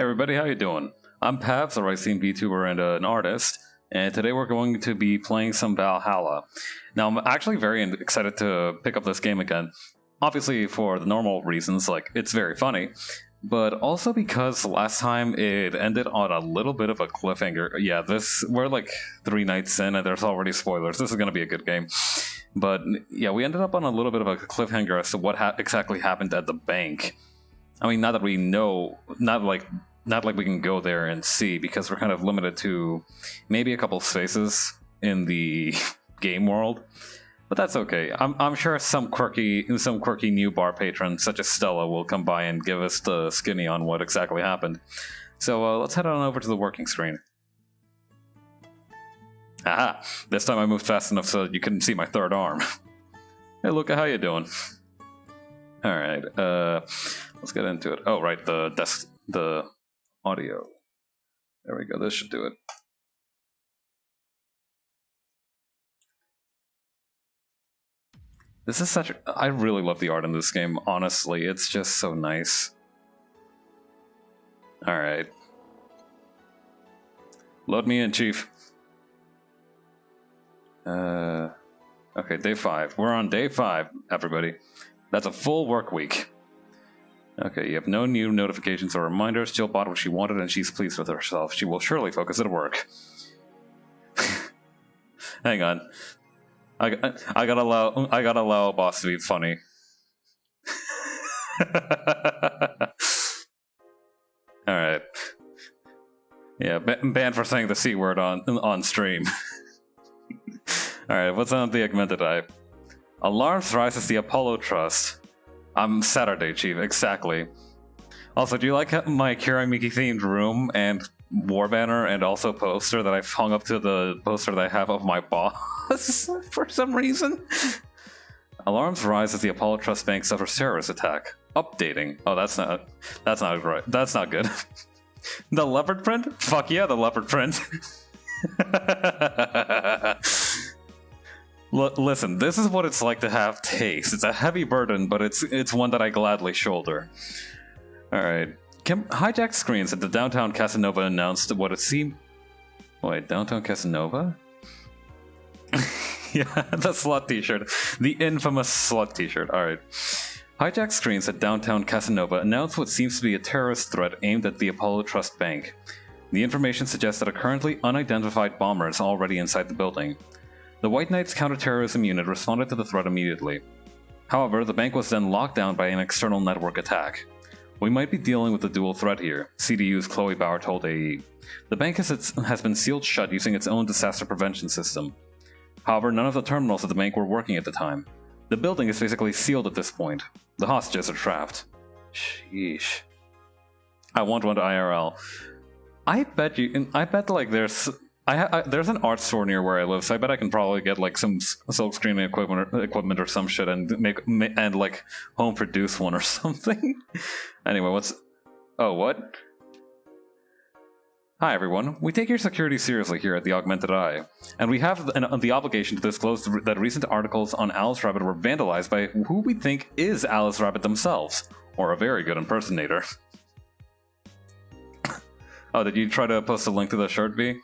everybody, how you doing? I'm Pabs, a Racing VTuber and an artist, and today we're going to be playing some Valhalla. Now, I'm actually very excited to pick up this game again. Obviously for the normal reasons, like it's very funny, but also because last time it ended on a little bit of a cliffhanger. Yeah, we're like 3 nights in and there's already spoilers. This is going to be a good game. But yeah, we ended up on a little bit of a cliffhanger as to what exactly happened at the bank. I mean, not that we know, not like we can go there and see, because we're kind of limited to maybe a couple spaces in the game world. But that's okay. I'm sure some quirky new bar patron, such as Stella, will come by and give us the skinny on what exactly happened. So let's head on over to the working screen. Aha! This time I moved fast enough so that you couldn't see my third arm. Hey, Luca, how you doing? Alright, let's get into it. Oh, right, the audio. There we go, this should do it. This is I really love the art in this game, honestly. It's just so nice. Alright. Load me in, Chief. Okay, day 5. We're on day 5, everybody. That's a full work week. Okay, you have no new notifications or reminders. Jill bought what she wanted and she's pleased with herself. She will surely focus at work. Hang on. I gotta allow a boss to be funny. Alright. Yeah, banned for saying the C word on stream. Alright, what's on the augmented eye? Alarms rise as the Apollo Trust. I'm Saturday, Chief, exactly. Also, do you like my Kiramiki themed room and war banner and also poster that I've hung up to the poster that I have of my boss for some reason? Alarms rise as the Apollo Trust Bank suffers terrorist attack. Updating. Oh, that's not right. That's not good. The leopard print? Fuck yeah, the leopard print. Listen, this is what it's like to have taste. It's a heavy burden, but it's one that I gladly shoulder. Alright. Hijacked screens at the downtown Casanova announced what it seemed... Wait, downtown Casanova? Yeah, the slut t-shirt. The infamous slut t-shirt. Alright. Hijacked screens at downtown Casanova announced what seems to be a terrorist threat aimed at the Apollo Trust Bank. The information suggests that a currently unidentified bomber is already inside the building. The White Knight's counterterrorism unit responded to the threat immediately. However, the bank was then locked down by an external network attack. We might be dealing with a dual threat here, CDU's Chloe Bauer told AE. The bank has been sealed shut using its own disaster prevention system. However, none of the terminals at the bank were working at the time. The building is basically sealed at this point. The hostages are trapped. Sheesh. I want one to IRL. I bet like there's an art store near where I live, so I bet I can probably get like some silk screening equipment or some shit and make like home produce one or something. Anyway, what? Hi everyone, we take your security seriously here at the Augmented Eye, and we have the obligation to disclose that recent articles on Alice Rabbit were vandalized by who we think is Alice Rabbit themselves, or a very good impersonator. Oh, did you try to post a link to the shirt, V?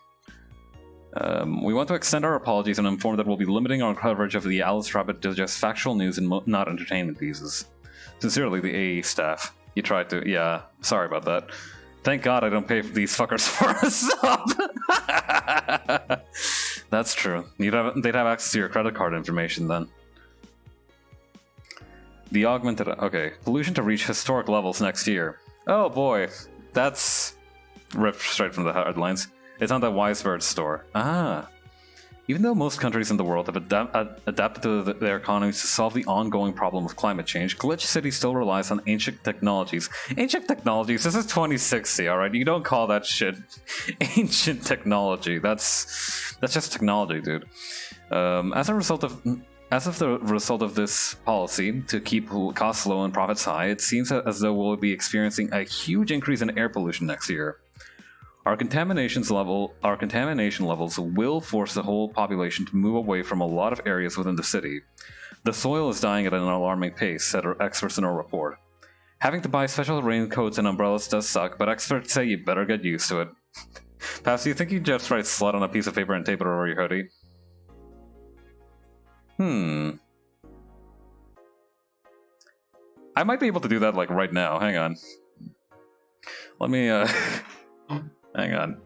We want to extend our apologies and inform that we'll be limiting our coverage of the Alice Rabbit to just factual news and not entertainment pieces. Sincerely, the AE staff. You tried to... Yeah, sorry about that. Thank God I don't pay for these fuckers for a sub! That's true. They'd have access to your credit card information then. The augmented... Okay. Pollution to reach historic levels next year. Oh boy. That's... ripped straight from the headlines. It's on the Wisebird store. Ah. Even though most countries in the world have adapted to their economies to solve the ongoing problem of climate change, Glitch City still relies on ancient technologies. Ancient technologies? This is 2060, alright? You don't call that shit ancient technology. That's just technology, dude. As a result of this policy, to keep costs low and profits high, it seems as though we'll be experiencing a huge increase in air pollution next year. Our contamination levels will force the whole population to move away from a lot of areas within the city. The soil is dying at an alarming pace, said experts in a report. Having to buy special raincoats and umbrellas does suck, but experts say you better get used to it. Pass, do you think you just write slut on a piece of paper and tape it over your hoodie? I might be able to do that, like, right now. Hang on. Let me, hang on.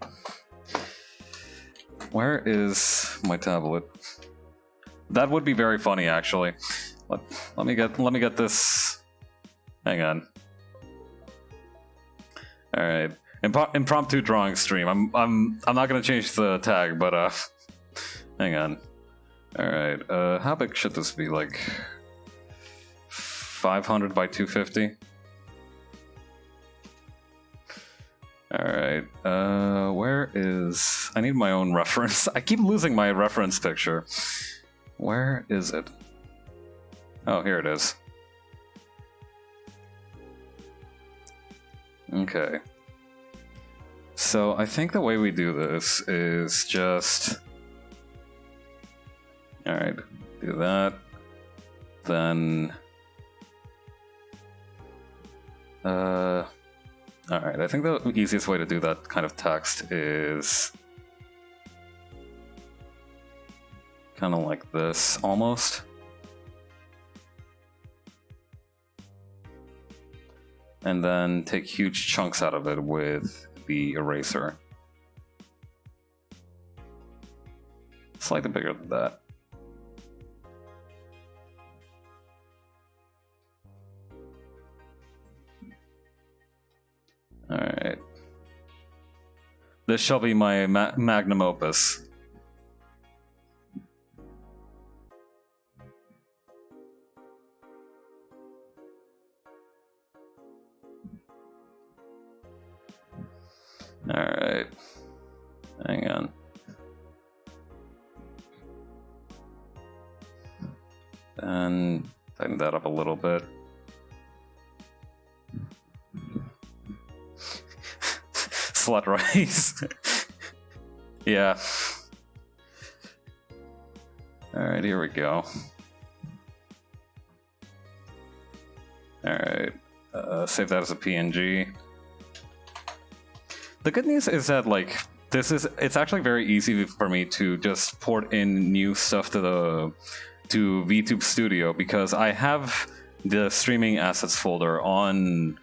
Where is my tablet? That would be very funny, actually. Let me get this... Hang on. Alright. Impromptu drawing stream. I'm not gonna change the tag, but, hang on. Alright, how big should this be? Like... 500 by 250? Alright, where is... I need my own reference. I keep losing my reference picture. Where is it? Oh, here it is. Okay. So, I think the way we do this is just... Alright, do that. Then... Alright, I think the easiest way to do that kind of text is... kind of like this, almost. And then take huge chunks out of it with the eraser. Slightly bigger than that. Alright. This shall be my magnum opus. Alright. Hang on. And tighten that up a little bit. Slut rice. Yeah. Alright, here we go. Alright. Save that as a PNG. The good news is that, like, it's actually very easy for me to just port in new stuff to VTube Studio, because I have the streaming assets folder on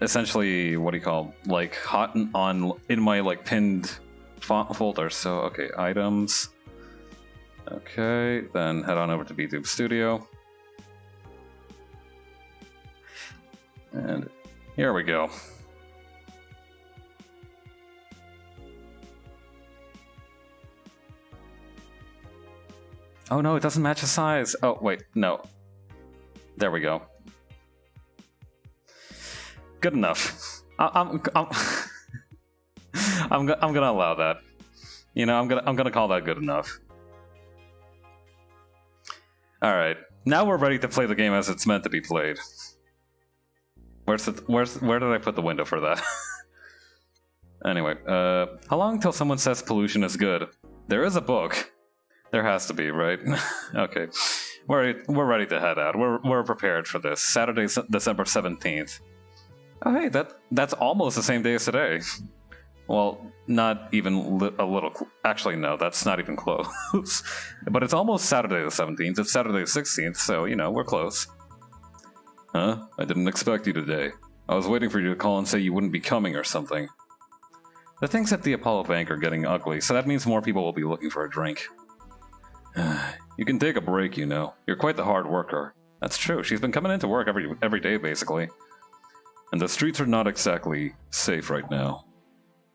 essentially, what do you call, like, hot on in my, like, pinned folder. So, okay, items. Okay, then head on over to VTube Studio. And here we go. Oh no, it doesn't match the size. Oh wait, no. There we go. Good enough. I'm gonna allow that. You know, I'm gonna call that good enough. All right, now we're ready to play the game as it's meant to be played. Where did I put the window for that? Anyway, how long till someone says pollution is good? There is a book. There has to be, right? Okay, we're ready to head out. We're prepared for this. Saturday, December 17th. Oh hey, that's almost the same day as today. Well, not even a little. Actually, no, that's not even close. But it's almost Saturday the 17th. It's Saturday the 16th, so you know we're close. Huh? I didn't expect you today. I was waiting for you to call and say you wouldn't be coming or something. The things at the Apollo Bank are getting ugly, so that means more people will be looking for a drink. You can take a break, you know. You're quite the hard worker. That's true. She's been coming into work every day, basically. And the streets are not exactly safe right now.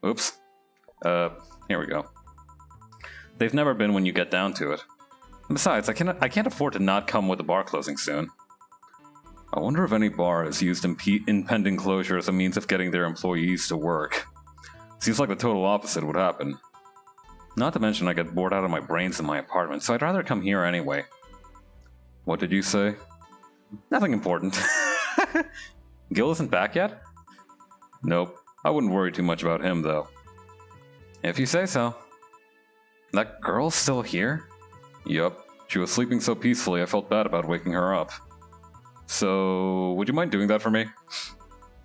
Oops. Here we go. They've never been when you get down to it. And besides, I can't afford to not come with the bar closing soon. I wonder if any bar has used impending closure as a means of getting their employees to work. Seems like the total opposite would happen. Not to mention I get bored out of my brains in my apartment, so I'd rather come here anyway. What did you say? Nothing important. Gil isn't back yet? Nope. I wouldn't worry too much about him, though. If you say so. That girl's still here? Yup. She was sleeping so peacefully I felt bad about waking her up. So, would you mind doing that for me?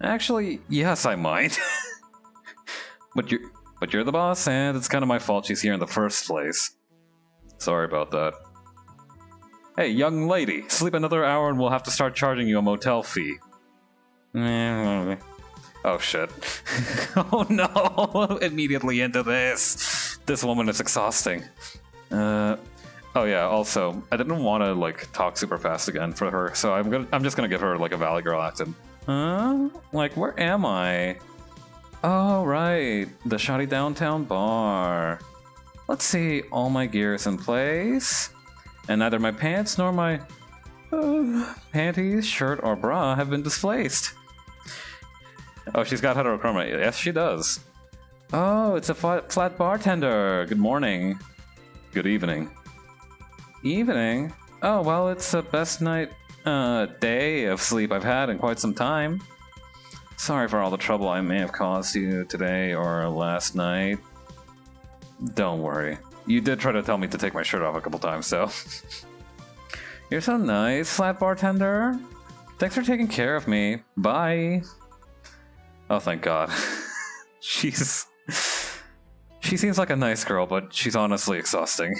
Actually, yes, I might. But you're the boss, and it's kind of my fault she's here in the first place. Sorry about that. Hey, young lady, sleep another hour and we'll have to start charging you a motel fee. Oh shit. Oh no! Immediately into this! This woman is exhausting. Oh yeah, also, I didn't want to, like, talk super fast again for her, so I'm just gonna give her, like, a Valley Girl accent. Huh? Like, where am I? Oh, right. The shoddy downtown bar. Let's see, all my gear is in place. And neither my pants nor my panties, shirt, or bra have been displaced. Oh, she's got heterochroma. Yes, she does. Oh, it's a flat bartender. Good morning. Good evening. Evening? Oh, well, it's the best day of sleep I've had in quite some time. Sorry for all the trouble I may have caused you today or last night. Don't worry. You did try to tell me to take my shirt off a couple times, so... You're so nice, flat bartender. Thanks for taking care of me. Bye. Oh, thank God. She seems like a nice girl, but she's honestly exhausting.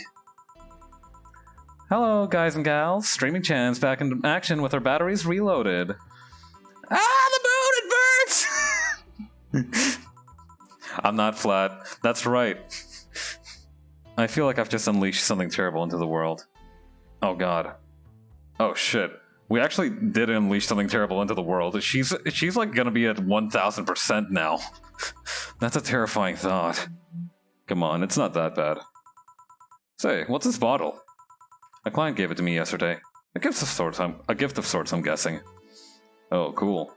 Hello, guys and gals. Streaming Chan's back in action with her batteries reloaded. Ah, the moon, it burns! I'm not flat. That's right. I feel like I've just unleashed something terrible into the world. Oh god. Oh shit. We actually did unleash something terrible into the world. She's like gonna be at 1000% now. That's a terrifying thought. Come on, it's not that bad. Say, what's this bottle? A client gave it to me yesterday. A gift of sorts, I'm guessing. Oh, cool.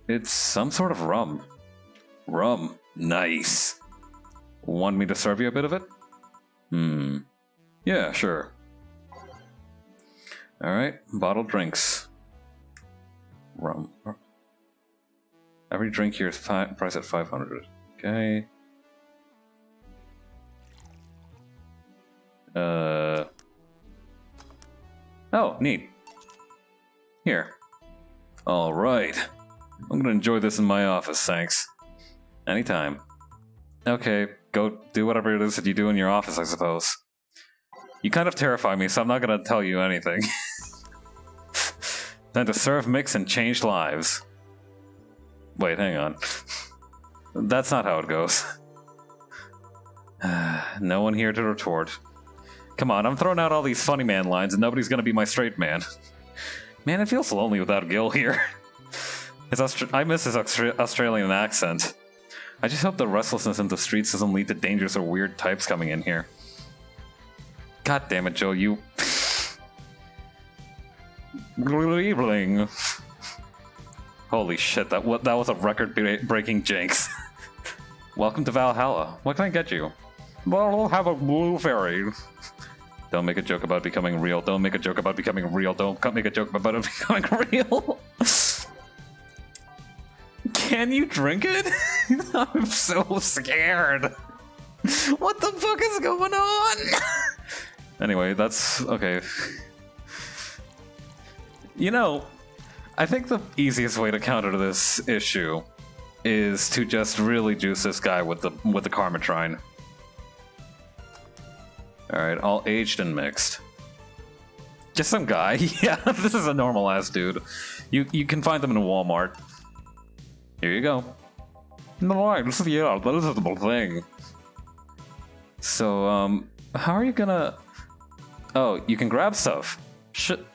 It's some sort of rum. Rum. Nice. Want me to serve you a bit of it? Yeah, sure. Alright, bottled drinks. Rum. Every drink here is priced at 500. Okay. Oh, neat. Here. Alright. I'm gonna enjoy this in my office, thanks. Anytime. Okay, go do whatever it is that you do in your office, I suppose. You kind of terrify me, so I'm not gonna tell you anything. Time to serve, mix, and change lives. Wait, hang on. That's not how it goes. No one here to retort. Come on, I'm throwing out all these funny man lines and nobody's gonna be my straight man. Man, it feels lonely without Gil here. I miss his Australian accent. I just hope the restlessness in the streets doesn't lead to dangerous or weird types coming in here. God damn it, Joe, you... Good evening. Holy shit, that was a record-breaking jinx. Welcome to Valhalla. What can I get you? Well, we'll have a blue fairy. Don't make a joke about becoming real. Don't make a joke about becoming real. Don't make a joke about it becoming real. Can you drink it? I'm so scared. What the fuck is going on? Anyway, that's okay. You know, I think the easiest way to counter this issue is to just really juice this guy with the Karmatrine. Alright, all aged and mixed. Just some guy. Yeah, this is a normal ass dude. You can find them in Walmart. Here you go. No, this is the unbelievable thing. So, how are you gonna... Oh, you can grab stuff. Should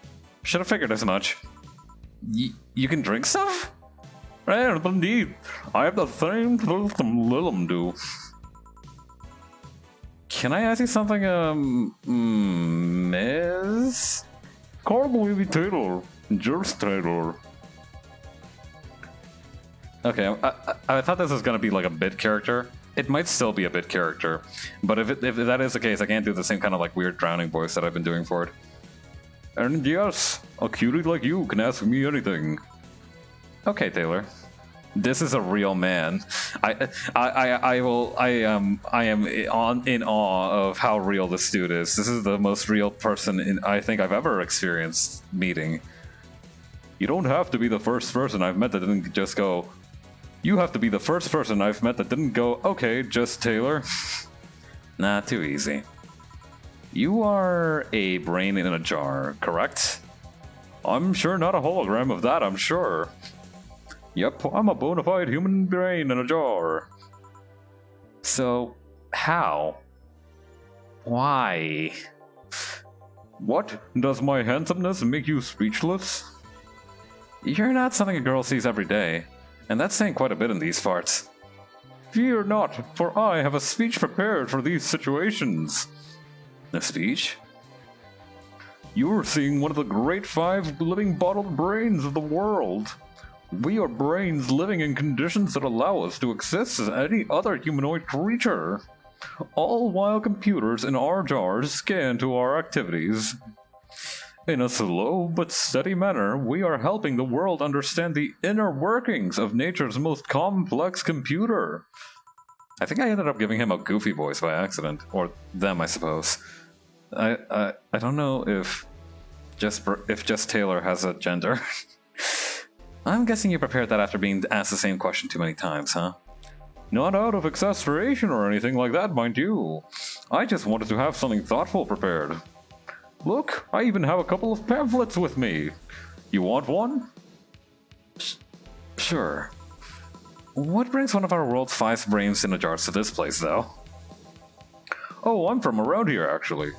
have figured as much. You can drink stuff? Right, indeed. I have the same some Lilum do. Can I ask you something, Miss? Carboy Taylor. Just Taylor. Okay, I thought this was gonna be like a bit character. It might still be a bit character, but if that is the case, I can't do the same kind of like weird drowning voice that I've been doing for it. And yes, a cutie like you can ask me anything. Okay, Taylor. This is a real man. I am in awe of how real this dude is. This is the most real person I think I've ever experienced meeting. You don't have to be the first person I've met that didn't just go... You have to be the first person I've met that didn't go, okay, just Taylor. Nah, too easy. You are a brain in a jar, correct? I'm sure not a hologram of that, I'm sure. Yep, I'm a bona fide human brain in a jar. So, how? Why? What? Does my handsomeness make you speechless? You're not something a girl sees every day, and that's saying quite a bit in these parts. Fear not, for I have a speech prepared for these situations. A speech? You're seeing one of the great 5 living bottled brains of the world. We are brains living in conditions that allow us to exist as any other humanoid creature. All while computers in our jars scan to our activities. In a slow but steady manner, we are helping the world understand the inner workings of nature's most complex computer. I think I ended up giving him a goofy voice by accident. Or them, I suppose. I don't know if just Taylor has a gender. I'm guessing you prepared that after being asked the same question too many times, huh? Not out of exasperation or anything like that, mind you. I just wanted to have something thoughtful prepared. Look, I even have a couple of pamphlets with me. You want one? Sure. What brings one of our world's 5 brains in a jar to this place, though? Oh, I'm from around here, actually.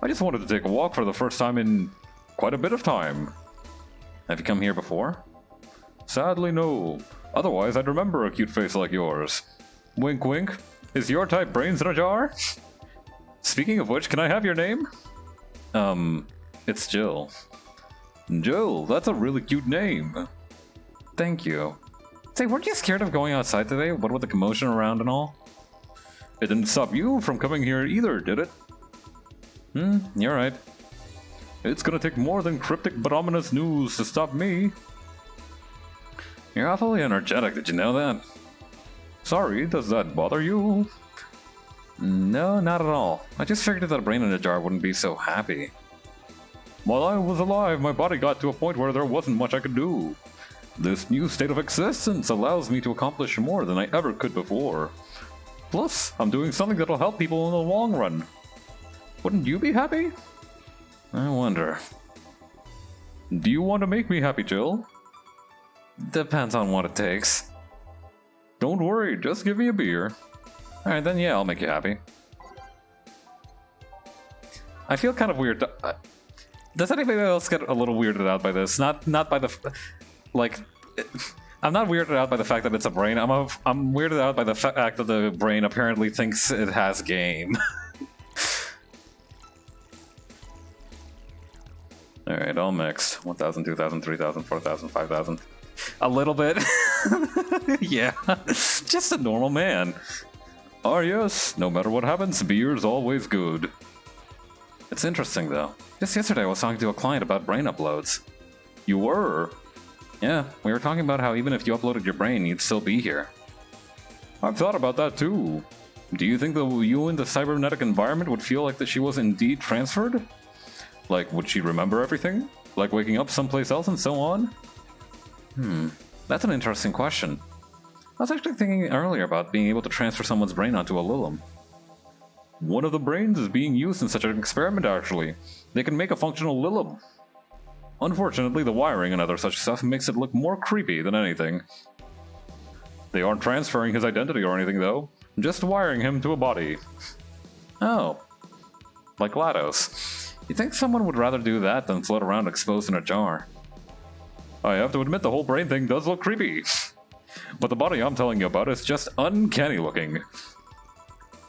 I just wanted to take a walk for the first time in quite a bit of time. Have you come here before? Sadly, no. Otherwise, I'd remember a cute face like yours. Wink wink. Is your type brains in a jar? Speaking of which, can I have your name? It's Jill. Jill, that's a really cute name. Thank you. Say, weren't you scared of going outside today? What with the commotion around and all? It didn't stop you from coming here either, did it? You're right. It's gonna take more than cryptic but ominous news to stop me. You're awfully energetic, did you know that? Sorry, does that bother you? No, not at all. I just figured that a brain in a jar wouldn't be so happy. While I was alive, my body got to a point where there wasn't much I could do. This new state of existence allows me to accomplish more than I ever could before. Plus, I'm doing something that'll help people in the long run. Wouldn't you be happy? I wonder. Do you want to make me happy, Jill? Depends on what it takes. Don't worry, just give me a beer. Alright, then yeah, I'll make you happy. I feel kind of weird. Does anybody else get a little weirded out by this? Not by the... Like... I'm not weirded out by the fact that it's a brain. I'm weirded out by the fact that the brain apparently thinks it has game. Alright, all mixed. 1,000, 2,000, 3,000, 4,000, 5,000. A little bit. Yeah. Just a normal man. Oh yes, no matter what happens, beer's always good. It's interesting though. Just yesterday I was talking to a client about brain uploads. You were? Yeah, we were talking about how even if you uploaded your brain, you'd still be here. I've thought about that too. Do you think that you in the cybernetic environment would feel like that she was indeed transferred? Like, would she remember everything? Like waking up someplace else and so on? That's an interesting question. I was actually thinking earlier about being able to transfer someone's brain onto a Lilum. One of the brains is being used in such an experiment, actually. They can make a functional Lilum. Unfortunately, the wiring and other such stuff makes it look more creepy than anything. They aren't transferring his identity or anything, though. Just wiring him to a body. Oh. Like GLaDOS. You'd think someone would rather do that than float around exposed in a jar. I have to admit the whole brain thing does look creepy. But the body I'm telling you about is just uncanny looking.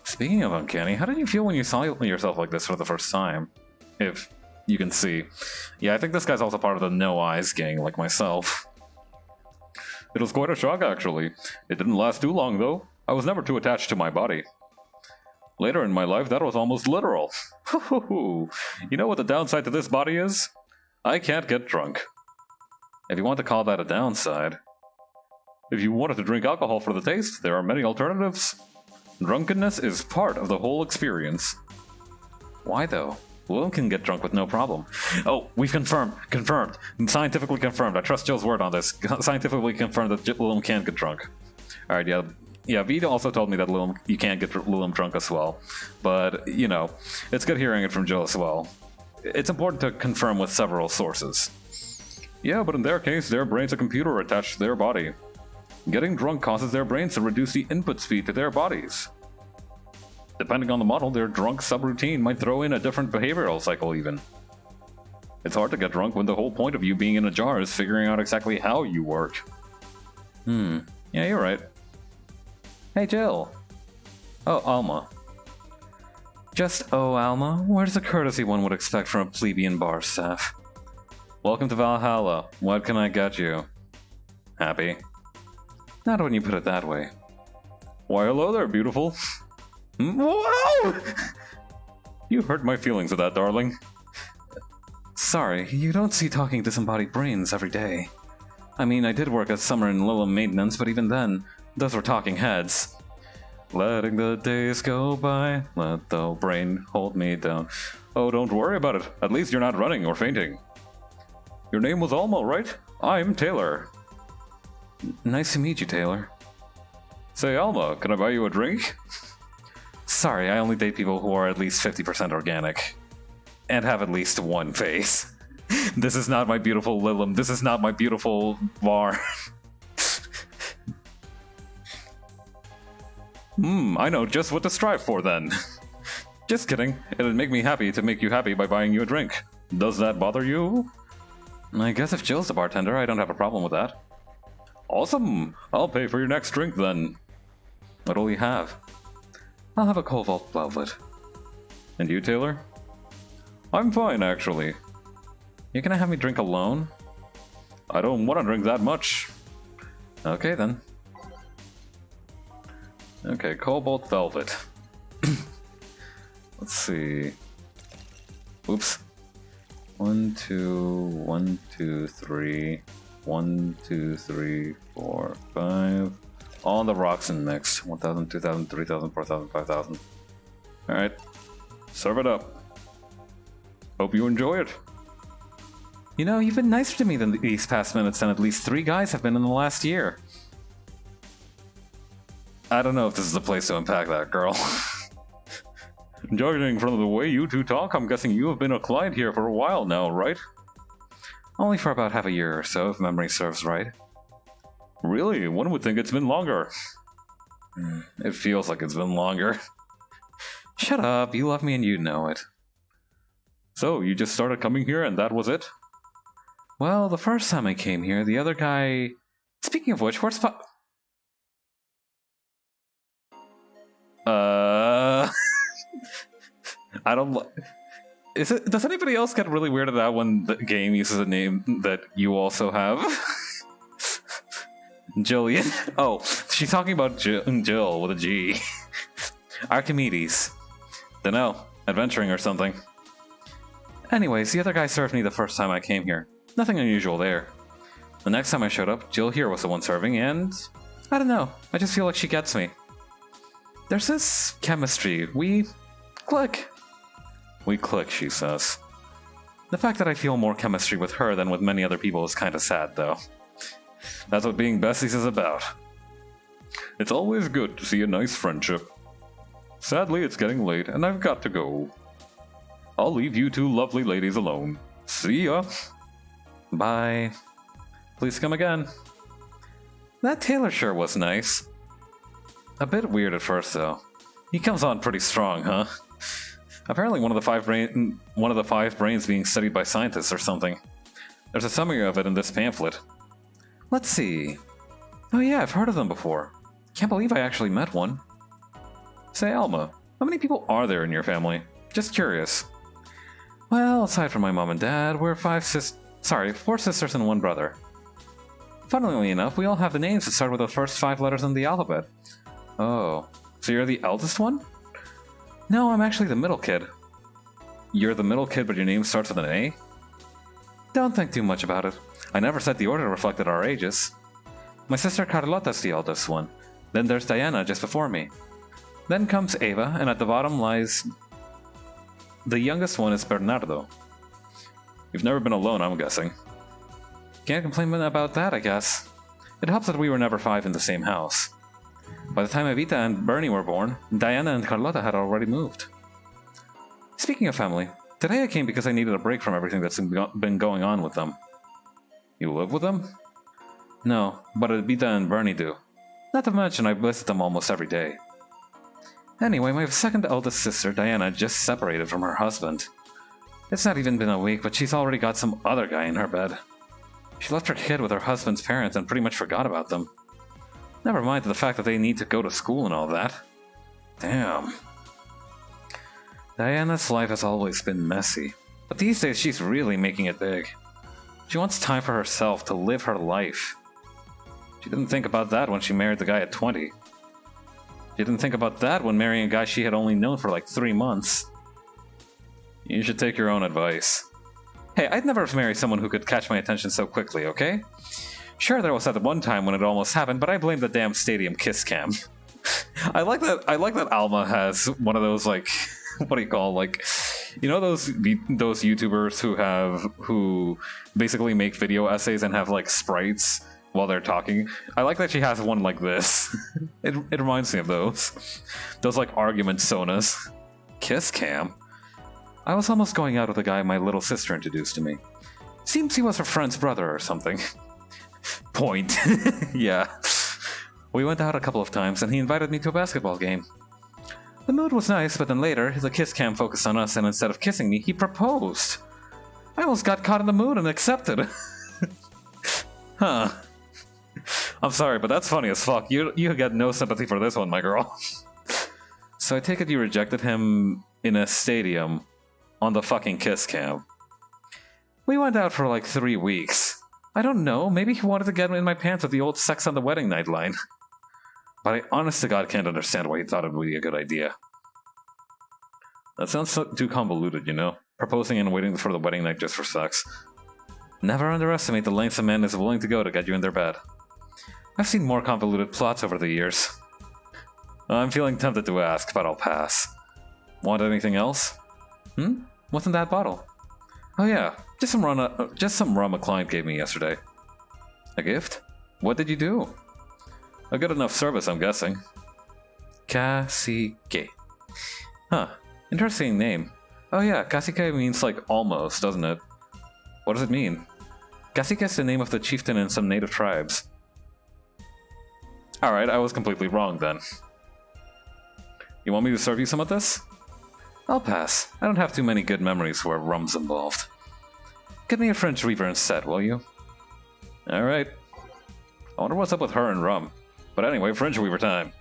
Speaking of uncanny, how did you feel when you saw yourself like this for the first time? If you can see. Yeah, I think this guy's also part of the No Eyes gang, like myself. It was quite a shock, actually. It didn't last too long, though. I was never too attached to my body. Later in my life, that was almost literal. You know what the downside to this body is? I can't get drunk. If you want to call that a downside. If you wanted to drink alcohol for the taste, there are many alternatives. Drunkenness is part of the whole experience. Why though? Lilum can get drunk with no problem. Oh, we've confirmed. Confirmed. Scientifically confirmed. I trust Jill's word on this. Scientifically confirmed that Lilum can get drunk. Alright, yeah. Yeah, V also told me that you can't get Lilum drunk as well. But, you know, it's good hearing it from Jill as well. It's important to confirm with several sources. Yeah, but in their case, their brain's a computer attached to their body. Getting drunk causes their brains to reduce the input speed to their bodies. Depending on the model, their drunk subroutine might throw in a different behavioral cycle even. It's hard to get drunk when the whole point of you being in a jar is figuring out exactly how you work. Yeah, you're right. Hey, Jill. Oh, Alma. Just Alma, where's the courtesy one would expect from a plebeian bar staff? Welcome to Valhalla. What can I get you? Happy? Not when you put it that way. Why, hello there, beautiful. Whoa! You hurt my feelings with that, darling. Sorry, you don't see talking disembodied brains every day. I mean, I did work as summer in Lilum maintenance, but even then, those were talking heads. Letting the days go by, let the brain hold me down. Oh, don't worry about it. At least you're not running or fainting. Your name was Alma, right? I'm Taylor. Nice to meet you, Taylor. Say, Alma, can I buy you a drink? Sorry, I only date people who are at least 50% organic. And have at least one face. This is not my beautiful Lilum. This is not my beautiful bar. I know just what to strive for then. Just kidding. It'd make me happy to make you happy by buying you a drink. Does that bother you? I guess if Jill's the bartender, I don't have a problem with that. Awesome! I'll pay for your next drink then. What'll you have? I'll have a Cobalt Velvet. And you, Taylor? I'm fine, actually. You're gonna have me drink alone? I don't want to drink that much. Okay, then. Okay, Cobalt Velvet. Let's see. Oops. 1, 2, 1, 2, 3. 1, 2, 3, 4, 5. All on the rocks and mix. 1,000, 2,000, 3,000, 4,000, 5,000. Alright. Serve it up. Hope you enjoy it. You know, you've been nicer to me than these past minutes than at least 3 guys have been in the last year. I don't know if this is the place to unpack that, girl. Judging from the way you two talk, I'm guessing you have been a client here for a while now, right? Only for about half a year or so, if memory serves right. Really? One would think it's been longer. It feels like it's been longer. Shut up, you love me and you know it. So, you just started coming here and that was it? Well, the first time I came here, the other guy... Speaking of which, where's I don't... Does anybody else get really weirded out when the game uses a name that you also have? Jillian? Oh, she's talking about Jill with a G. Archimedes. Dunno, adventuring or something. Anyways, the other guy served me the first time I came here. Nothing unusual there. The next time I showed up, Jill here was the one serving, and... I don't know, I just feel like she gets me. There's this chemistry, we... click. We click, she says. The fact that I feel more chemistry with her than with many other people is kinda sad, though. That's what being besties is about. It's always good to see a nice friendship. Sadly, it's getting late, and I've got to go. I'll leave you two lovely ladies alone. See ya! Bye. Please come again. That Taylor sure was nice. A bit weird at first, though. He comes on pretty strong, huh? Apparently one of the 5 brains being studied by scientists or something. There's a summary of it in this pamphlet. Let's see. Oh yeah, I've heard of them before. Can't believe I actually met one. Say, Alma, how many people are there in your family? Just curious. Well, aside from my mom and dad, we're 4 sisters and 1 brother. Funnily enough, we all have the names that start with the first 5 letters in the alphabet. Oh, so you're the eldest one? No, I'm actually the middle kid. You're the middle kid, but your name starts with an A? Don't think too much about it. I never set the order reflected our ages. My sister Carlotta's the eldest one. Then there's Diana just before me. Then comes Ava, and at the bottom lies... The youngest one is Bernardo. You've never been alone, I'm guessing. Can't complain about that, I guess. It helps that we were never 5 in the same house. By the time Evita and Bernie were born, Diana and Carlota had already moved. Speaking of family, today I came because I needed a break from everything that's been going on with them. You live with them? No, but Evita and Bernie do. Not to mention I visit them almost every day. Anyway, my second eldest sister, Diana, just separated from her husband. It's not even been a week, but she's already got some other guy in her bed. She left her kid with her husband's parents and pretty much forgot about them. Never mind the fact that they need to go to school and all that. Damn. Diana's life has always been messy, but these days she's really making it big. She wants time for herself to live her life. She didn't think about that when she married the guy at 20. She didn't think about that when marrying a guy she had only known for like 3 months. You should take your own advice. Hey, I'd never marry someone who could catch my attention so quickly, okay? Sure, there was that one time when it almost happened, but I blame the damn stadium kiss cam. I like that Alma has one of those, like, what do you call, like, you know those YouTubers who basically make video essays and have like sprites while they're talking? I like that she has one like this. It reminds me of those like argument sonas. Kiss cam. I was almost going out with a guy my little sister introduced to me. Seems he was her friend's brother or something. Point. Yeah. We went out a couple of times and he invited me to a basketball game. The mood was nice, but then later, the kiss cam focused on us and instead of kissing me, he proposed. I almost got caught in the mood and accepted. Huh. I'm sorry, but that's funny as fuck. You got no sympathy for this one, my girl. So I take it you rejected him in a stadium on the fucking kiss cam. We went out for like 3 weeks. I don't know, maybe he wanted to get in my pants with the old sex on the wedding night line. But I honest to God can't understand why he thought it would be a good idea. That sounds too convoluted, you know? Proposing and waiting for the wedding night just for sex. Never underestimate the lengths a man is willing to go to get you in their bed. I've seen more convoluted plots over the years. I'm feeling tempted to ask, but I'll pass. Want anything else? What's in that bottle? Oh yeah, just some rum a client gave me yesterday. A gift? What did you do? A good enough service, I'm guessing. Cacique. Huh. Interesting name. Oh yeah, Cacique means like almost, doesn't it? What does it mean? Cacique is the name of the chieftain in some native tribes. Alright, I was completely wrong then. You want me to serve you some of this? I'll pass. I don't have too many good memories where rum's involved. Get me a French Reaver instead, will you? Alright. I wonder what's up with her and rum. But anyway, French Weaver time.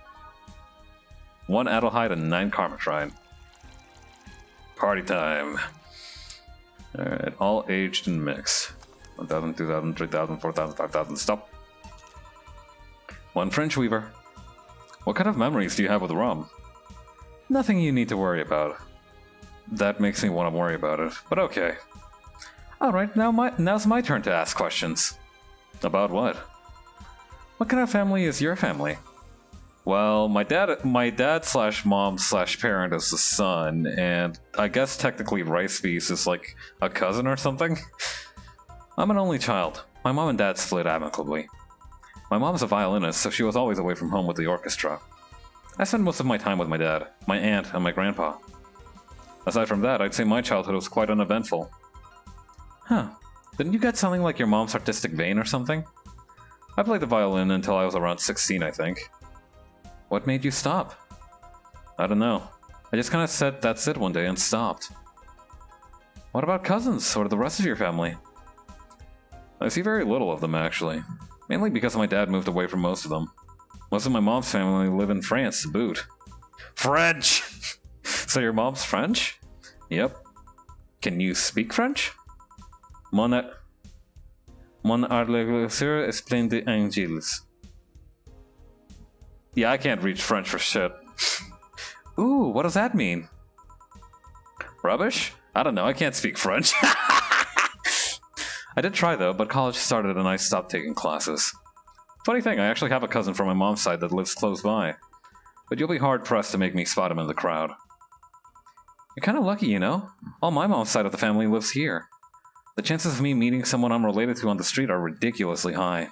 1 Adelheid and 9 Carmitrine. Party time. Alright, all aged and mixed. 1,000, 2,000, 3,000, 4,000, 5,000, stop. 1 French Weaver. What kind of memories do you have with rum? Nothing you need to worry about. That makes me want to worry about it, but okay. Alright, now's my turn to ask questions. About what? What kind of family is your family? Well, my dad slash mom slash parent is the son, and I guess technically Rice Beast is like a cousin or something? I'm an only child. My mom and dad split amicably. My mom's a violinist, so she was always away from home with the orchestra. I spent most of my time with my dad, my aunt, and my grandpa. Aside from that, I'd say my childhood was quite uneventful. Huh. Didn't you get something like your mom's artistic vein or something? I played the violin until I was around 16, I think. What made you stop? I don't know. I just kind of said that's it one day and stopped. What about cousins or the rest of your family? I see very little of them, actually. Mainly because my dad moved away from most of them. Most of my mom's family live in France to boot. French! So your mom's French? Yep. Can you speak French? Mon arleglosure est plein d'angles. Yeah, I can't read French for shit. Ooh, what does that mean? Rubbish? I don't know, I can't speak French. I did try though, but college started and I stopped taking classes. Funny thing, I actually have a cousin from my mom's side that lives close by. But you'll be hard-pressed to make me spot him in the crowd. You're kind of lucky, you know? All my mom's side of the family lives here. The chances of me meeting someone I'm related to on the street are ridiculously high.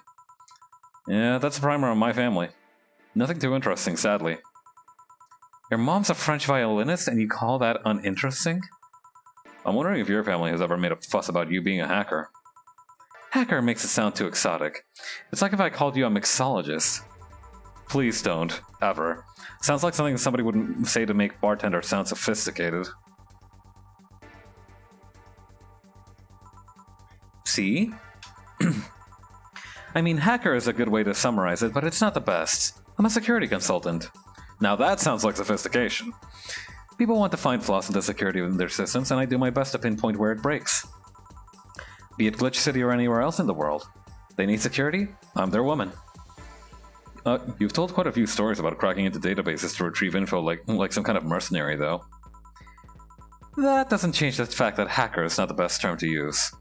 Yeah, that's the primer on my family. Nothing too interesting, sadly. Your mom's a French violinist and you call that uninteresting? I'm wondering if your family has ever made a fuss about you being a hacker. Hacker makes it sound too exotic. It's like if I called you a mixologist. Please don't, ever. Sounds like something somebody would say to make bartender sound sophisticated. See? I mean, hacker is a good way to summarize it, but it's not the best. I'm a security consultant. Now that sounds like sophistication. People want to find flaws in the security in their systems, and I do my best to pinpoint where it breaks. Be it Glitch City or anywhere else in the world. They need security? I'm their woman. You've told quite a few stories about cracking into databases to retrieve info like some kind of mercenary, though. That doesn't change the fact that hacker is not the best term to use.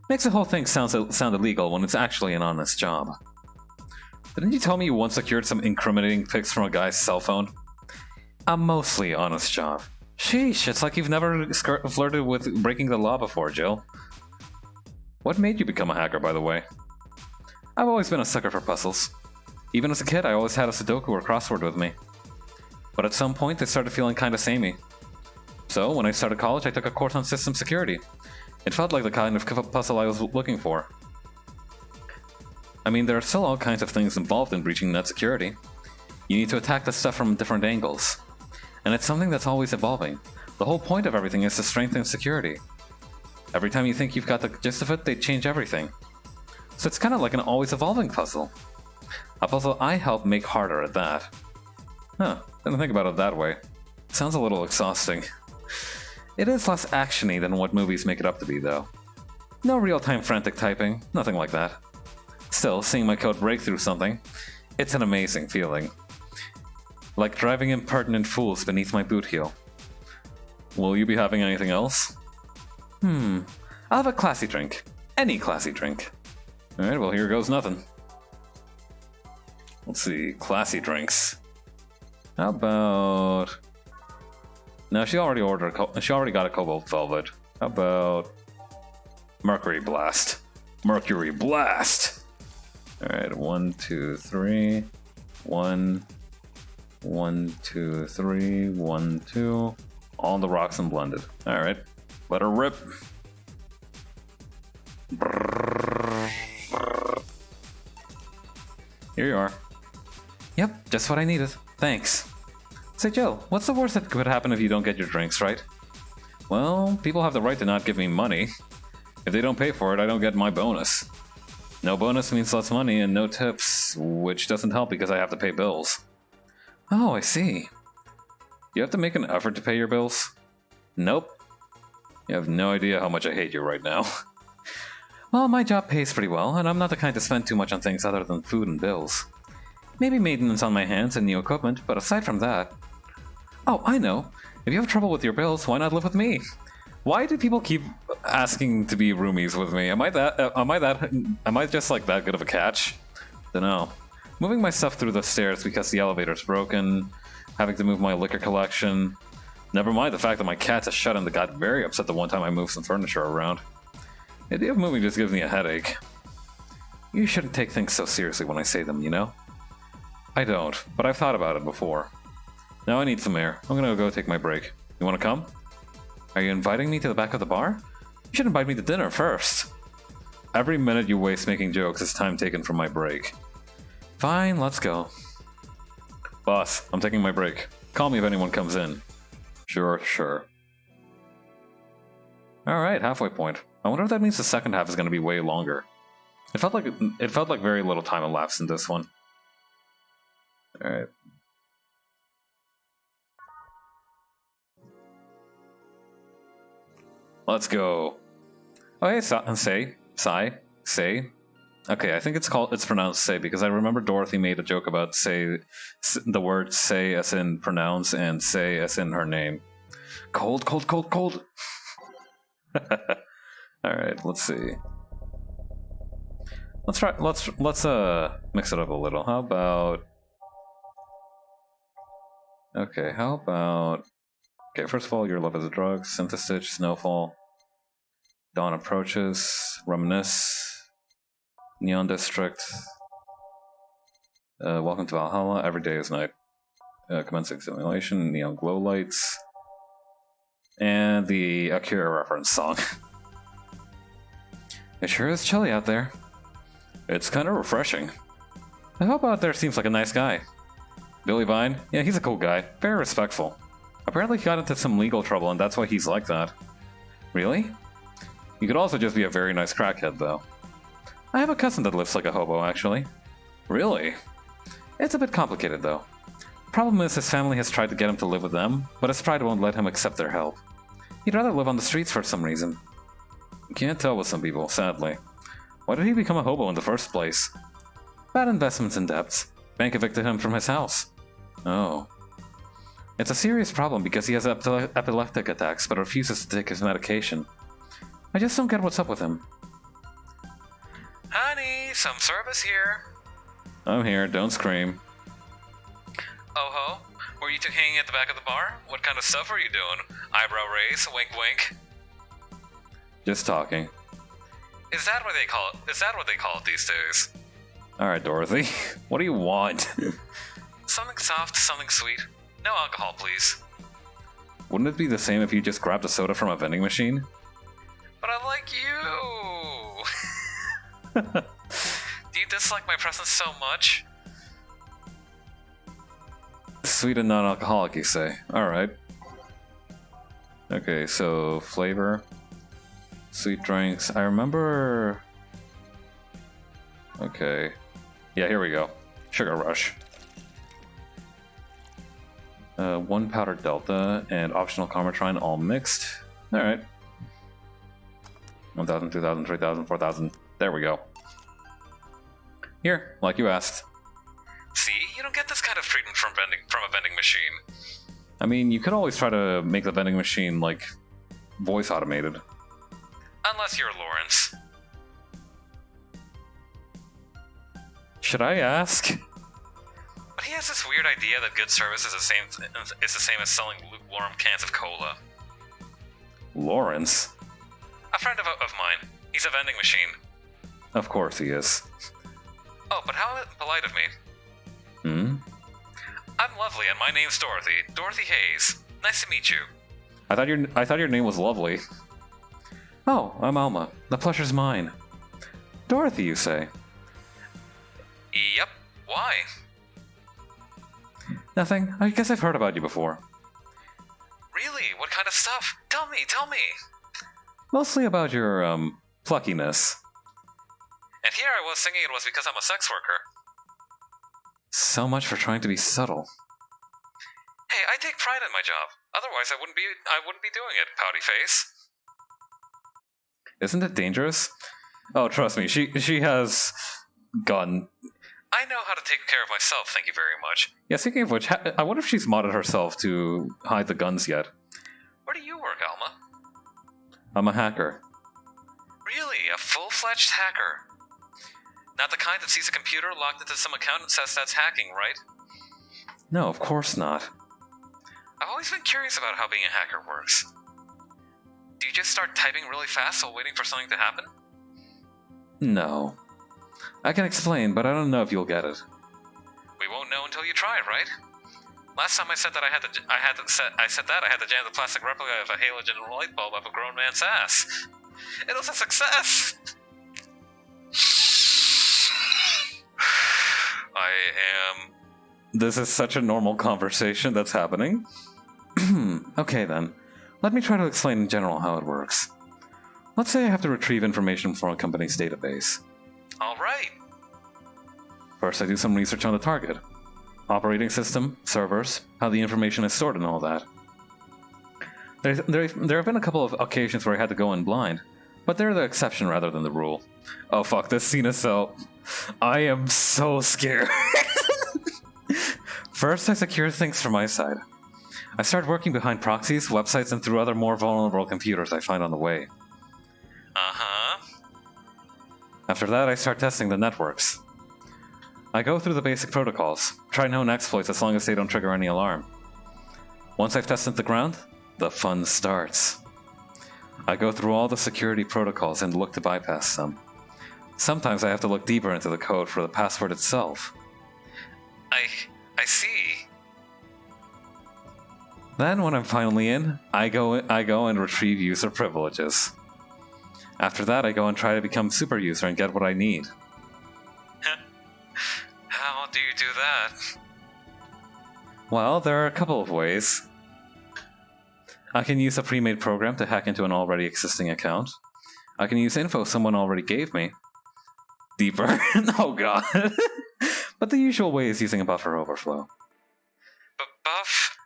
Makes the whole thing sound illegal when it's actually an honest job. Didn't you tell me you once secured some incriminating pics from a guy's cell phone? A mostly honest job. Sheesh, it's like you've never flirted with breaking the law before, Jill. What made you become a hacker, by the way? I've always been a sucker for puzzles. Even as a kid, I always had a Sudoku or crossword with me. But at some point, they started feeling kinda samey. So, when I started college, I took a course on system security. It felt like the kind of puzzle I was looking for. I mean, there are still all kinds of things involved in breaching net security. You need to attack the stuff from different angles. And it's something that's always evolving. The whole point of everything is to strengthen security. Every time you think you've got the gist of it, they change everything. So it's kind of like an always evolving puzzle. A puzzle I help make harder at that. Huh, didn't think about it that way. Sounds a little exhausting. It is less actiony than what movies make it up to be, though. No real-time frantic typing, nothing like that. Still, seeing my code break through something, it's an amazing feeling. Like driving impertinent fools beneath my boot heel. Will you be having anything else? I'll have a classy drink. Any classy drink. Alright, well here goes nothing. Let's see, classy drinks. How about... No, she already got a Cobalt Velvet. How about... Mercury Blast. Mercury Blast! Alright, 1, 2, 3. 1, 2, 3, 1, 2. All on the rocks and blended. Alright, let her rip. Here you are. Yep, just what I needed. Thanks. Say, Jill, what's the worst that could happen if you don't get your drinks, right? Well, people have the right to not give me money. If they don't pay for it, I don't get my bonus. No bonus means less money and no tips, which doesn't help because I have to pay bills. Oh, I see. You have to make an effort to pay your bills? Nope. You have no idea how much I hate you right now. Well, my job pays pretty well, and I'm not the kind to spend too much on things other than food and bills. Maybe maintenance on my hands and new equipment, but aside from that... Oh, I know. If you have trouble with your bills, why not live with me? Why do people keep asking to be roomies with me? Am I just like that good of a catch? Dunno. Moving my stuff through the stairs because the elevator's broken, having to move my liquor collection. Never mind the fact that my cat's a shut-in that got very upset the one time I moved some furniture around. The idea of moving just gives me a headache. You shouldn't take things so seriously when I say them, you know? I don't, but I've thought about it before. Now I need some air. I'm gonna go take my break. You wanna come? Are you inviting me to the back of the bar? You should invite me to dinner first. Every minute you waste making jokes is time taken from my break. Fine, let's go. Boss, I'm taking my break. Call me if anyone comes in. Sure. Alright, halfway point. I wonder if that means the second half is going to be way longer. It felt like very little time elapsed in this one. Alright. Let's go. Oh, hey, say. Okay, I think it's pronounced say, because I remember Dorothy made a joke about say, the word say as in pronounce, and say as in her name. Cold. Alright, let's see. Let's mix it up a little. How about... Okay, how about... Okay, first of all, your love is a drug. Synthestitch, Snowfall. Dawn approaches. Reminisce. Neon District. Welcome to Valhalla. Every day is night. Commencing simulation. Neon glow lights. And the Akira reference song. It sure is chilly out there. It's kind of refreshing. I hope out there seems like a nice guy. Billy Vine? Yeah, he's a cool guy. Very respectful. Apparently he got into some legal trouble and that's why he's like that. Really? You could also just be a very nice crackhead, though. I have a cousin that lives like a hobo, actually. Really? It's a bit complicated, though. Problem is his family has tried to get him to live with them, but his pride won't let him accept their help. He'd rather live on the streets for some reason. You can't tell with some people, sadly. Why did he become a hobo in the first place? Bad investments and debts. Bank evicted him from his house. Oh. It's a serious problem because he has epileptic attacks but refuses to take his medication. I just don't get what's up with him. Honey, some service here. I'm here, don't scream. Oh ho, were you two hanging at the back of the bar? What kind of stuff were you doing? Eyebrow raise, wink wink. Just talking. Is that what they call it? Is that what they call it these days? Alright, Dorothy. What do you want? Something soft, something sweet. No alcohol, please. Wouldn't it be the same if you just grabbed a soda from a vending machine? But I like you! Do you dislike my presence so much? Sweet and non-alcoholic, you say? Alright. Okay, so flavor. Sweet drinks. I remember... Okay. Yeah, here we go. Sugar Rush. 1 powdered Delta and optional Carmatrine all mixed. Alright. 1,000, 2,000, 3,000, 4,000. There we go. Here, like you asked. See, you don't get this kind of treatment from a vending machine. I mean, you could always try to make the vending machine, like, voice automated. Unless you're Lawrence. Should I ask? But he has this weird idea that good service is the same as selling lukewarm cans of cola. Lawrence? A friend of mine. He's a vending machine. Of course he is. Oh, but how polite of me. Hmm? I'm lovely, and my name's Dorothy. Dorothy Hayes. Nice to meet you. I thought your name was Lovely. Oh, I'm Alma. The pleasure's mine. Dorothy, you say? Yep. Why? Nothing. I guess I've heard about you before. Really? What kind of stuff? Tell me, tell me. Mostly about your, pluckiness. And here I was thinking it was because I'm a sex worker. So much for trying to be subtle. Hey, I take pride in my job. Otherwise, I wouldn't be doing it, pouty face. Isn't it dangerous? Oh, trust me, she has gun. I know how to take care of myself, thank you very much. Yeah, speaking of which, I wonder if she's modded herself to hide the guns yet. Where do you work, Alma? I'm a hacker. Really? A full-fledged hacker? Not the kind that sees a computer logged into some account and says that's hacking, right? No, of course not. I've always been curious about how being a hacker works. Do you just start typing really fast while waiting for something to happen? No. I can explain, but I don't know if you'll get it. We won't know until you try, right? Last time I said that I had to jam the plastic replica of a halogen light bulb up a grown man's ass. It was a success! I am... This is such a normal conversation that's happening. Okay then. Let me try to explain in general how it works. Let's say I have to retrieve information from a company's database. Alright. First I do some research on the target. Operating system, servers, how the information is stored and all that. There have been a couple of occasions where I had to go in blind, but they're the exception rather than the rule. Oh fuck, this scene is so... I am so scared. First I secure things from my side. I start working behind proxies, websites, and through other more vulnerable computers I find on the way. Uh-huh. After that, I start testing the networks. I go through the basic protocols, try known exploits as long as they don't trigger any alarm. Once I've tested the ground, The fun starts. I go through all the security protocols and look to bypass them. Sometimes I have to look deeper into the code for the password itself. I see. Then, when I'm finally in, I go and retrieve user privileges. After that, I go and try to become super user and get what I need. How do you do that? Well, there are a couple of ways. I can use a pre-made program to hack into an already existing account. I can use info someone already gave me. Deeper? Oh god. But the usual way is using a buffer overflow. Buff?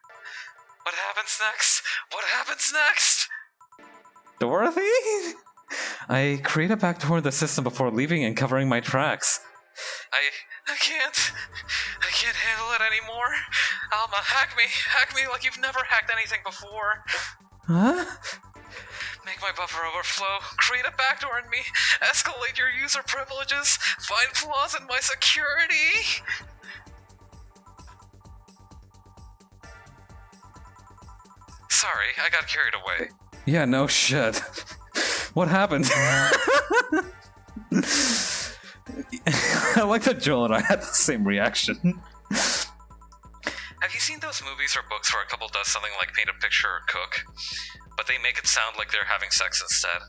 What happens next? What happens next? Dorothy? I create a backdoor in the system before leaving and covering my tracks. I can't handle it anymore. Alma, hack me like you've never hacked anything before. Huh? Make my buffer overflow, create a backdoor in me, escalate your user privileges, find flaws in my security. Sorry, I got carried away. Yeah, no shit. What happened? I like that Joel and I had the same reaction. Have you seen those movies or books where a couple does something like paint a picture or cook, but they make it sound like they're having sex instead?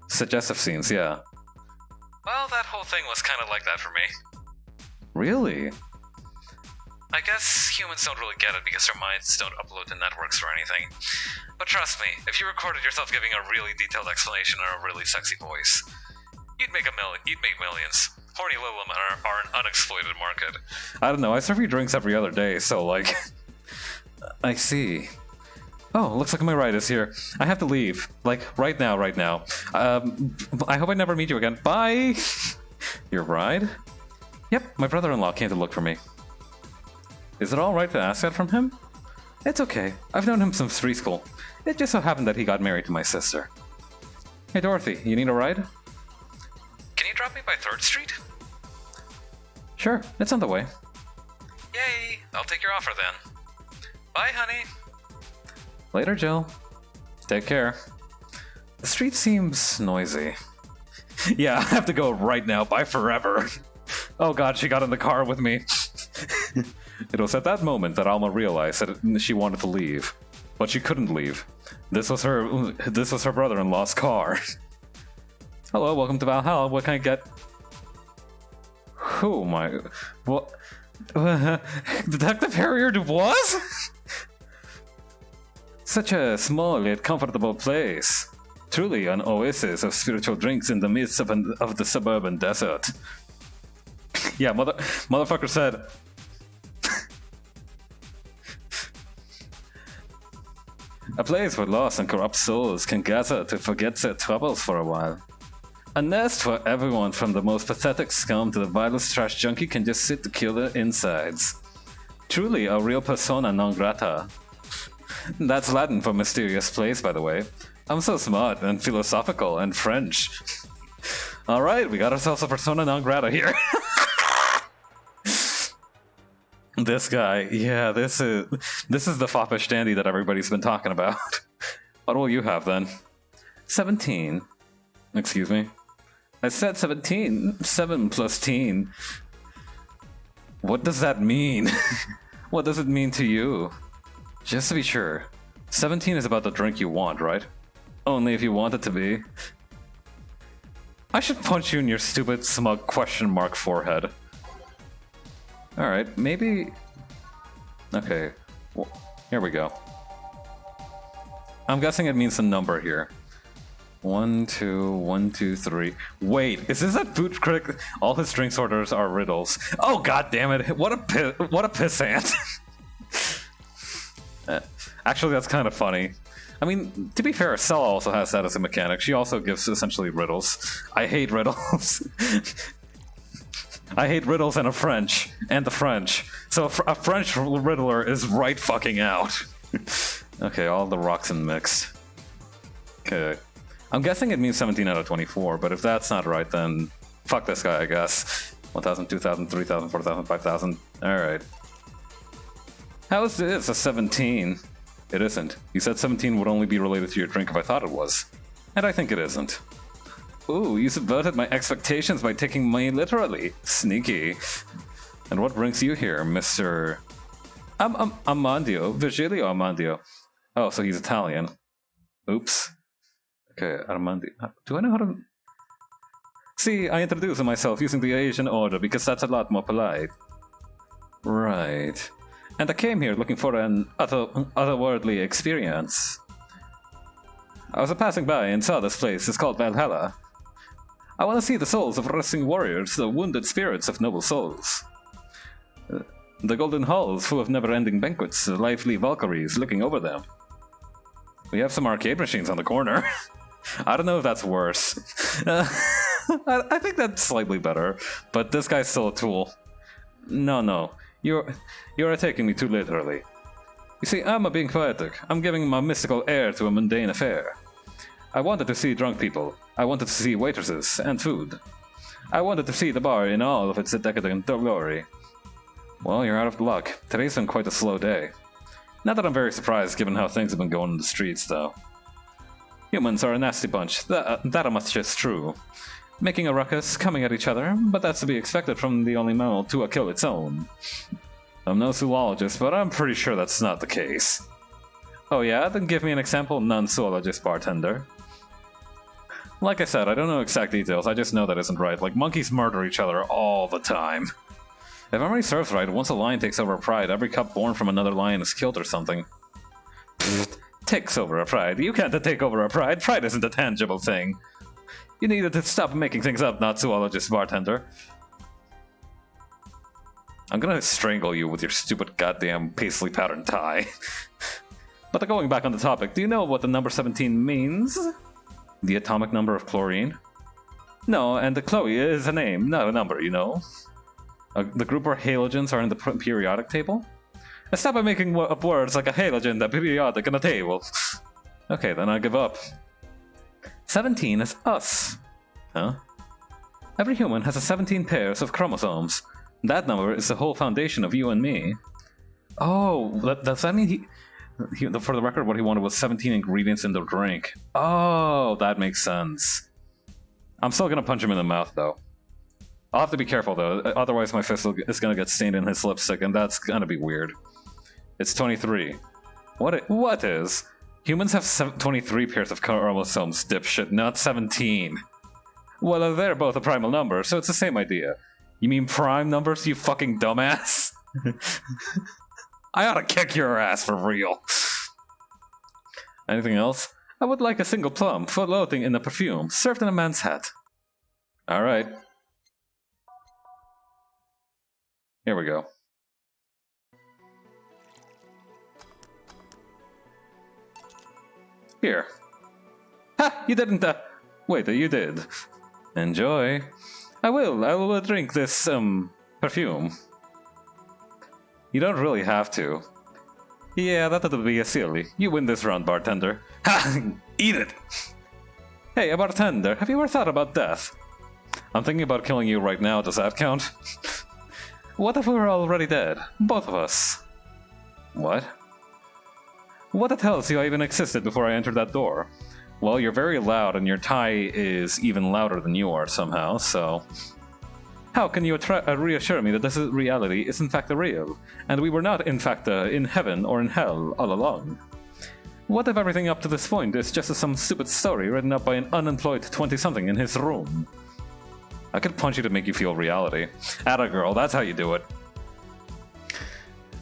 Suggestive scenes, yeah. Well, that whole thing was kind of like that for me. Really? I guess humans don't really get it because their minds don't upload to networks or anything. But trust me, if you recorded yourself giving a really detailed explanation in a really sexy voice, you'd make millions. Horny little women are an unexploited market. I don't know, I serve you drinks every other day, so like... I see. Oh, looks like my ride is here. I have to leave. Like, right now. I hope I never meet you again. Bye! Your ride? Yep, my brother-in-law came to look for me. Is it alright to ask that from him? It's okay. I've known him since street school. It just so happened that he got married to my sister. Hey Dorothy, you need a ride? Can you drop me by 3rd Street? Sure, it's on the way. Yay! I'll take your offer then. Bye, honey. Later, Jill. Take care. The street seems noisy. Yeah, I have to go right now. Bye forever. Oh god, she got in the car with me. It was at that moment that Alma realized that she wanted to leave, but she couldn't leave. This was her brother-in-law's car. Hello, welcome to Valhalla. What can I get? Oh my... What? Detective Harrier Dubois? Such a small yet comfortable place. Truly an oasis of spiritual drinks in the midst of the suburban desert. Yeah, motherfucker said... A place where lost and corrupt souls can gather to forget their troubles for a while. A nest where everyone from the most pathetic scum to the vilest trash junkie can just sit to kill their insides. Truly a real persona non grata. That's Latin for mysterious place, by the way. I'm so smart and philosophical and French. Alright, we got ourselves a persona non grata here. This guy, yeah, this is the foppish dandy that everybody's been talking about. What will you have then? 17. Excuse me. I said 17. 7 plus teen. What does that mean? What does it mean to you? Just to be sure, 17 is about the drink you want, right? Only if you want it to be. I should punch you in your stupid, smug question mark forehead. Alright, maybe... Okay, well, here we go. I'm guessing it means a number here. 1, 2, 1, 2, 3. Wait, is this a food critic? All his drinks orders are riddles. Oh god damn it! What a pissant! Actually, that's kind of funny. I mean, to be fair, Sella also has that as a mechanic. She also gives essentially riddles. I hate riddles. I hate riddles and the French. So a French riddler is right fucking out. Okay, all the rocks and mixed. Okay. I'm guessing it means 17 out of 24, but if that's not right, then fuck this guy, I guess. 1,000, 2,000, 3,000, 4,000, 5,000. Alright. How is this a 17? It isn't. You said 17 would only be related to your drink if I thought it was. And I think it isn't. Ooh, you subverted my expectations by taking me literally. Sneaky. And what brings you here, Mr... Amandio. Virgilio Amandio. Oh, so he's Italian. Oops. Okay, Armandi. Do I know how to... See, I introduced myself using the Asian order because that's a lot more polite. Right. And I came here looking for an otherworldly experience. I was passing by and saw this place. It's called Valhalla. I want to see the souls of resting warriors, the wounded spirits of noble souls. The golden halls full of never-ending banquets, the lively Valkyries looking over them. We have some arcade machines on the corner. I don't know if that's worse. I think that's slightly better, but this guy's still a tool. No. You're taking me too literally. You see, I'm being poetic. I'm giving my mystical air to a mundane affair. I wanted to see drunk people. I wanted to see waitresses and food. I wanted to see the bar in all of its decadent glory. Well, you're out of luck. Today's been quite a slow day. Not that I'm very surprised given how things have been going in the streets, though. Humans are a nasty bunch, that much is true. Making a ruckus, coming at each other, but that's to be expected from the only mammal to kill its own. I'm no zoologist, but I'm pretty sure that's not the case. Oh yeah? Then give me an example, non-zoologist bartender. Like I said, I don't know exact details, I just know that isn't right. Like, monkeys murder each other all the time. If memory serves right, once a lion takes over a pride, every cub born from another lion is killed or something. Pfft, takes over a pride? You can't take over a pride. Pride isn't a tangible thing. You needed to stop making things up, not zoologist bartender. I'm gonna strangle you with your stupid goddamn paisley pattern tie. But going back on the topic, do you know what the number 17 means? The atomic number of chlorine? No, and the Chloe is a name, not a number, you know. The group where halogens are in the periodic table? Stop by making up words like a halogen, the periodic, and a table. Okay, then I give up. 17 is us. Huh? Every human has 17 pairs of chromosomes. That number is the whole foundation of you and me. Oh, does that mean for the record, what he wanted was 17 ingredients in the drink. Oh, that makes sense. I'm still gonna punch him in the mouth, though. I'll have to be careful, though, otherwise my fist is gonna get stained in his lipstick, and that's gonna be weird. It's 23. What is? Humans have 23 pairs of chromosomes, dipshit, not 17. Well, they're both a primal number, so it's the same idea. You mean prime numbers, you fucking dumbass? I ought to kick your ass for real. Anything else? I would like a single plum, floating in a perfume, served in a man's hat. Alright. Here we go. Here. Ha! You didn't, wait, you did. Enjoy. I will drink this, perfume. You don't really have to. Yeah, that would be silly. You win this round, bartender. Ha! Eat it! Hey, a bartender, have you ever thought about death? I'm thinking about killing you right now, does that count? What if we were already dead? Both of us. What? What the hell see I even existed before I entered that door? Well, you're very loud and your tie is even louder than you are somehow, so... How can you reassure me that this reality is in fact real, and we were not in fact in heaven or in hell all along? What if everything up to this point is just some stupid story written up by an unemployed 20-something in his room? I could punch you to make you feel reality. Atta girl, that's how you do it.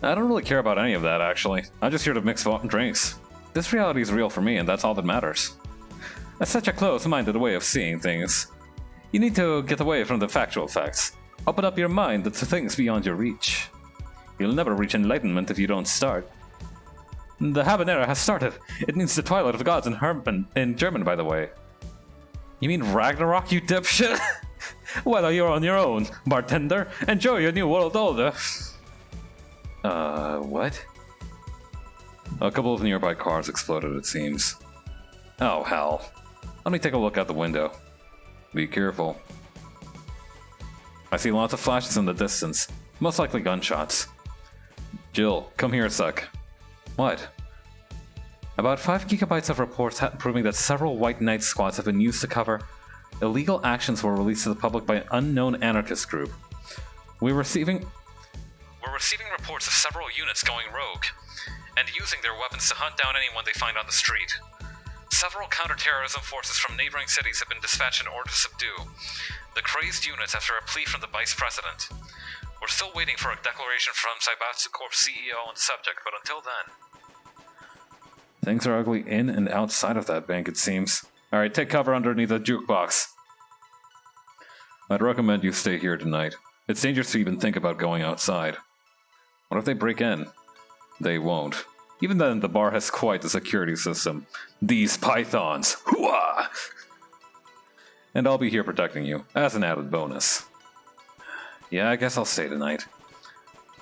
I don't really care about any of that, actually. I'm just here to mix drinks. This reality is real for me, and that's all that matters. That's such a close-minded way of seeing things. You need to get away from the factual facts. Open up your mind to things beyond your reach. You'll never reach enlightenment if you don't start. The habanera has started. It means the twilight of the gods in German, by the way. You mean Ragnarok, you dipshit? Well, you're on your own, bartender. Enjoy your new world order. What? A couple of nearby cars exploded, it seems. Oh, hell. Let me take a look out the window. Be careful. I see lots of flashes in the distance. Most likely gunshots. Jill, come here a sec. What? About 5 gigabytes of reports proving that several White Knight squads have been used to cover illegal actions were released to the public by an unknown anarchist group. We're receiving reports of several units going rogue, and using their weapons to hunt down anyone they find on the street. Several counterterrorism forces from neighboring cities have been dispatched in order to subdue the crazed units after a plea from the Vice President. We're still waiting for a declaration from Saibatsu Corp's CEO on the subject, but until then... Things are ugly in and outside of that bank, it seems. Alright, take cover underneath the jukebox. I'd recommend you stay here tonight. It's dangerous to even think about going outside. What if they break in? They won't. Even then, the bar has quite the security system. These pythons! Hooah! And I'll be here protecting you, as an added bonus. Yeah, I guess I'll stay tonight.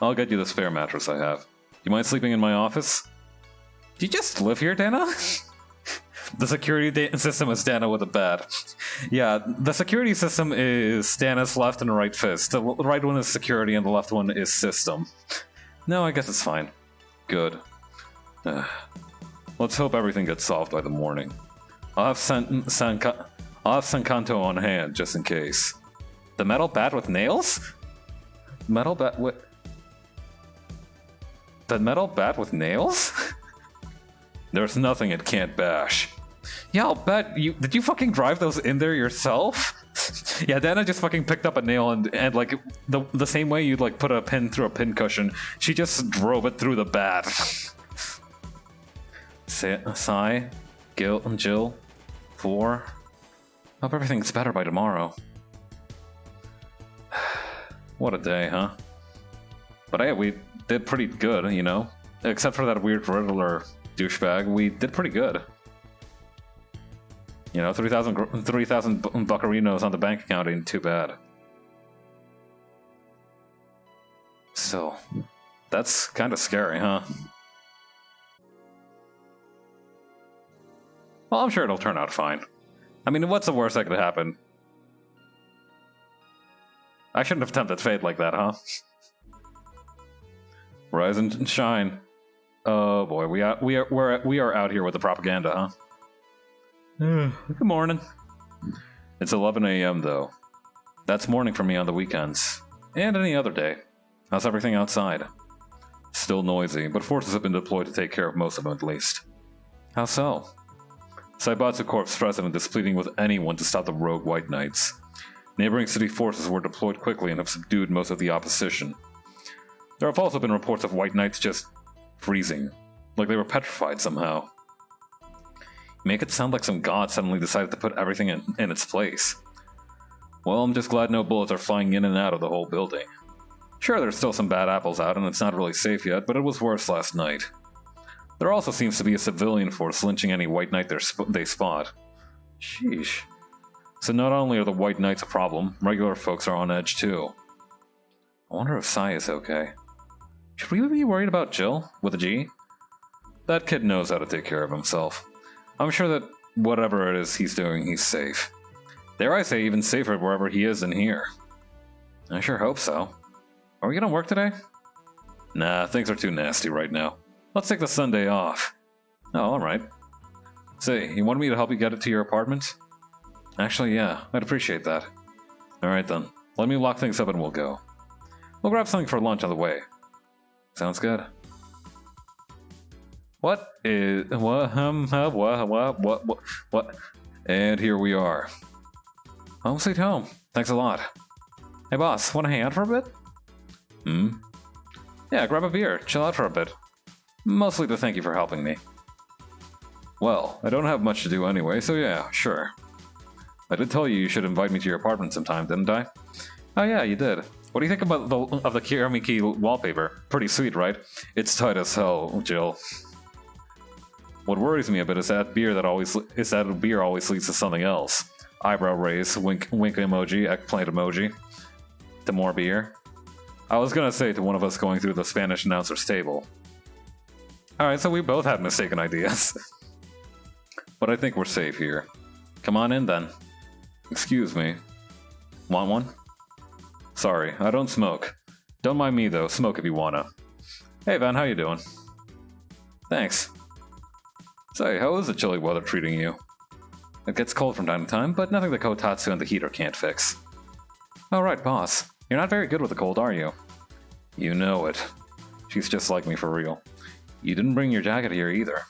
I'll get you the spare mattress I have. You mind sleeping in my office? Do you just live here, Dana? The security system is Dana with a bat. Yeah, the security system is Dana's left and right fist. The right one is security and the left one is system. No, I guess it's fine. Good. Let's hope everything gets solved by the morning. I'll have Sankanto on hand, just in case. The metal bat with nails? Metal bat with... The metal bat with nails? There's nothing it can't bash. Yeah, I'll bet you... Did you fucking drive those in there yourself? Yeah, Dana just fucking picked up a nail and like, the same way you'd like put a pin through a pin cushion, she just drove it through the bat. Sigh, Jill, 4. Hope everything's better by tomorrow. What a day, huh? But hey, we did pretty good, you know? Except for that weird Riddler douchebag, we did pretty good. You know, 3,000 buccarinos on the bank account ain't too bad. So, that's kind of scary, huh? Well, I'm sure it'll turn out fine. I mean, what's the worst that could happen? I shouldn't have tempted fate like that, huh? Rise and shine. Oh boy, we are out here with the propaganda, huh? Good morning. It's 11 a.m. though. That's morning for me on the weekends. And any other day. How's everything outside? Still noisy, but forces have been deployed to take care of most of them at least. How so? Saibatsu Corp's president is pleading with anyone to stop the rogue White Knights. Neighboring city forces were deployed quickly and have subdued most of the opposition. There have also been reports of White Knights just freezing, like they were petrified somehow. Make it sound like some god suddenly decided to put everything in its place. Well, I'm just glad no bullets are flying in and out of the whole building. Sure, there's still some bad apples out and it's not really safe yet, but it was worse last night. There also seems to be a civilian force lynching any White Knight they spot. Sheesh. So not only are the White Knights a problem, regular folks are on edge too. I wonder if Sai is okay. Should we be worried about Jill, with a G? That kid knows how to take care of himself. I'm sure that whatever it is he's doing, he's safe. Dare I say even safer wherever he is than here. I sure hope so. Are we gonna work today? Nah, things are too nasty right now. Let's take the Sunday off. Oh, alright. Say, you wanted me to help you get it to your apartment? Actually, yeah, I'd appreciate that. Alright then, let me lock things up and we'll go. We'll grab something for lunch on the way. Sounds good. What? And here we are. Home sweet home. Thanks a lot. Hey boss, wanna hang out for a bit? Yeah, grab a beer, chill out for a bit. Mostly to thank you for helping me. Well, I don't have much to do anyway, so yeah, sure. I did tell you you should invite me to your apartment sometime, didn't I? Oh yeah, you did. What do you think about the Kiramiki wallpaper? Pretty sweet, right? It's tight as hell, Jill. What worries me a bit is that beer always leads to something else. Eyebrow raise, wink emoji, eggplant emoji. To more beer. I was gonna say to one of us going through the Spanish announcer's table. Alright, so we both had mistaken ideas. But I think we're safe here. Come on in then. Excuse me. Want one? Sorry, I don't smoke. Don't mind me though, smoke if you wanna. Hey Van, how you doing? Thanks. Say, how is the chilly weather treating you? It gets cold from time to time, but nothing the Kotatsu and the heater can't fix. Alright, boss. You're not very good with the cold, are you? You know it. She's just like me for real. You didn't bring your jacket here either.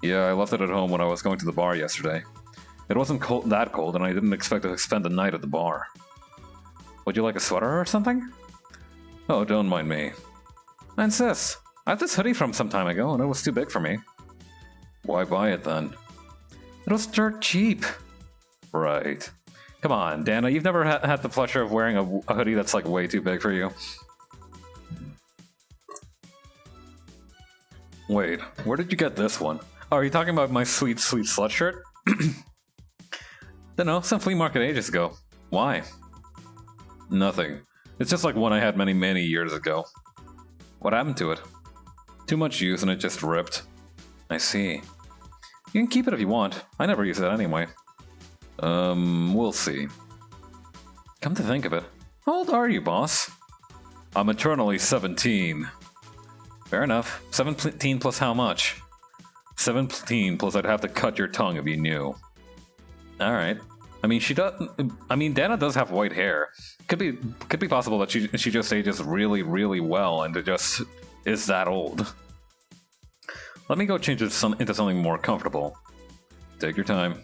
Yeah, I left it at home when I was going to the bar yesterday. It wasn't that cold, and I didn't expect to spend the night at the bar. Would you like a sweater or something? Oh, don't mind me. I insist. I had this hoodie from some time ago, and it was too big for me. Why buy it then? It was dirt cheap. Right. Come on, Dana, you've never had the pleasure of wearing a hoodie that's like way too big for you. Wait, where did you get this one? Oh, are you talking about my sweet, sweet slut shirt? Dunno, some flea market ages ago. Why? Nothing. It's just like one I had many, many years ago. What happened to it? Too much use and it just ripped. I see. You can keep it if you want. I never use it anyway. We'll see. Come to think of it, how old are you, boss? I'm eternally 17. Fair enough. 17 plus how much? 17 plus I'd have to cut your tongue if you knew. Alright. I mean, Dana does have white hair. Could be possible that she just ages really, really well and it just is that old. Let me go change it into something more comfortable. Take your time.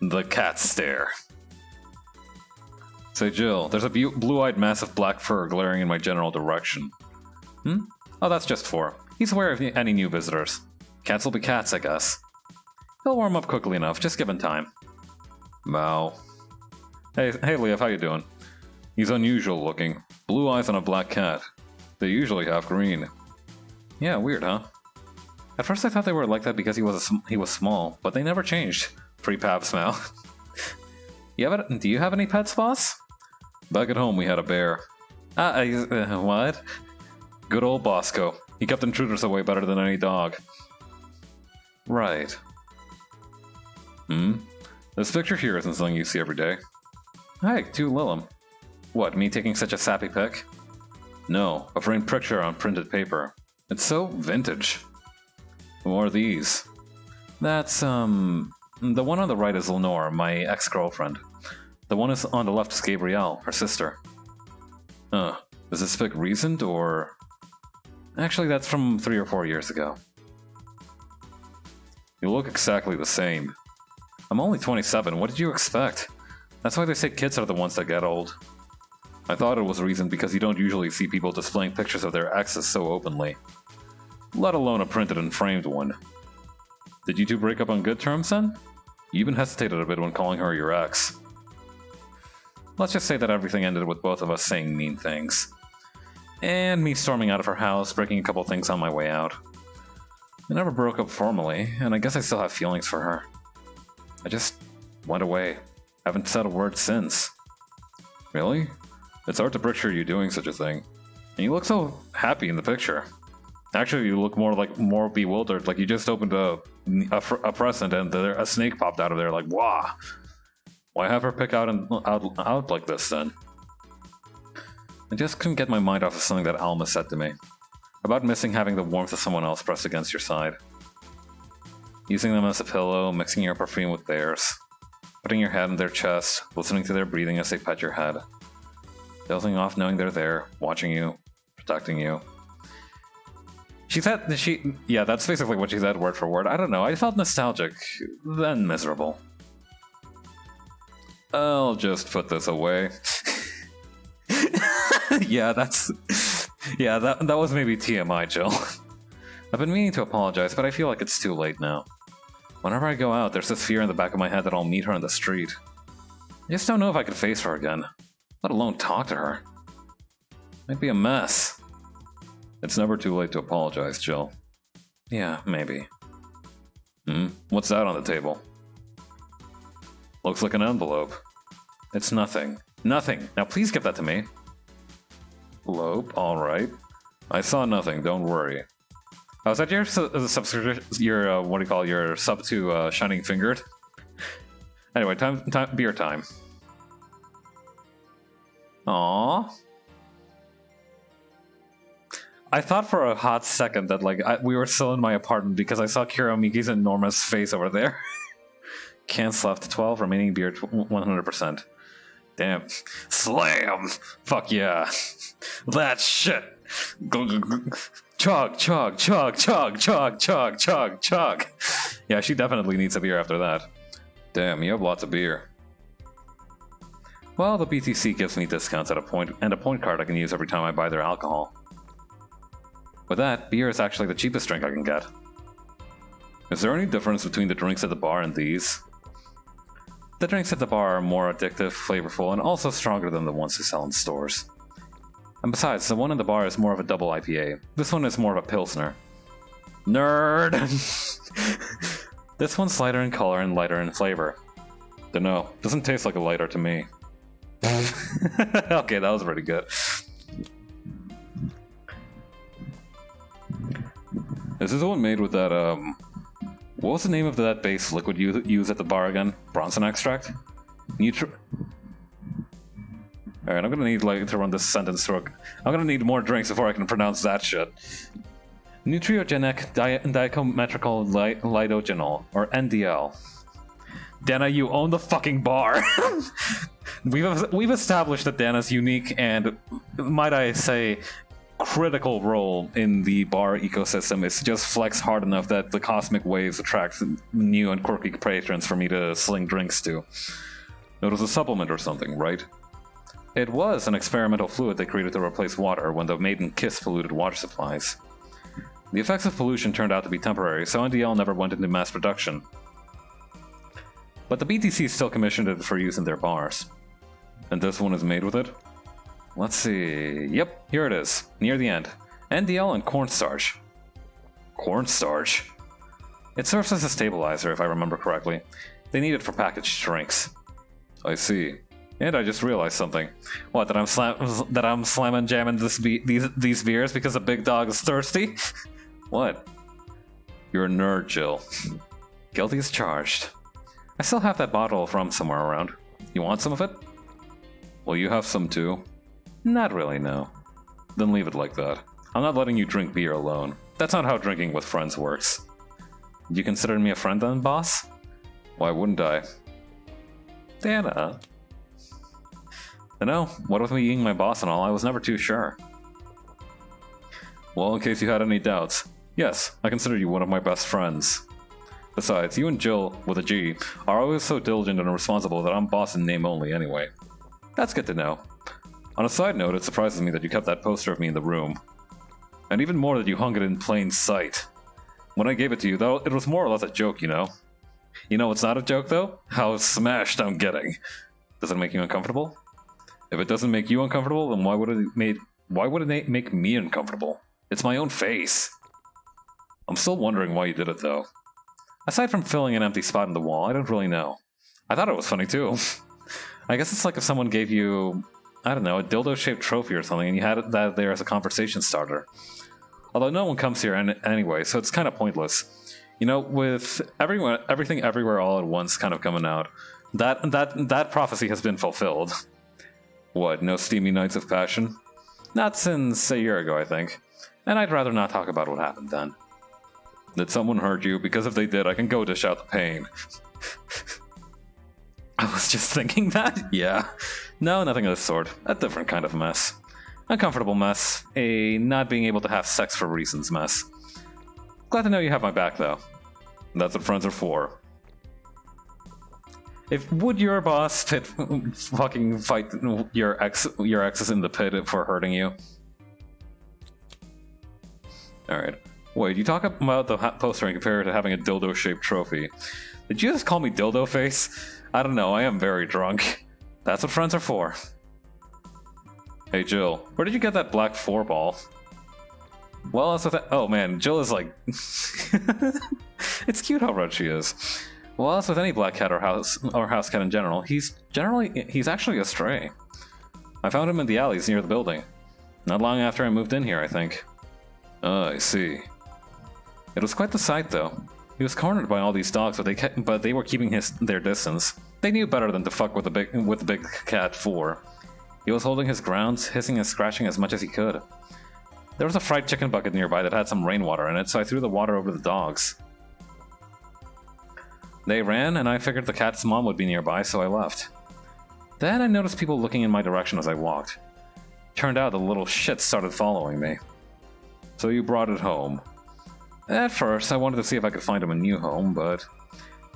The cat stare. Say, Jill, there's a blue-eyed mass of black fur glaring in my general direction. Oh, that's just 4. He's aware of any new visitors. Cats will be cats, I guess. He'll warm up quickly enough, just given time. Wow. Hey, Leaf, how you doing? He's unusual looking. Blue eyes on a black cat. They usually have green. Yeah, weird, huh? At first I thought they were like that because he was small, but they never changed. Free pap smell. Do you have any pets, boss? Back at home we had a bear. What? Good old Bosco. He kept intruders away better than any dog. Right. This picture here isn't something you see every day. Hey, to Lilum. What, me taking such a sappy pic? No, a framed picture on printed paper. It's so vintage. What are these? That's, the one on the right is Lenore, my ex-girlfriend. The one on the left is Gabrielle, her sister. Is this pic recent, or...? Actually, that's from 3 or 4 years ago. You look exactly the same. I'm only 27, what did you expect? That's why they say kids are the ones that get old. I thought it was reason because you don't usually see people displaying pictures of their exes so openly. Let alone a printed and framed one. Did you two break up on good terms then? You even hesitated a bit when calling her your ex. Let's just say that everything ended with both of us saying mean things. And me storming out of her house, breaking a couple things on my way out. We never broke up formally, and I guess I still have feelings for her. I just went away. Haven't said a word since. Really? It's hard to picture you doing such a thing. And you look so happy in the picture. Actually, you look more bewildered, like you just opened a present and a snake popped out of there, like, wah! Why have her pick out like this, then? I just couldn't get my mind off of something that Alma said to me. About missing having the warmth of someone else pressed against your side. Using them as a pillow, mixing your perfume with theirs. Putting your head in their chest, listening to their breathing as they pet your head. Dozing off knowing they're there, watching you, protecting you. Yeah, that's basically what she said word for word. I don't know, I felt nostalgic, then miserable. I'll just put this away. Yeah, that was maybe TMI, Jill. I've been meaning to apologize, but I feel like it's too late now. Whenever I go out, there's this fear in the back of my head that I'll meet her in the street. I just don't know if I could face her again, let alone talk to her. Might be a mess. It's never too late to apologize, Jill. Yeah, maybe. What's that on the table? Looks like an envelope. It's nothing. Nothing! Now please give that to me. Envelope, alright. I saw nothing, don't worry. Oh, is that your your sub to Shining Fingered? Anyway, time beer time. Aww. I thought for a hot second that like we were still in my apartment because I saw Kiramiki's enormous face over there. Cans left 12, remaining beer 100%. Damn. Slam! Fuck yeah. That shit! Chug, chug, chug, chug, chug, chug, chug, chug. Yeah, she definitely needs a beer after that. Damn, you have lots of beer. Well, the BTC gives me discounts at a point card I can use every time I buy their alcohol. With that, beer is actually the cheapest drink I can get. Is there any difference between the drinks at the bar and these? The drinks at the bar are more addictive, flavorful, and also stronger than the ones they sell in stores. And besides, the one in the bar is more of a double IPA. This one is more of a Pilsner. Nerd! This one's lighter in color and lighter in flavor. Dunno, doesn't taste like a lighter to me. Okay, that was pretty good. Is this the one made with that, what was the name of that base liquid you use at the bar again? Bronson extract? Alright, I'm gonna need to run this sentence through. I'm gonna need more drinks before I can pronounce that shit. Nutriogenic dichometrical lidogenol, or NDL. Dana, you own the fucking bar. We've established that Dana's unique and, might I say, critical role in the bar ecosystem is to just flex hard enough that the cosmic waves attract new and quirky patrons for me to sling drinks to. It was a supplement or something, right? It was an experimental fluid they created to replace water when the maiden kiss polluted water supplies. The effects of pollution turned out to be temporary, so NDL never went into mass production. But the BTC still commissioned it for use in their bars. And this one is made with it? Let's see. Yep, here it is, near the end. NDL and cornstarch. Cornstarch? It serves as a stabilizer, if I remember correctly. They need it for packaged drinks. I see. And I just realized something. What, that I'm slamming jamming these beers because the big dog is thirsty? What? You're a nerd, Jill. Guilty as charged. I still have that bottle of rum somewhere around. You want some of it? Will you have some too? Not really, no. Then leave it like that. I'm not letting you drink beer alone. That's not how drinking with friends works. Do you consider me a friend then, boss? Why wouldn't I? Dana. I know, what with me being my boss and all, I was never too sure. Well, in case you had any doubts, yes, I consider you one of my best friends. Besides, you and Jill, with a G, are always so diligent and responsible that I'm boss in name only anyway. That's good to know. On a side note, it surprises me that you kept that poster of me in the room. And even more that you hung it in plain sight. When I gave it to you, though, it was more or less a joke, you know? You know what's not a joke, though? How smashed I'm getting. Does it make you uncomfortable? If it doesn't make you uncomfortable, then why would it make me uncomfortable? It's my own face. I'm still wondering why you did it, though. Aside from filling an empty spot in the wall, I don't really know. I thought it was funny, too. I guess it's like if someone gave you, I don't know, a dildo-shaped trophy or something, and you had that there as a conversation starter. Although no one comes here anyway, so it's kind of pointless. You know, with everything everywhere all at once kind of coming out, that prophecy has been fulfilled. What, no steamy nights of passion? Not since a year ago, I think. And I'd rather not talk about what happened then. Did someone hurt you? Because if they did, I can go dish out the pain. I was just thinking that? Yeah. No, nothing of the sort. A different kind of mess. Uncomfortable mess. A not being able to have sex for reasons mess. Glad to know you have my back, though. That's what friends are for. Would your boss fucking fight your exes in the pit for hurting you? Alright. Wait, you talk about the poster and compare it to having a dildo-shaped trophy. Did you just call me dildo face? I don't know, I am very drunk. That's what friends are for. Hey Jill, where did you get that black 4-ball? Well, that's what oh man, Jill is like... It's cute how red she is. Well, as with any black cat or house cat in general, he's actually a stray. I found him in the alleys near the building. Not long after I moved in here, I think. I see. It was quite the sight, though. He was cornered by all these dogs, but they were keeping their distance. They knew better than to fuck with the big cat 4. He was holding his ground, hissing and scratching as much as he could. There was a fried chicken bucket nearby that had some rainwater in it, so I threw the water over the dogs. They ran, and I figured the cat's mom would be nearby, so I left. Then I noticed people looking in my direction as I walked. Turned out the little shit started following me. So you brought it home. At first, I wanted to see if I could find him a new home, but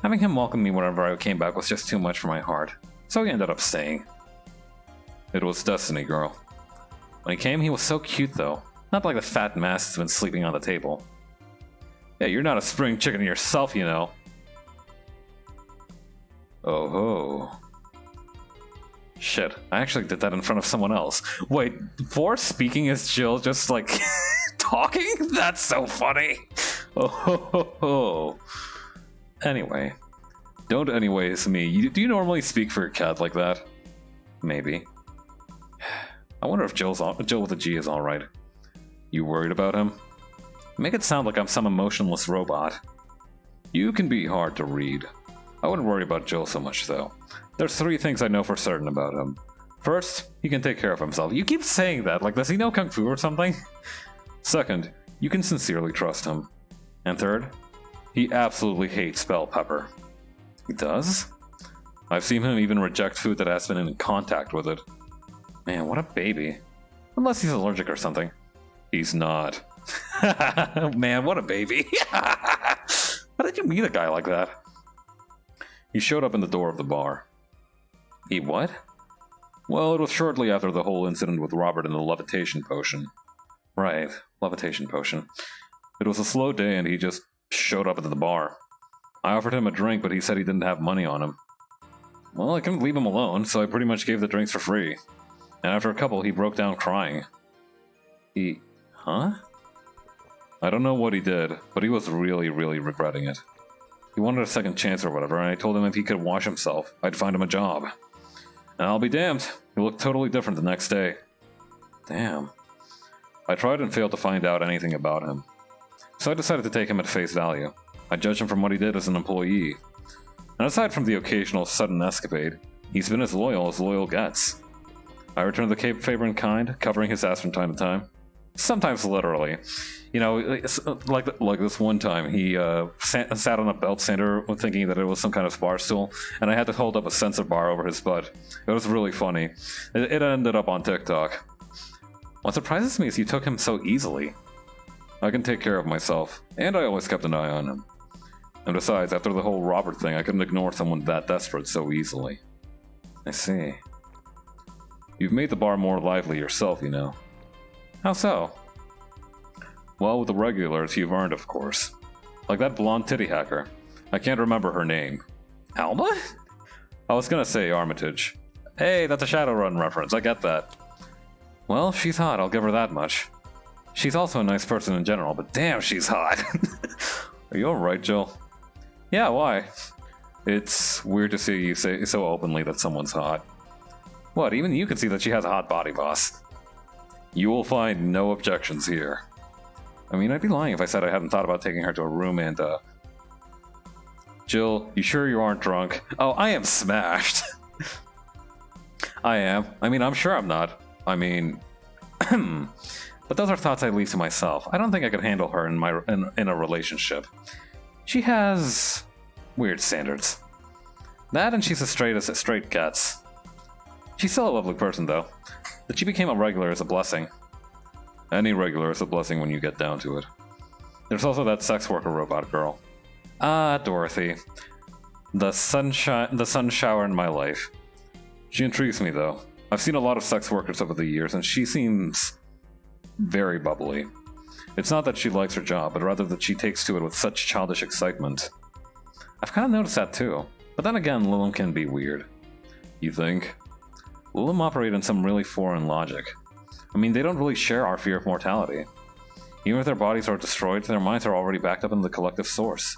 having him welcome me whenever I came back was just too much for my heart, so he ended up staying. It was destiny, girl. When he came, he was so cute, though. Not like the fat mess that's been sleeping on the table. Yeah, you're not a spring chicken yourself, you know. Oh ho. Shit, I actually did that in front of someone else. Wait, for speaking is Jill just like talking? That's so funny. Oh ho ho ho. Anyway. Don't anyways me. Do you normally speak for your cat like that? Maybe. I wonder if Jill with a G is alright. You worried about him? Make it sound like I'm some emotionless robot. You can be hard to read. I wouldn't worry about Jill so much, though. There's 3 things I know for certain about him. First, he can take care of himself. You keep saying that, like does he know Kung Fu or something? Second, you can sincerely trust him. And third, he absolutely hates bell pepper. He does? I've seen him even reject food that has been in contact with it. Man, what a baby. Unless he's allergic or something. He's not. Man, what a baby. How did you meet a guy like that? He showed up in the door of the bar. He what? Well, it was shortly after the whole incident with Robert and the levitation potion. Right, levitation potion. It was a slow day and he just showed up at the bar. I offered him a drink, but he said he didn't have money on him. Well, I couldn't leave him alone, so I pretty much gave the drinks for free. And after a couple, he broke down crying. Huh? I don't know what he did, but he was really, really regretting it. He wanted a second chance or whatever, and I told him if he could wash himself, I'd find him a job. And I'll be damned, he looked totally different the next day. Damn. I tried and failed to find out anything about him. So I decided to take him at face value. I judged him from what he did as an employee. And aside from the occasional sudden escapade, he's been as loyal gets. I returned the favor in kind, covering his ass from time to time. Sometimes literally. You know, like this one time, he sat on a belt sander thinking that it was some kind of bar stool, and I had to hold up a sensor bar over his butt. It was really funny. It ended up on TikTok. What surprises me is he took him so easily. I can take care of myself, and I always kept an eye on him. And besides, after the whole Robert thing, I couldn't ignore someone that desperate so easily. I see. You've made the bar more lively yourself, you know. How so? Well, with the regulars, you've earned, of course. Like that blonde titty hacker. I can't remember her name. Alma? I was gonna say Armitage. Hey, that's a Shadowrun reference, I get that. Well, she's hot, I'll give her that much. She's also a nice person in general, but damn, she's hot. Are you alright, Jill? Yeah, why? It's weird to see you say so openly that someone's hot. What, even you can see that she has a hot body, boss. You will find no objections here. I mean, I'd be lying if I said I hadn't thought about taking her to a room and, Jill, you sure you aren't drunk? Oh, I am smashed. I am. I mean, I'm sure I'm not. I mean... But those are thoughts I leave to myself. I don't think I could handle her in a relationship. She has... weird standards. That and she's as straight gets. She's still a lovely person, though. That she became a regular is a blessing. Any regular is a blessing when you get down to it. There's also that sex worker robot girl. Ah, Dorothy. The sun shower in my life. She intrigues me, though. I've seen a lot of sex workers over the years, and she seems... very bubbly. It's not that she likes her job, but rather that she takes to it with such childish excitement. I've kind of noticed that too. But then again, Lilim can be weird. You think? Lilim operate in some really foreign logic. I mean, they don't really share our fear of mortality. Even if their bodies are destroyed, their minds are already backed up in the collective source.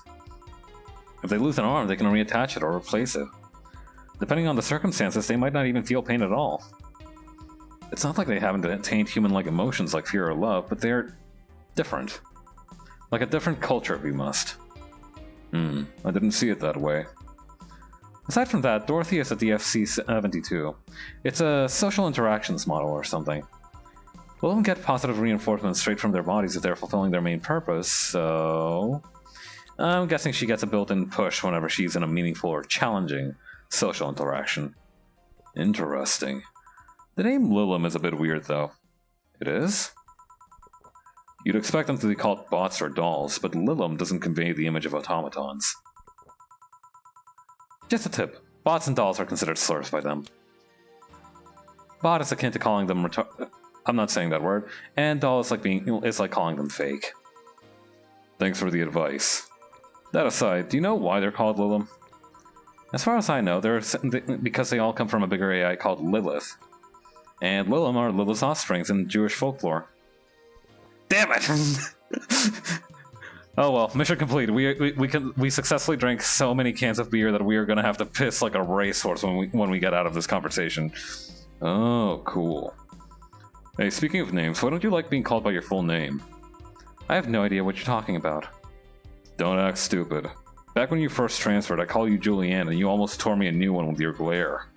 If they lose an arm, they can reattach it or replace it. Depending on the circumstances, they might not even feel pain at all. It's not like they haven't attained human-like emotions like fear or love, but they're different. Like a different culture, if you must. I didn't see it that way. Aside from that, Dorothy is a DFC-72. It's a social interactions model or something. Lilum get positive reinforcement straight from their bodies if they're fulfilling their main purpose, so... I'm guessing she gets a built-in push whenever she's in a meaningful or challenging social interaction. Interesting. The name Lilum is a bit weird, though. It is? You'd expect them to be called bots or dolls, but Lilum doesn't convey the image of automatons. Just a tip. Bots and dolls are considered slurs by them. Bot is akin to calling them I'm not saying that word, and doll is like calling them fake. Thanks for the advice. That aside, do you know why they're called Lilum? As far as I know, because they all come from a bigger AI called Lilith. And Lilum are Lilith's offsprings in Jewish folklore. Damn it! Oh well, mission complete. We successfully drank so many cans of beer that we are gonna have to piss like a racehorse when we get out of this conversation. Oh, cool. Hey, speaking of names, why don't you like being called by your full name? I have no idea what you're talking about. Don't act stupid. Back when you first transferred, I called you Julianne, and you almost tore me a new one with your glare.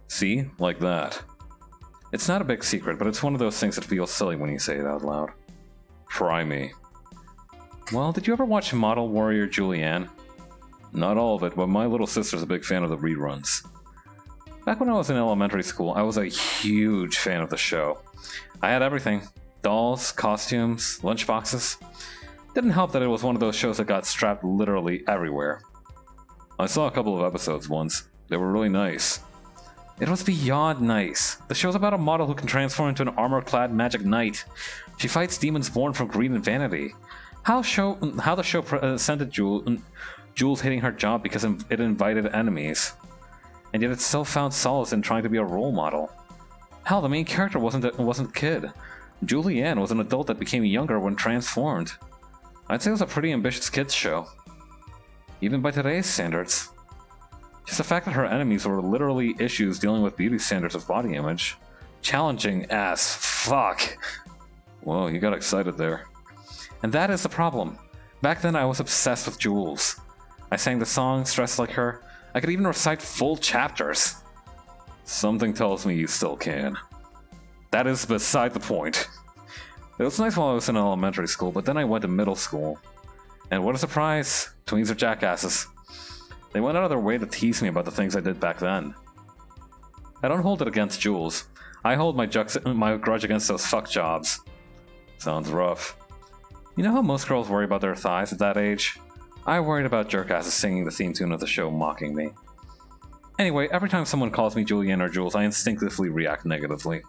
See? Like that. It's not a big secret, but it's one of those things that feels silly when you say it out loud. Try me. Well, did you ever watch Model Warrior Julianne? Not all of it, but my little sister's a big fan of the reruns. Back when I was in elementary school, I was a huge fan of the show. I had everything. Dolls, costumes, lunchboxes. Didn't help that it was one of those shows that got strapped literally everywhere. I saw a couple of episodes once. They were really nice. It was beyond nice. The show's about a model who can transform into an armor-clad magic knight. She fights demons born from greed and vanity. How the show presented Jules hating her job because it invited enemies. And yet it still found solace in trying to be a role model. Hell, the main character wasn't a kid. Julianne was an adult that became younger when transformed. I'd say it was a pretty ambitious kids show. Even by today's standards. Just the fact that her enemies were literally issues dealing with beauty standards of body image. Challenging as fuck. Whoa, you got excited there. And that is the problem. Back then I was obsessed with Jules. I sang the songs, dressed like her. I could even recite full chapters. Something tells me you still can. That is beside the point. It was nice while I was in elementary school, but then I went to middle school. And what a surprise! Tweens are jackasses. They went out of their way to tease me about the things I did back then. I don't hold it against Jules. I hold my grudge against those fuck jobs. Sounds rough. You know how most girls worry about their thighs at that age? I worried about jerkasses singing the theme tune of the show mocking me. Anyway, every time someone calls me Julianne or Jules, I instinctively react negatively.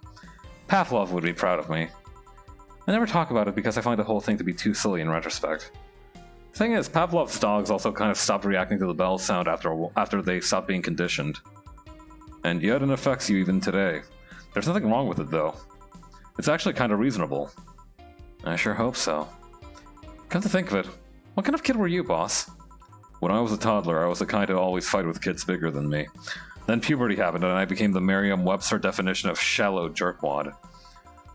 Pavlov would be proud of me. I never talk about it because I find the whole thing to be too silly in retrospect. The thing is, Pavlov's dogs also kind of stopped reacting to the bell sound after they stopped being conditioned. And yet it affects you even today. There's nothing wrong with it though. It's actually kind of reasonable. I sure hope so. Come to think of it, what kind of kid were you, boss? When I was a toddler, I was the kind to always fight with kids bigger than me. Then puberty happened and I became the Merriam-Webster definition of shallow jerkwad.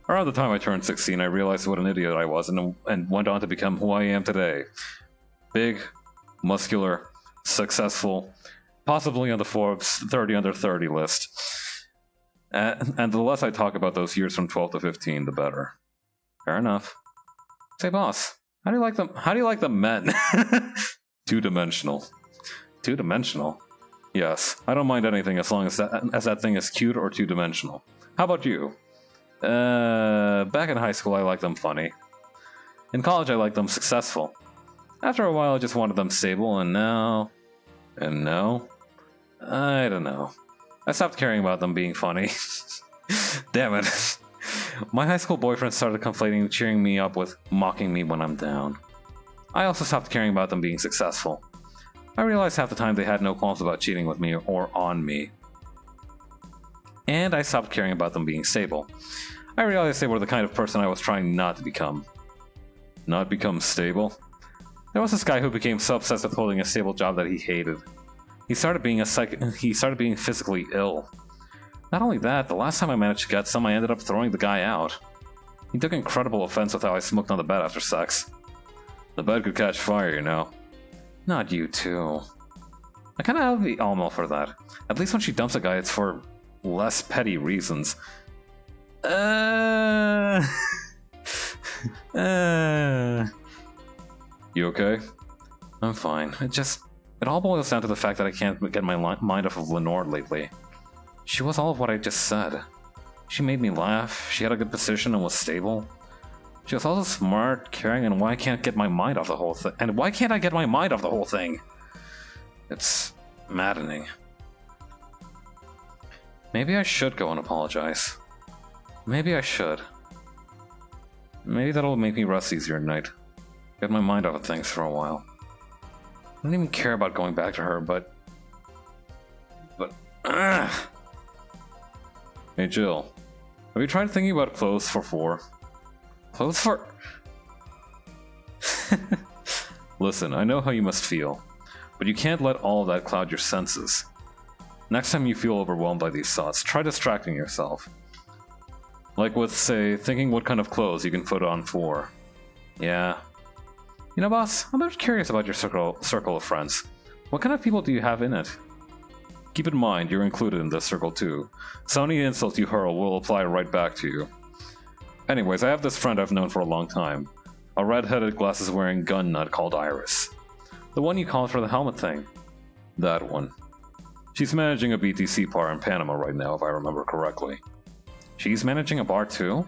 Around the time I turned 16, I realized what an idiot I was and went on to become who I am today. Big, muscular, successful, possibly on the Forbes 30 under 30 list. And the less I talk about those years from 12 to 15, the better. Fair enough. Say, boss, how do you like them? How do you like the men? Two-dimensional. Two-dimensional? Yes, I don't mind anything as long as that thing is cute or two-dimensional. How about you? Back in high school, I liked them funny. In college, I liked them successful. After a while, I just wanted them stable, and now... I don't know. I stopped caring about them being funny. Damn it. My high school boyfriend started conflating cheering me up with mocking me when I'm down. I also stopped caring about them being successful. I realized half the time they had no qualms about cheating with me or on me. And I stopped caring about them being stable. I realized they were the kind of person I was trying not to become. Not become stable? There was this guy who became so obsessed with holding a stable job that he hated. He started being physically ill. Not only that, the last time I managed to get some, I ended up throwing the guy out. He took incredible offense with how I smoked on the bed after sex. The bed could catch fire, you know. Not you too. I kinda have the Almo for that. At least when she dumps a guy, it's for less petty reasons. You okay? I'm fine. It all boils down to the fact that I can't get my mind off of Lenore lately. She was all of what I just said. She made me laugh, she had a good position and was stable. She was also smart, caring, and why can't I get my mind off the whole thing? And why can't I get my mind off the whole thing? It's maddening. Maybe I should go and apologize. Maybe I should. Maybe that'll make me rest easier at night. Get my mind off of things for a while. I don't even care about going back to her, but... Hey Jill, have you tried thinking about clothes for 4? Clothes for... Listen, I know how you must feel, but you can't let all of that cloud your senses. Next time you feel overwhelmed by these thoughts, try distracting yourself. Like with, say, thinking what kind of clothes you can put on for. Yeah. You know, boss, I'm a bit curious about your circle of friends. What kind of people do you have in it? Keep in mind, you're included in this circle too, so any insults you hurl will apply right back to you. Anyways, I have this friend I've known for a long time. A red-headed, glasses-wearing gun nut called Iris. The one you called for the helmet thing. That one. She's managing a BTC bar in Panama right now, if I remember correctly. She's managing a bar too?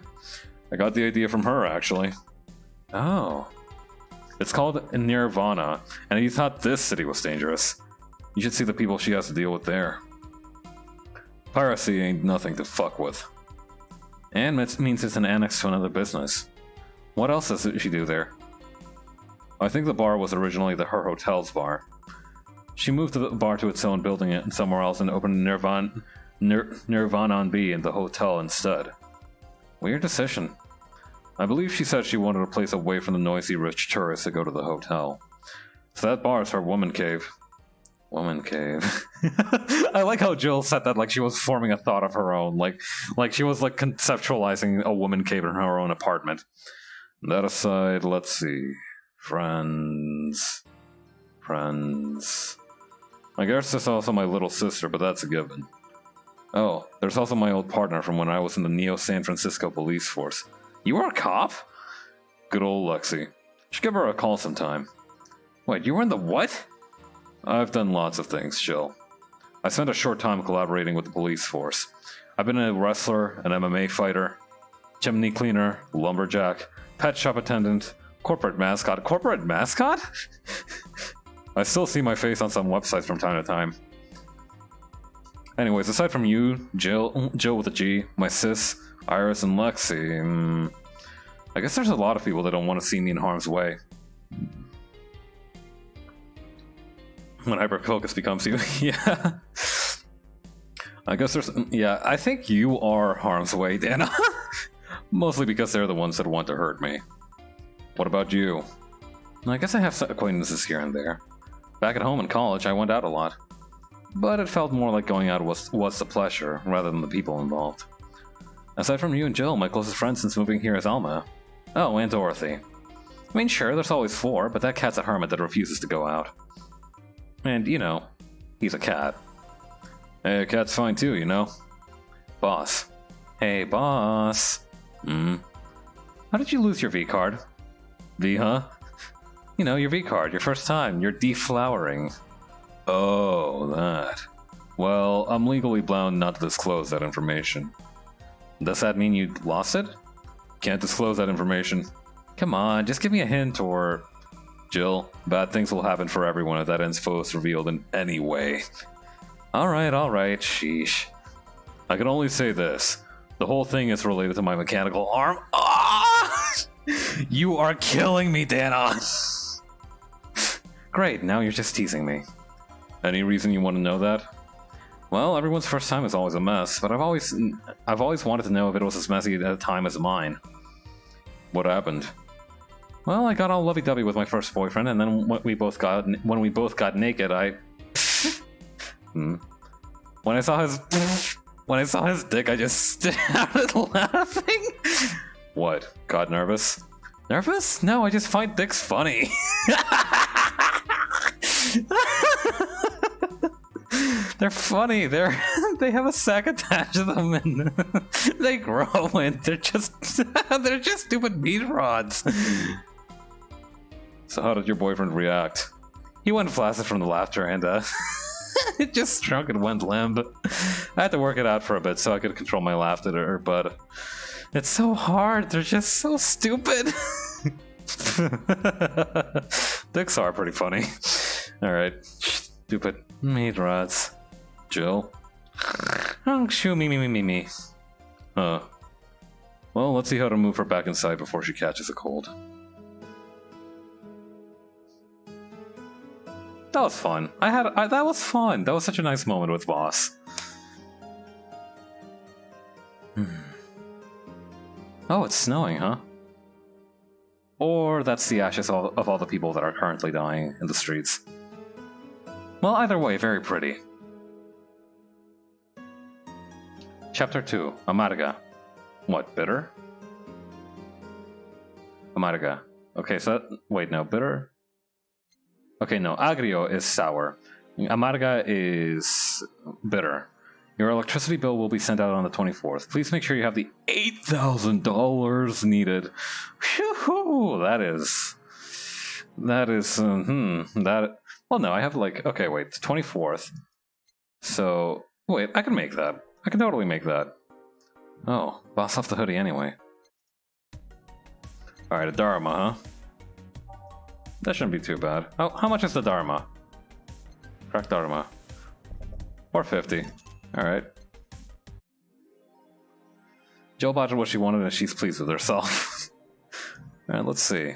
I got the idea from her, actually. Oh. It's called Nirvana, and you thought this city was dangerous. You should see the people she has to deal with there. Piracy ain't nothing to fuck with. And it means it's an annex to another business. What else does she do there? I think the bar was originally her hotel's bar. She moved the bar to its own building somewhere else and opened Nirvana on B in the hotel instead. Weird decision. I believe she said she wanted a place away from the noisy rich tourists to go to the hotel. So that bar is her woman cave. Woman cave. I like how Jill said that like she was forming a thought of her own. Like she was like conceptualizing a woman cave in her own apartment. That aside, let's see. Friends. I guess there's also my little sister, but that's a given. Oh, there's also my old partner from when I was in the Neo San Francisco police force. You were a cop? Good old Lexi. Should give her a call sometime. Wait, you were in the what? I've done lots of things, Jill. I spent a short time collaborating with the police force. I've been a wrestler, an MMA fighter, chimney cleaner, lumberjack, pet shop attendant, corporate mascot. Corporate mascot? I still see my face on some websites from time to time. Anyways, aside from you, Jill with a G, my sis, Iris, and Lexi, I guess there's a lot of people that don't want to see me in harm's way. When hyper-focus becomes you, yeah. I guess I think you are harm's way, Dana. Mostly because they're the ones that want to hurt me. What about you? I guess I have acquaintances here and there. Back at home in college, I went out a lot. But it felt more like going out was the pleasure, rather than the people involved. Aside from you and Jill, my closest friend since moving here is Alma. Oh, and Dorothy. I mean, sure, there's always 4, but that cat's a hermit that refuses to go out. And, you know, he's a cat. Hey, a cat's fine too, you know? Boss. Hey, boss. How did you lose your V-card? V, huh? You know, your V-card, your first time, you're deflowering. Oh, that. Well, I'm legally bound not to disclose that information. Does that mean you lost it? Can't disclose that information. Come on, just give me a hint or... Jill, bad things will happen for everyone if that info is revealed in any way. Alright, sheesh. I can only say this. The whole thing is related to my mechanical arm. Ah! You are killing me, Dana! Great, now you're just teasing me. Any reason you want to know that? Well, everyone's first time is always a mess, but I've always wanted to know if it was as messy at a time as mine. What happened? Well, I got all lovey-dovey with my first boyfriend, and then when we both got naked, when I saw his dick, I just started laughing. What? Got nervous? Nervous? No, I just find dicks funny. They're funny. They're They have a sack attached to them and they grow and they're just stupid meat rods. So how did your boyfriend react? He went flaccid from the laughter and it just shrunk and went limp. I had to work it out for a bit so I could control my laughter, but it's so hard. They're just so stupid. Dicks are pretty funny. Alright. Stupid meat rods. Jill. Oh, shoo, me. Well, let's see how to move her back inside before she catches a cold. That was fun. That was fun. That was such a nice moment with Boss. Oh, it's snowing, huh? Or that's the ashes of all the people that are currently dying in the streets. Well, either way, very pretty. Chapter 2, Amarga. What, bitter? Amarga. Okay, so wait, no, bitter? Okay, no, agrio is sour. Amarga is bitter. Your electricity bill will be sent out on the 24th. Please make sure you have the $8,000 needed. Whew, well, no, I have like, okay, wait, the 24th. So, wait, I can make that. I can totally make that. Oh, boss off the hoodie anyway. Alright, a Dharma, huh? That shouldn't be too bad. Oh, how much is the Dharma? Crack Dharma. 450. Alright. Jill bought her what she wanted and she's pleased with herself. Alright, let's see.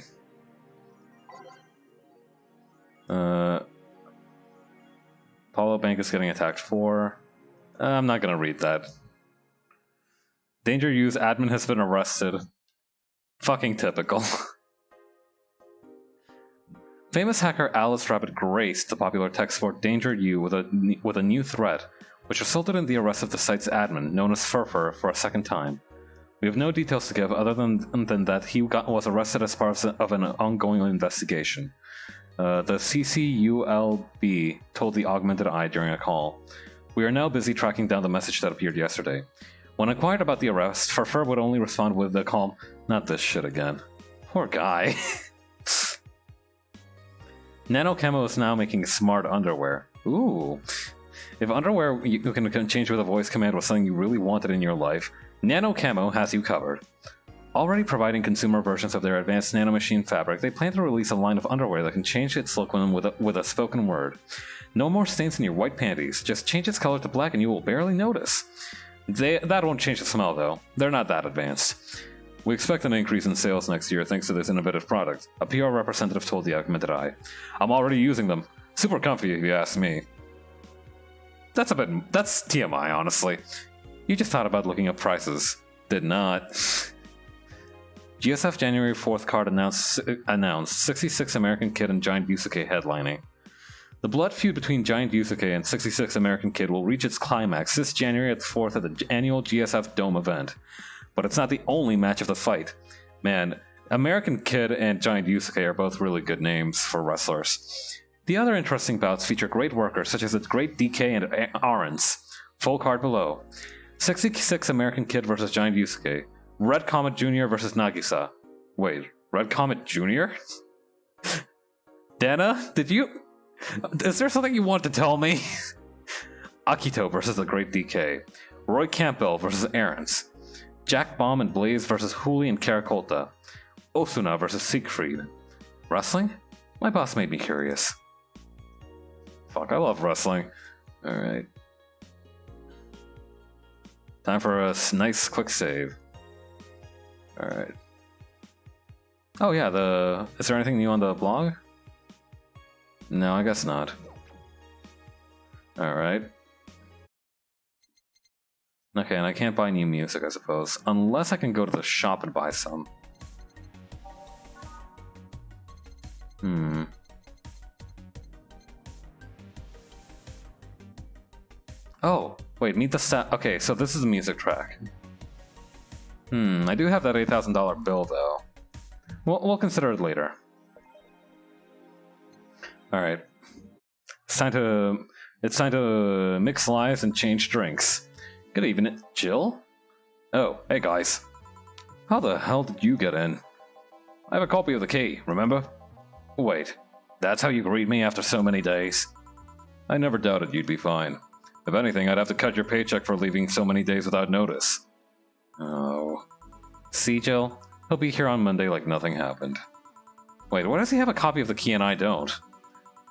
Apollo Bank is getting attacked for. I'm not gonna read that. Danger U's admin has been arrested. Fucking typical. Famous hacker Alice Rabbit graced the popular text sport Danger U with a new threat, which resulted in the arrest of the site's admin, known as Furfur, for a second time. We have no details to give other than that he was arrested as part of an ongoing investigation. The CCULB told the Augmented Eye during a call. We are now busy tracking down the message that appeared yesterday. When inquired about the arrest, Furfur would only respond with the calm, "Not this shit again." Poor guy. Nano Camo is now making smart underwear. Ooh. If underwear you can change with a voice command was something you really wanted in your life, Nano Camo has you covered. Already providing consumer versions of their advanced nanomachine fabric, they plan to release a line of underwear that can change its look with a spoken word. No more stains in your white panties, just change its color to black and you will barely notice. That won't change the smell though, they're not that advanced. We expect an increase in sales next year thanks to this innovative product, a PR representative told the Augmented Eye. I'm already using them. Super comfy if you ask me. That's TMI, honestly. You just thought about looking up prices. Did not. GSF January 4th card announced 66 American Kid and Giant Yusuke headlining. The blood feud between Giant Yusuke and 66 American Kid will reach its climax this January 4th at the annual GSF Dome event. But it's not the only match of the fight. Man, American Kid and Giant Yusuke are both really good names for wrestlers. The other interesting bouts feature great workers such as the Great DK and Arons. Full card below. 66 American Kid versus Giant Yusuke. Red Comet Jr. versus Nagisa. Wait, Red Comet Jr.? Dana, is there something you want to tell me? Akito versus the Great DK. Roy Campbell versus Arons. Jack Bomb and Blaze versus Huli and Caracolta. Osuna versus Siegfried. Wrestling? My boss made me curious. Fuck, I love wrestling. Alright. Time for a nice quick save. Alright. Oh yeah, is there anything new on the blog? No, I guess not. Alright. Okay, and I can't buy new music, I suppose. Unless I can go to the shop and buy some. Oh, wait, meet the stat. Okay, so this is a music track. I do have that $8,000 bill, though. We'll consider it later. Alright. It's time to It's time to mix lives and change drinks. Good evening, Jill? Oh, hey guys. How the hell did you get in? I have a copy of the key, remember? Wait, that's how you greet me after so many days? I never doubted you'd be fine. If anything, I'd have to cut your paycheck for leaving so many days without notice. Oh. See, Jill? He'll be here on Monday like nothing happened. Wait, why does he have a copy of the key and I don't?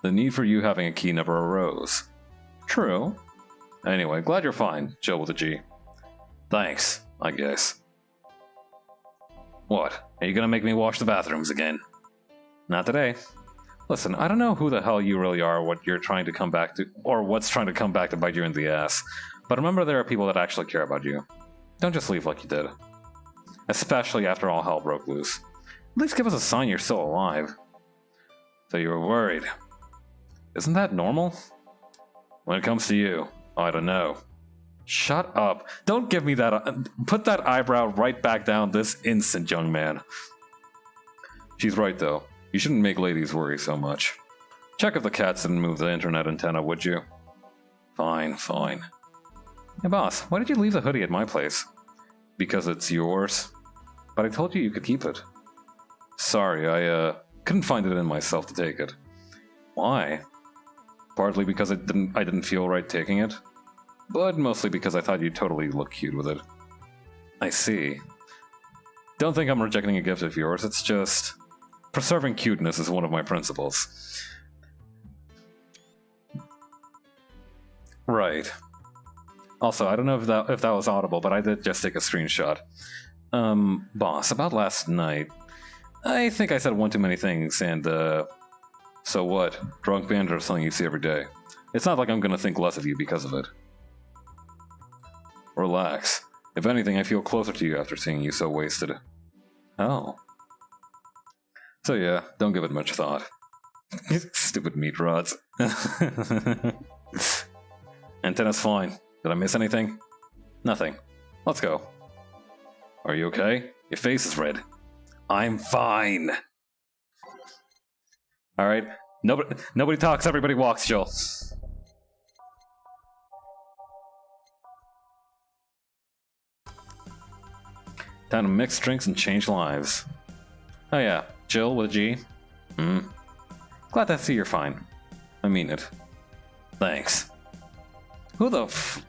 The need for you having a key never arose. True. Anyway, glad you're fine, Jill with a G. Thanks, I guess. What? Are you gonna make me wash the bathrooms again? Not today. Listen, I don't know who the hell you really are, what you're trying to come back to, or what's trying to come back to bite you in the ass. But remember, there are people that actually care about you. Don't just leave like you did. Especially after all hell broke loose. At least give us a sign you're still alive. So you were worried. Isn't that normal? When it comes to you, I don't know. Shut up. Don't give me that. Put that eyebrow right back down this instant, young man. She's right, though. You shouldn't make ladies worry so much. Check if the cats didn't move the internet antenna, would you? Fine, fine. Hey, boss, why did you leave the hoodie at my place? Because it's yours. But I told you could keep it. Sorry, I couldn't find it in myself to take it. Why? Partly because I didn't feel right taking it, but mostly because I thought you'd totally look cute with it. I see. Don't think I'm rejecting a gift of yours, it's just... preserving cuteness is one of my principles. Right. Also, I don't know if that was audible, but I did just take a screenshot. Boss, about last night... I think I said one too many things, and, so what? Drunk banter is something you see every day. It's not like I'm gonna think less of you because of it. Relax. If anything, I feel closer to you after seeing you so wasted. Oh. So yeah, don't give it much thought. Stupid meat rods. Antenna's fine. Did I miss anything? Nothing. Let's go. Are you okay? Your face is red. I'm fine. Alright. Nobody talks, everybody walks, Jill. Time to mix drinks and change lives. Oh yeah, Jill with a G. Glad to see you're fine. I mean it. Thanks. Who the f...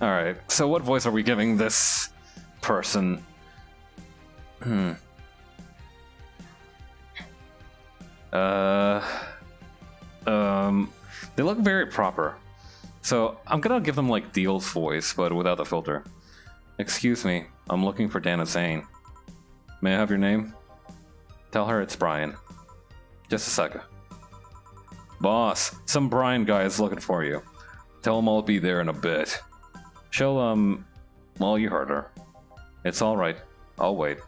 Alright, so what voice are we giving this person? They look very proper. So I'm gonna give them like Deal's voice, but without the filter. Excuse me, I'm looking for Dana Zane. May I have your name? Tell her it's Brian. Just a second. Boss, some Brian guy is looking for you. Tell him I'll be there in a bit. She'll, well, you heard her. It's alright. I'll wait.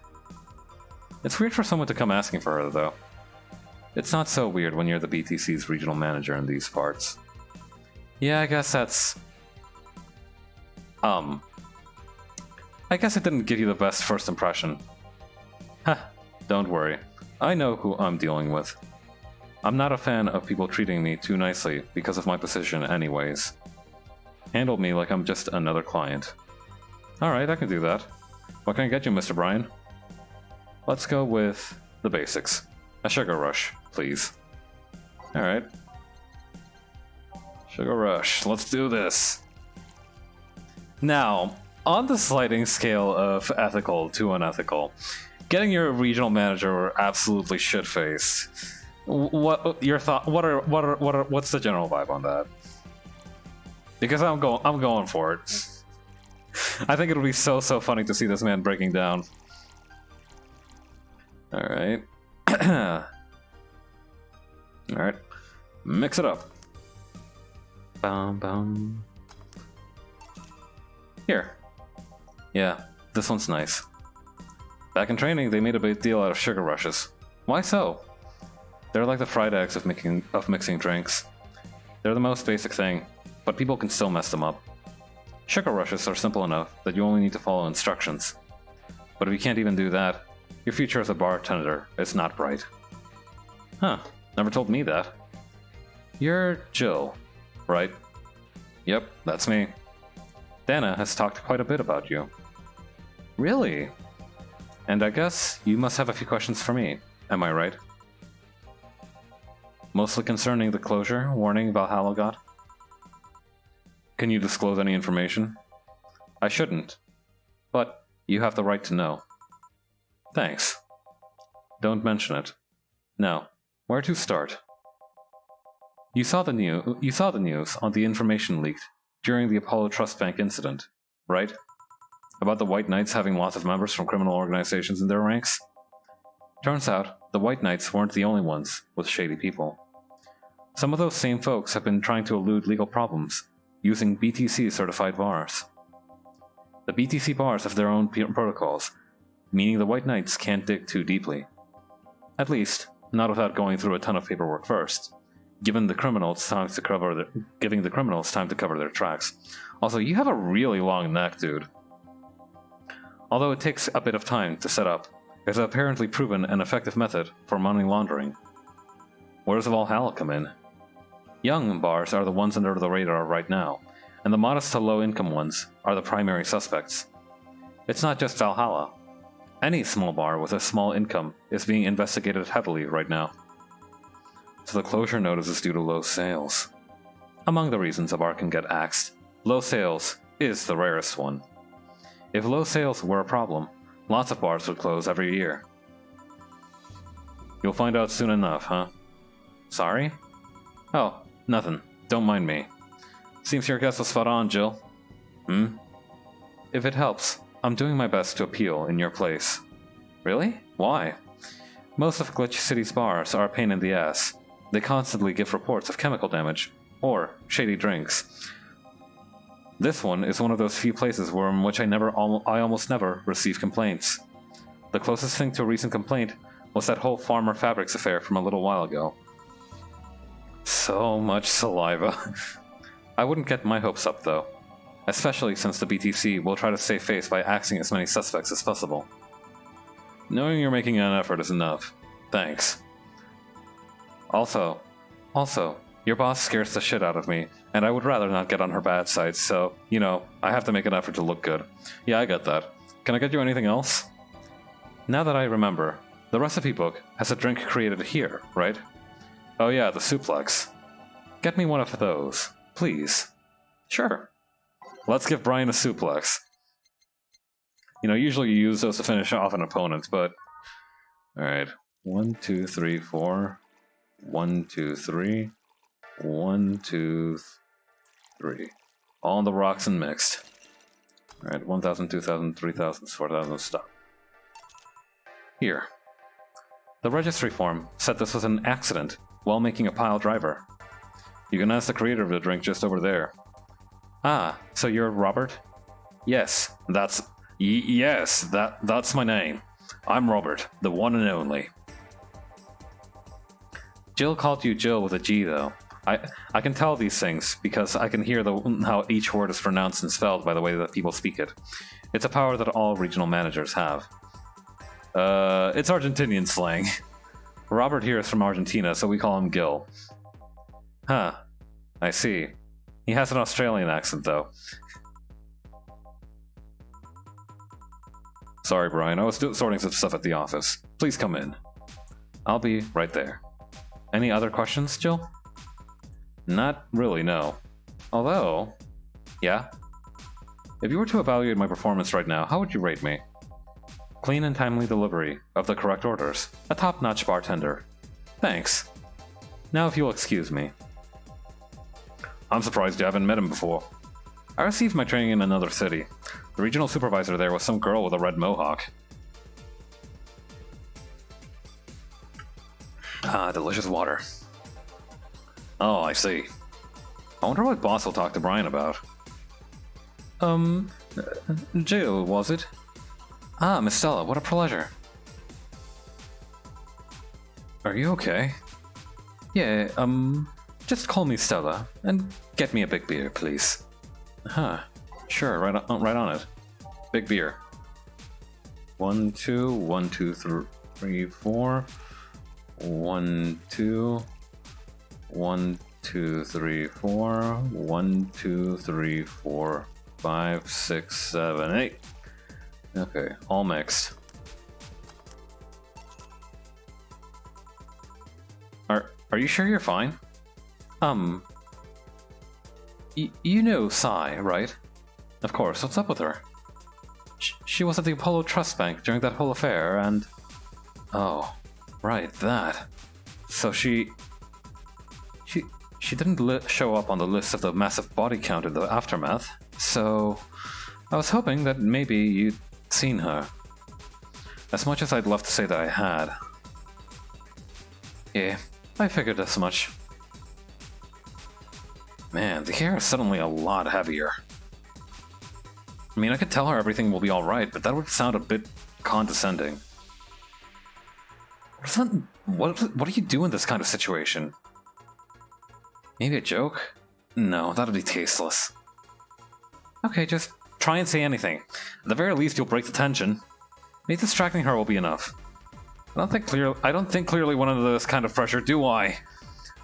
It's weird for someone to come asking for her, though. It's not so weird when you're the BTC's regional manager in these parts. Yeah, I guess that's... I guess it didn't give you the best first impression. Huh, don't worry. I know who I'm dealing with. I'm not a fan of people treating me too nicely because of my position anyways. Handle me like I'm just another client. Alright, I can do that. What can I get you, Mr. Brian? Let's go with the basics. A sugar rush, please. Alright. Sugar rush, let's do this. Now, on the sliding scale of ethical to unethical, getting your regional manager absolutely shit-faced. What your thought? What's the general vibe on that? Because I'm going for it. I think it'll be so funny to see this man breaking down. All right. All right. Mix it up. Bum bum. Here. Yeah, this one's nice. Back in training, they made a big deal out of sugar rushes. Why so? They're like the fried eggs of mixing drinks. They're the most basic thing, but people can still mess them up. Sugar rushes are simple enough that you only need to follow instructions. But if you can't even do that, your future as a bartender is not bright. Huh, never told me that. You're Jill, right? Yep, that's me. Dana has talked quite a bit about you. Really? And I guess you must have a few questions for me, am I right? Mostly concerning the closure warning Valhalla got? Can you disclose any information? I shouldn't, but you have the right to know. Thanks. Don't mention it. Now, where to start? You saw the news on the information leaked during the Apollo Trust Bank incident, right? About the White Knights having lots of members from criminal organizations in their ranks? Turns out, the White Knights weren't the only ones with shady people. Some of those same folks have been trying to elude legal problems, using BTC-certified bars. The BTC bars have their own protocols, meaning the White Knights can't dig too deeply. At least, not without going through a ton of paperwork first, giving the criminals time to cover their tracks. Also, you have a really long neck, dude. Although it takes a bit of time to set up, it's apparently proven an effective method for money laundering. Where does Valhalla come in? Young bars are the ones under the radar right now, and the modest to low-income ones are the primary suspects. It's not just Valhalla. Any small bar with a small income is being investigated heavily right now. So the closure notice is due to low sales. Among the reasons a bar can get axed, low sales is the rarest one. If low sales were a problem, lots of bars would close every year. You'll find out soon enough, huh? Sorry? Oh, nothing. Don't mind me. Seems your guess was spot on, Jill. If it helps, I'm doing my best to appeal in your place. Really? Why? Most of Glitch City's bars are a pain in the ass. They constantly give reports of chemical damage, or shady drinks. This one is one of those few places in which I almost never receive complaints. The closest thing to a recent complaint was that whole Farmer Fabrics affair from a little while ago. So much saliva. I wouldn't get my hopes up, though. Especially since the BTC will try to save face by axing as many suspects as possible. Knowing you're making an effort is enough. Thanks. Also, your boss scares the shit out of me, and I would rather not get on her bad side, so, I have to make an effort to look good. Yeah, I get that. Can I get you anything else? Now that I remember, the recipe book has a drink created here, right? Oh yeah, the suplex. Get me one of those, please. Sure. Let's give Brian a suplex. Usually you use those to finish off an opponent, but... Alright. 1, 2, 3, 4. 1, 2, 3. 1, 2, 3. All on the rocks and mixed. Alright, 1,000, 2,000, 3,000, 4,000, stop. Here. The registry form said this was an accident while making a pile driver. You can ask the creator of the drink just over there. Ah, so you're Robert? Yes, that's my name. I'm Robert, the one and only. Jill called you Jill with a G, though. I can tell these things because I can hear how each word is pronounced and spelled by the way that people speak it. It's a power that all regional managers have. It's Argentinian slang. Robert here is from Argentina, so we call him Gil. Huh. I see. He has an Australian accent, though. Sorry, Brian. I was sorting some stuff at the office. Please come in. I'll be right there. Any other questions, Jill? Not really, no. Although... Yeah? If you were to evaluate my performance right now, how would you rate me? Clean and timely delivery of the correct orders. A top-notch bartender. Thanks. Now if you'll excuse me. I'm surprised you haven't met him before. I received my training in another city. The regional supervisor there was some girl with a red mohawk. Ah, delicious water. Oh, I see. I wonder what boss will talk to Brian about. Jill, was it? Ah, Miss Stella, what a pleasure. Are you okay? Yeah, just call me Stella, and get me a big beer, please. Huh, sure, right on it. Big beer. 1, 2, 1, 2, 3, 4. 1, 2, 1, 2, 3, 4. 1, 2, 3, 4, 5, 6, 7, 8. Okay, all mixed. Are you sure you're fine? You know Sai, right? Of course, what's up with her? She was at the Apollo Trust Bank during that whole affair, and... Oh, right, that. So she didn't show up on the list of the massive body count in the aftermath, so... I was hoping that maybe you'd seen her. As much as I'd love to say that I had. Yeah, I figured as much. Man, the hair is suddenly a lot heavier. I mean, I could tell her everything will be alright, but that would sound a bit condescending. What do you do in this kind of situation? Maybe a joke? No, that'd be tasteless. Okay, just try and say anything. At the very least, you'll break the tension. Maybe distracting her will be enough. I don't think clearly one of this kind of pressure, do I?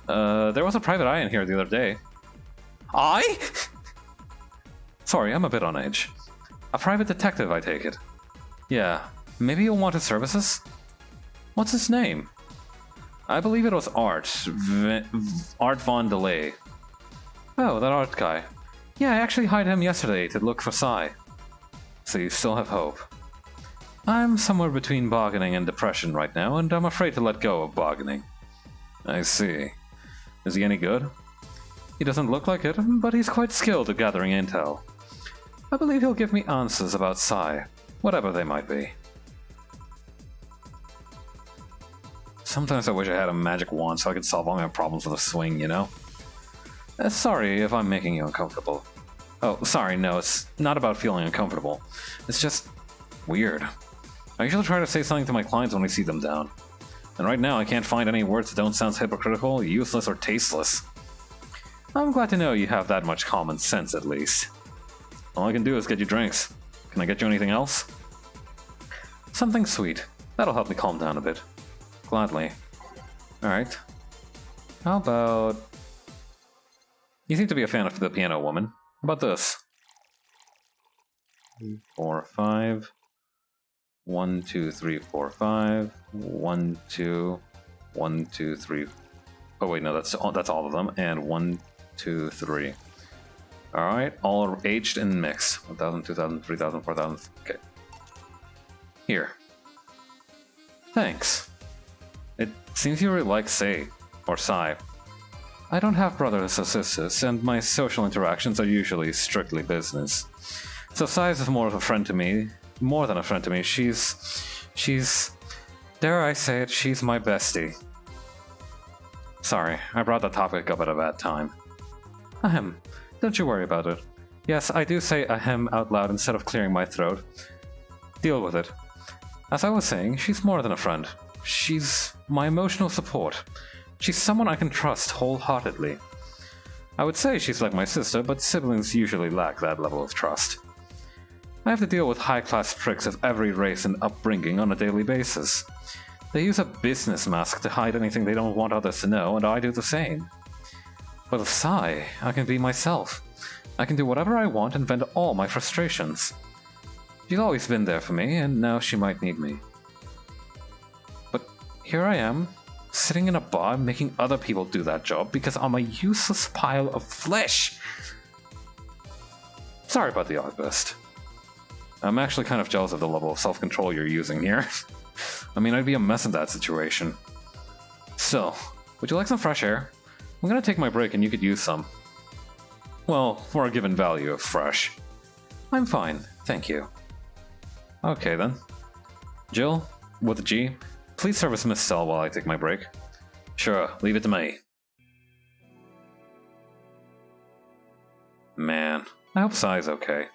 There was a private eye in here the other day. I? Sorry, I'm a bit on edge. A private detective, I take it. Yeah, maybe you'll want his services? What's his name? I believe it was Art von Delay. Oh, that Art guy. Yeah, I actually hired him yesterday to look for Sai. So you still have hope. I'm somewhere between bargaining and depression right now, and I'm afraid to let go of bargaining. I see. Is he any good? He doesn't look like it, but he's quite skilled at gathering intel. I believe he'll give me answers about Sai, whatever they might be. Sometimes I wish I had a magic wand so I could solve all my problems with a swing, you know? Sorry if I'm making you uncomfortable. Oh, sorry, no, it's not about feeling uncomfortable. It's just weird. I usually try to say something to my clients when we see them down. And right now I can't find any words that don't sound hypocritical, useless, or tasteless. I'm glad to know you have that much common sense, at least. All I can do is get you drinks. Can I get you anything else? Something sweet. That'll help me calm down a bit. Gladly. Alright. How about... You seem to be a fan of the piano woman. How about this? 4, 5. 1, 2, 3, 4, 5. 1, 2. 1, 2, 3. Oh wait, no, that's all of them. And 1, 2, 3. Alright, all aged and mixed. 1,000, 2,000, 3,000, 4,000. Okay. Here. Thanks. It seems you really like Sai, or Sai. I don't have brothers or sisters, and my social interactions are usually strictly business. So Sai is more of a friend to me, more than a friend to me. She's, dare I say it, she's my bestie. Sorry, I brought the topic up at a bad time. Ahem, don't you worry about it. Yes, I do say ahem out loud instead of clearing my throat. Deal with it. As I was saying, she's more than a friend. She's my emotional support. She's someone I can trust wholeheartedly. I would say she's like my sister, but siblings usually lack that level of trust. I have to deal with high-class pricks of every race and upbringing on a daily basis. They use a business mask to hide anything they don't want others to know, and I do the same. But with Sai, I can be myself. I can do whatever I want and vent all my frustrations. She's always been there for me, and now she might need me. But here I am, sitting in a bar making other people do that job because I'm a useless pile of flesh. Sorry about the outburst. I'm actually kind of jealous of the level of self-control you're using here. I mean, I'd be a mess in that situation. So, would you like some fresh air? I'm gonna take my break and you could use some. Well, for a given value of fresh. I'm fine, thank you. Okay then. Jill, with a G, please service Miss Cell while I take my break. Sure, leave it to me. Man, I hope Sai's okay.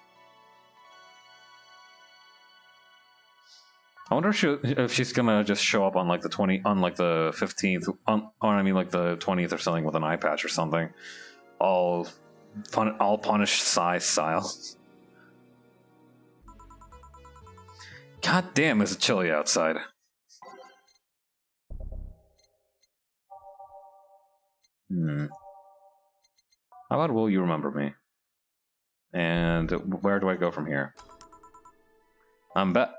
I wonder if she's gonna just show up on like the 15th, or I mean like the 20th or something with an eye patch or something. All punish Sai style. God damn, is it chilly outside. How about will you remember me? And where do I go from here? What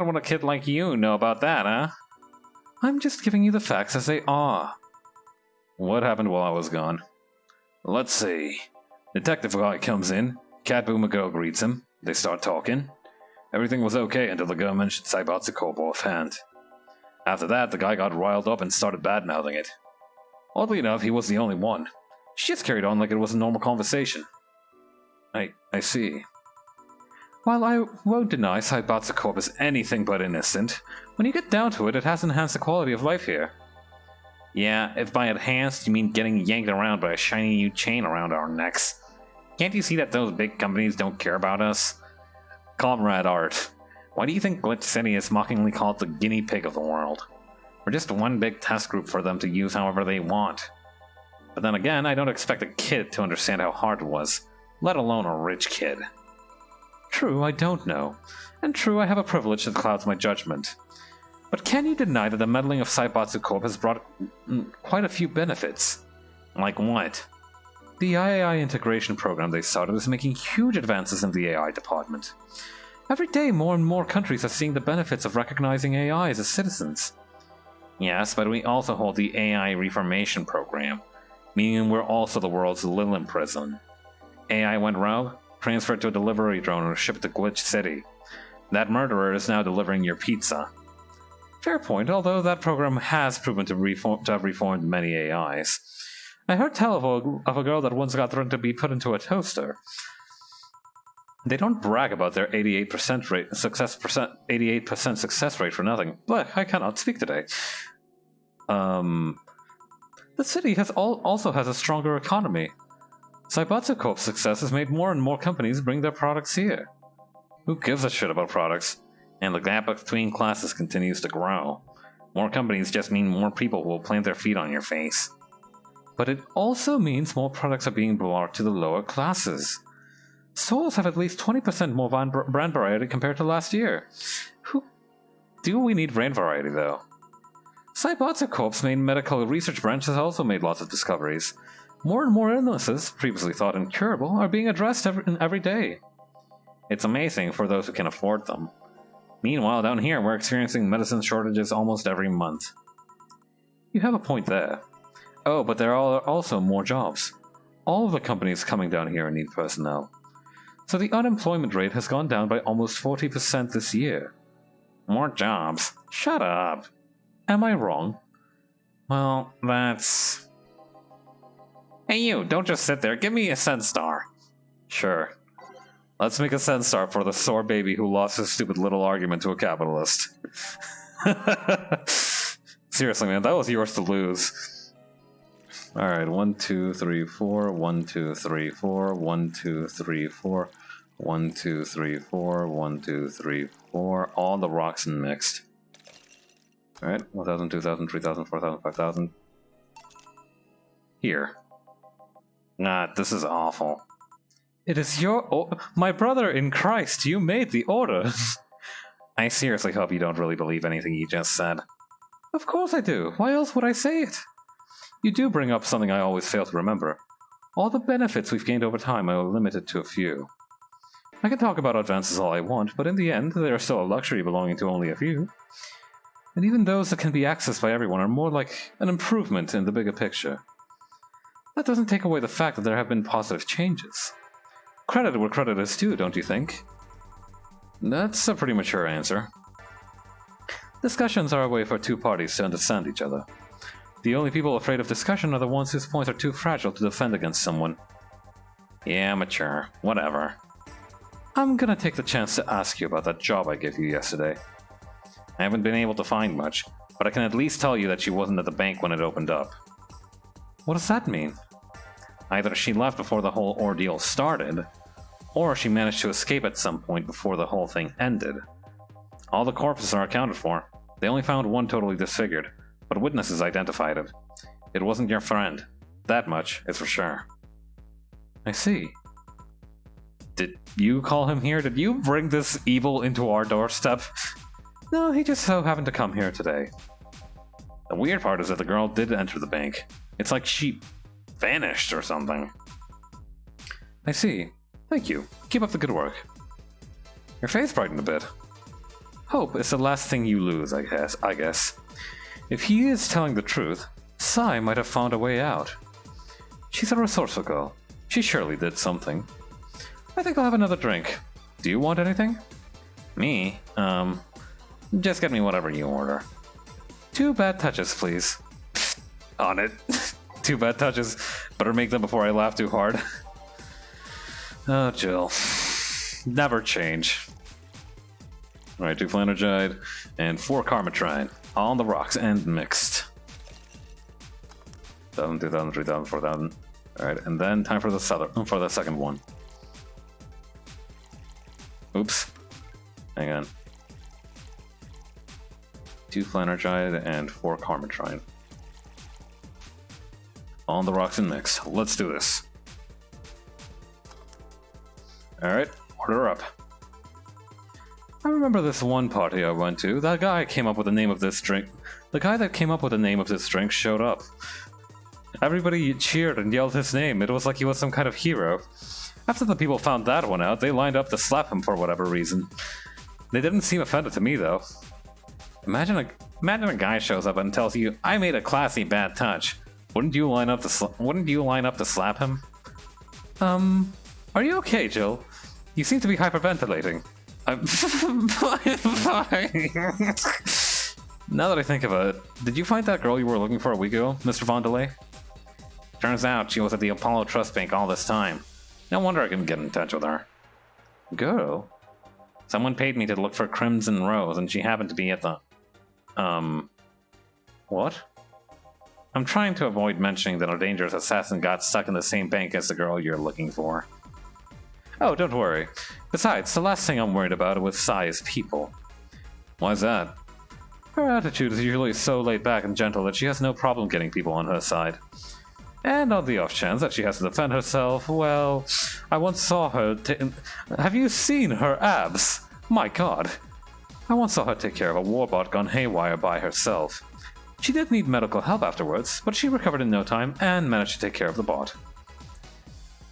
would a kid like you know about that, huh? I'm just giving you the facts as they are. What happened while I was gone? Let's see. Detective guy comes in. Cat Boom girl greets him. They start talking. Everything was okay until the girl mentioned Saibatsu Corp offhand. After that, the guy got riled up and started bad-mouthing it. Oddly enough, he was the only one. She just carried on like it was a normal conversation. I see. While I won't deny Saibatsu Corp is anything but innocent, when you get down to it, it has enhanced the quality of life here. Yeah, if by enhanced you mean getting yanked around by a shiny new chain around our necks. Can't you see that those big companies don't care about us? Comrade Art, why do you think Glitch City is mockingly called the guinea pig of the world? We're just one big test group for them to use however they want. But then again, I don't expect a kid to understand how hard it was, let alone a rich kid. True, I don't know. And true, I have a privilege that clouds my judgment. But can you deny that the meddling of Saibatsu Corp has brought quite a few benefits? Like what? The IAI integration program they started is making huge advances in the AI department. Every day, more and more countries are seeing the benefits of recognizing AIs as citizens. Yes, but we also hold the AI Reformation program, meaning we're also the world's Lilin prison. AI went rogue, transferred to a delivery drone and shipped to Glitch City. That murderer is now delivering your pizza. Fair point, although that program has proven to have reformed many AIs. I heard tell of a girl that once got thrown to be put into a toaster. They don't brag about their 88% success rate for nothing. But I cannot speak today. The city also has a stronger economy. Saibatsu Corp's success has made more and more companies bring their products here. Who gives a shit about products? And the gap between classes continues to grow. More companies just mean more people who will plant their feet on your face. But it also means more products are being brought to the lower classes. Stores have at least 20% more brand variety compared to last year. Do we need brand variety, though? Saibatsu Corp's main medical research branch has also made lots of discoveries. More and more illnesses, previously thought incurable, are being addressed every day. It's amazing for those who can afford them. Meanwhile, down here, we're experiencing medicine shortages almost every month. You have a point there. Oh, but there are also more jobs. All of the companies coming down here need personnel. So the unemployment rate has gone down by almost 40% this year. More jobs? Shut up. Am I wrong? Well, that's... Hey you, don't just sit there, give me a Sen Star. Sure. Let's make a Sen Star for the sore baby who lost his stupid little argument to a capitalist. Seriously, man, that was yours to lose. Alright, 1, 2, 3, 4, 1, 2, 3, 4, 1, 2, 3, 4, 1, 2, 3, 4, 1, 2, 3, 4, all the rocks and mixed. Alright, 1,000, 2,000, 3,000, 4,000, 5,000. Here. Nah, this is awful. It is my brother in Christ, you made the order. I seriously hope you don't really believe anything you just said. Of course I do. Why else would I say it? You do bring up something I always fail to remember. All the benefits we've gained over time are limited to a few. I can talk about advances all I want, but in the end, they are still a luxury belonging to only a few. And even those that can be accessed by everyone are more like an improvement in the bigger picture. That doesn't take away the fact that there have been positive changes. Credit where credit is due, don't you think? That's a pretty mature answer. Discussions are a way for two parties to understand each other. The only people afraid of discussion are the ones whose points are too fragile to defend against someone. Yeah, mature. Whatever. I'm gonna take the chance to ask you about that job I gave you yesterday. I haven't been able to find much, but I can at least tell you that she wasn't at the bank when it opened up. What does that mean? Either she left before the whole ordeal started, or she managed to escape at some point before the whole thing ended. All the corpses are accounted for. They only found one totally disfigured, but witnesses identified it. It wasn't your friend. That much is for sure. I see. Did you call him here? Did you bring this evil into our doorstep? No, he just so happened to come here today. The weird part is that the girl did enter the bank. It's like she vanished or something. I see. Thank you. Keep up the good work. Your face brightened a bit. Hope is the last thing you lose, I guess. If he is telling the truth, Sai might have found a way out. She's a resourceful girl. She surely did something. I think I'll have another drink. Do you want anything? Me? Just get me whatever you order. 2 bad touches, please. On it. 2 bad touches. Better make them before I laugh too hard. Oh, Jill. Never change. Alright, 2 Flanergide and 4 Karmatrine. On the rocks and mixed. 1,000, 2,000, 3,000, 4,000. Alright, and then time for the second one. Oops. Hang on. 2 Flanergide and 4 Karmatrine. On the rocks and mixed. Let's do this. Alright, order up. I remember this one party I went to. That guy came up with the name of this drink. The guy that came up with the name of this drink showed up. Everybody cheered and yelled his name. It was like he was some kind of hero. After the people found that one out, they lined up to slap him for whatever reason. They didn't seem offended to me, though. Imagine a guy shows up and tells you, "I made a classy bad touch." Wouldn't you line up to slap him? Are you okay, Jill? You seem to be hyperventilating. I'm fine. Now that I think of it, did you find that girl you were looking for a week ago, Mr. Vondelay? Turns out she was at the Apollo Trust Bank all this time. No wonder I couldn't get in touch with her. Girl? Someone paid me to look for Crimson Rose, and she happened to be at the... What? I'm trying to avoid mentioning that a dangerous assassin got stuck in the same bank as the girl you're looking for. Oh, don't worry. Besides, the last thing I'm worried about with Sai is people. Why's that? Her attitude is usually so laid back and gentle that she has no problem getting people on her side. And on the off chance that she has to defend herself, well, I once saw her Have you seen her abs? My god. I once saw her take care of a warbot gone haywire by herself. She did need medical help afterwards, but she recovered in no time and managed to take care of the bot.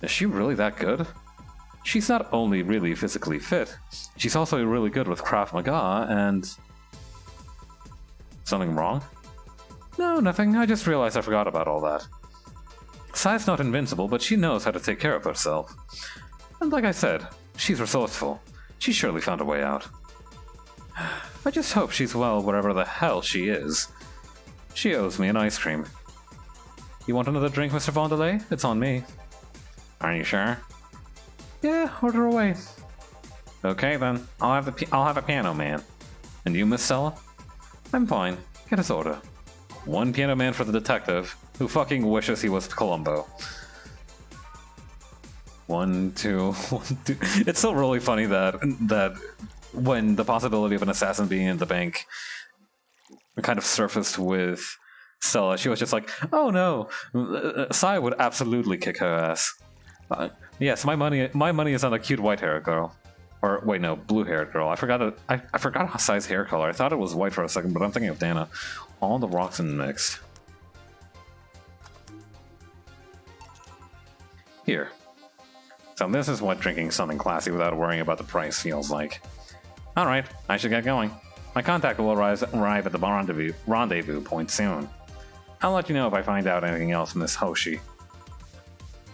Is she really that good? She's not only really physically fit, she's also really good with Krav Maga and... Something wrong? No, nothing. I just realized I forgot about all that. Sai's not invincible, but she knows how to take care of herself. And like I said, she's resourceful. She surely found a way out. I just hope she's well wherever the hell she is. She owes me an ice cream. You want another drink, Mr. Vondelay? It's on me. Are you sure? Yeah, order away. Okay then, I'll have a piano man. And you, Miss Stella? I'm fine. Get his order. 1 piano man for the detective, who fucking wishes he was Columbo. 1, 2, 1, 2. It's still really funny that when the possibility of an assassin being in the bank kind of surfaced with Stella, she was just like, "Oh no, Sai would absolutely kick her ass." Yes, my money is on a cute white-haired girl. Or wait, no, blue-haired girl. I forgot Sai's hair color. I thought it was white for a second, but I'm thinking of Dana. All the rocks and mixed. Here. So this is what drinking something classy without worrying about the price feels like. Alright, I should get going. My contact will arrive at the rendezvous point soon. I'll let you know if I find out anything else, Miss Hoshi.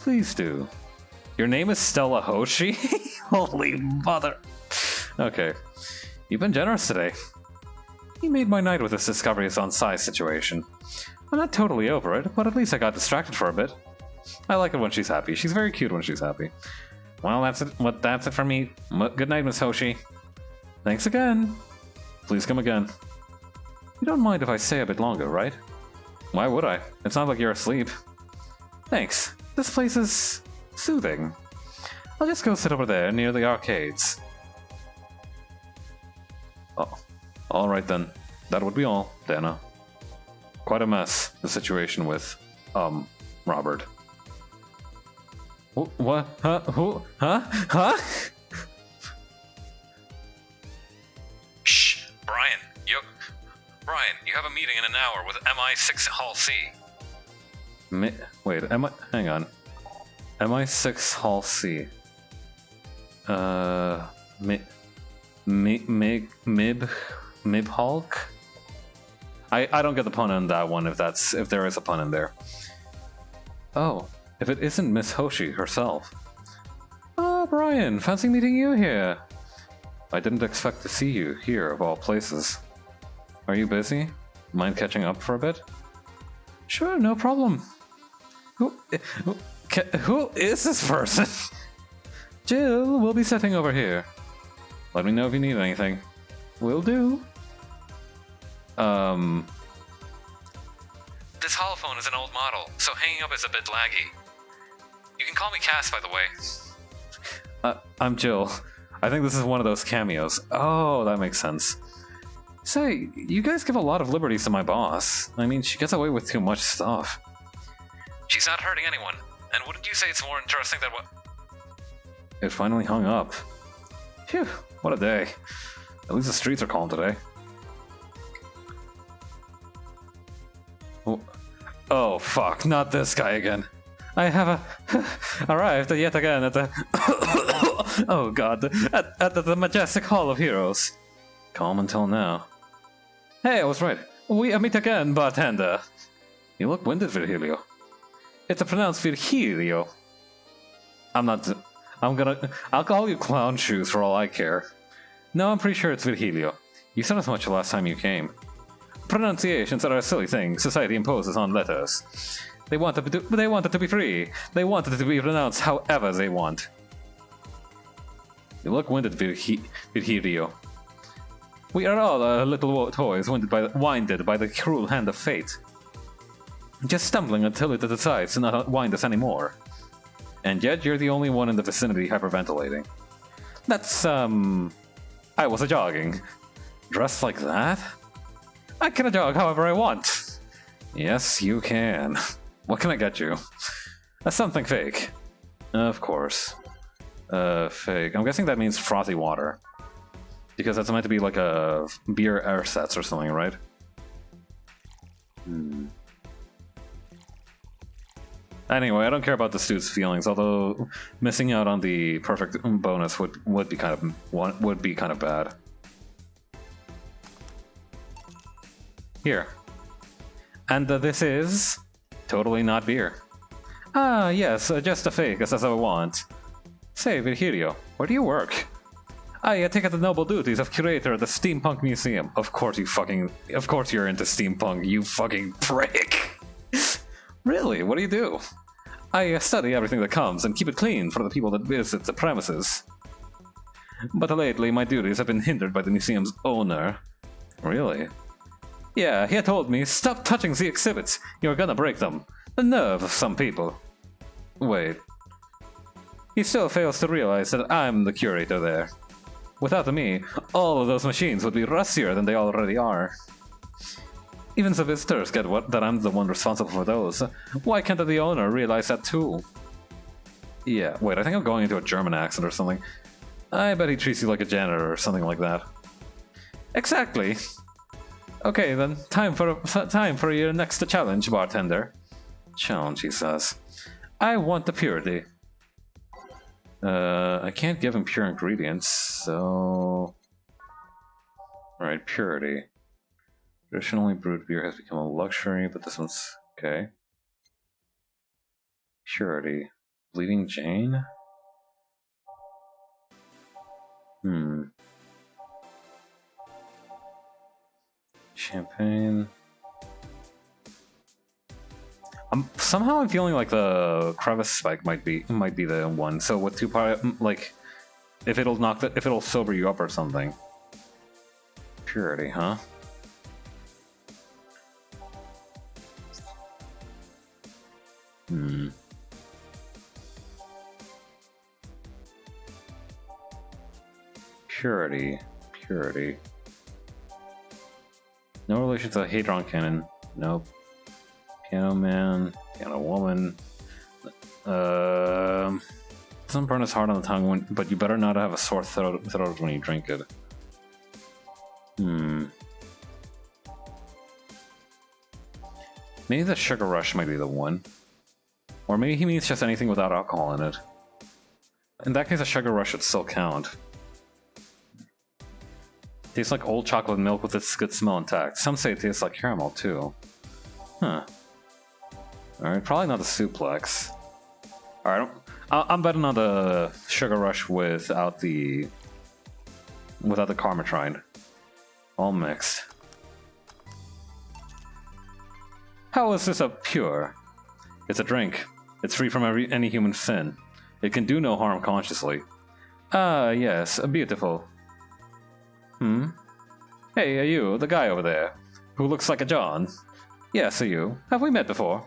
Please do. Your name is Stella Hoshi? Holy mother. Okay. You've been generous today. You made my night with this discovery on Sai's situation. I'm not totally over it, but at least I got distracted for a bit. I like it when she's happy. She's very cute when she's happy. Well, that's it for me. Good night, Miss Hoshi. Thanks again. Please come again. You don't mind if I stay a bit longer, right? Why would I? It's not like you're asleep. Thanks. This place is soothing. I'll just go sit over there near the arcades. Oh, alright then. That would be all, Dana. Quite a mess, the situation with, Robert. What? Huh? Who? Huh? Huh? Shh! Brian, you have a meeting in an hour with MI6-Hall-C. Wait, hang on. MI6-Hall-C. Mib-Hulk? I don't get the pun on that one if there is a pun in there. Oh, if it isn't Miss Hoshi herself. Oh, Brian, fancy meeting you here. I didn't expect to see you here of all places. Are you busy? Mind catching up for a bit? Sure, no problem. Who is this person? Jill, we'll be sitting over here. Let me know if you need anything. Will do. This holophone is an old model, so hanging up is a bit laggy. You can call me Cass, by the way. I'm Jill. I think this is one of those cameos. Oh, that makes sense. Say, you guys give a lot of liberties to my boss. I mean, she gets away with too much stuff. She's not hurting anyone, and wouldn't you say it's more interesting than what... It finally hung up. Phew, what a day. At least the streets are calm today. Oh fuck, not this guy again. I have arrived yet again at the... oh god, at the majestic Hall of Heroes. Calm until now. Hey, I was right. We meet again, bartender. You look winded, Virgilio. It's pronounced Virgilio. I'll call you Clown Shoes for all I care. No, I'm pretty sure it's Virgilio. You said as much the last time you came. Pronunciations are a silly thing society imposes on letters. They want it to be free. They want it to be pronounced however they want. You look winded, Virgilio. We are all little toys winded by the cruel hand of fate. Just stumbling until it decides to not wind us anymore. And yet you're the only one in the vicinity hyperventilating. That's, I was jogging. Dressed like that? I can jog however I want. Yes, you can. What can I get you? Something fake. Of course. Fake. I'm guessing that means frothy water. Because that's meant to be like a beer ersatz or something, right? Anyway, I don't care about the dude's feelings, although missing out on the perfect bonus would be kind of bad. Here. And this is totally not beer. Ah, yes, just a fake, as I want. Say, Virgilio, where do you work? I take the noble duties of curator of the Steampunk Museum. Of course you're into steampunk, you fucking prick. Really, what do you do? I study everything that comes and keep it clean for the people that visit the premises. But lately my duties have been hindered by the museum's owner. Really? Yeah, he had told me, stop touching the exhibits, you're gonna break them. The nerve of some people. Wait. He still fails to realize that I'm the curator there. Without me, all of those machines would be rustier than they already are. Even the visitors get that I'm the one responsible for those. Why can't the owner realize that too? Yeah, wait, I think I'm going into a German accent or something. I bet he treats you like a janitor or something like that. Exactly. Okay then, time for your next challenge, bartender. Challenge, he says. I want the purity. I can't give him pure ingredients, so... Alright, purity. Traditionally brewed beer has become a luxury, but this one's... okay. Purity. Bleeding Jane? Champagne... somehow I'm feeling like the crevice spike might be the one. So with two like, if it'll sober you up or something. Purity, huh? Purity. No relation to the Hadron Cannon. Nope. Piano Man, Piano Woman. Doesn't burn as hard on the tongue, but you better not have a sore throat when you drink it. Maybe the Sugar Rush might be the one. Or maybe he means just anything without alcohol in it. In that case, a sugar rush should still count. Tastes like old chocolate milk with its good smell intact. Some say it tastes like caramel, too. Huh. Alright, probably not the suplex. Alright, I'm betting on the sugar rush without the Karmatrine. All mixed. How is this a pure? It's a drink. It's free from any human sin. It can do no harm consciously. Ah, yes, beautiful. Hey, you, the guy over there, who looks like a John. Yes, you. Have we met before?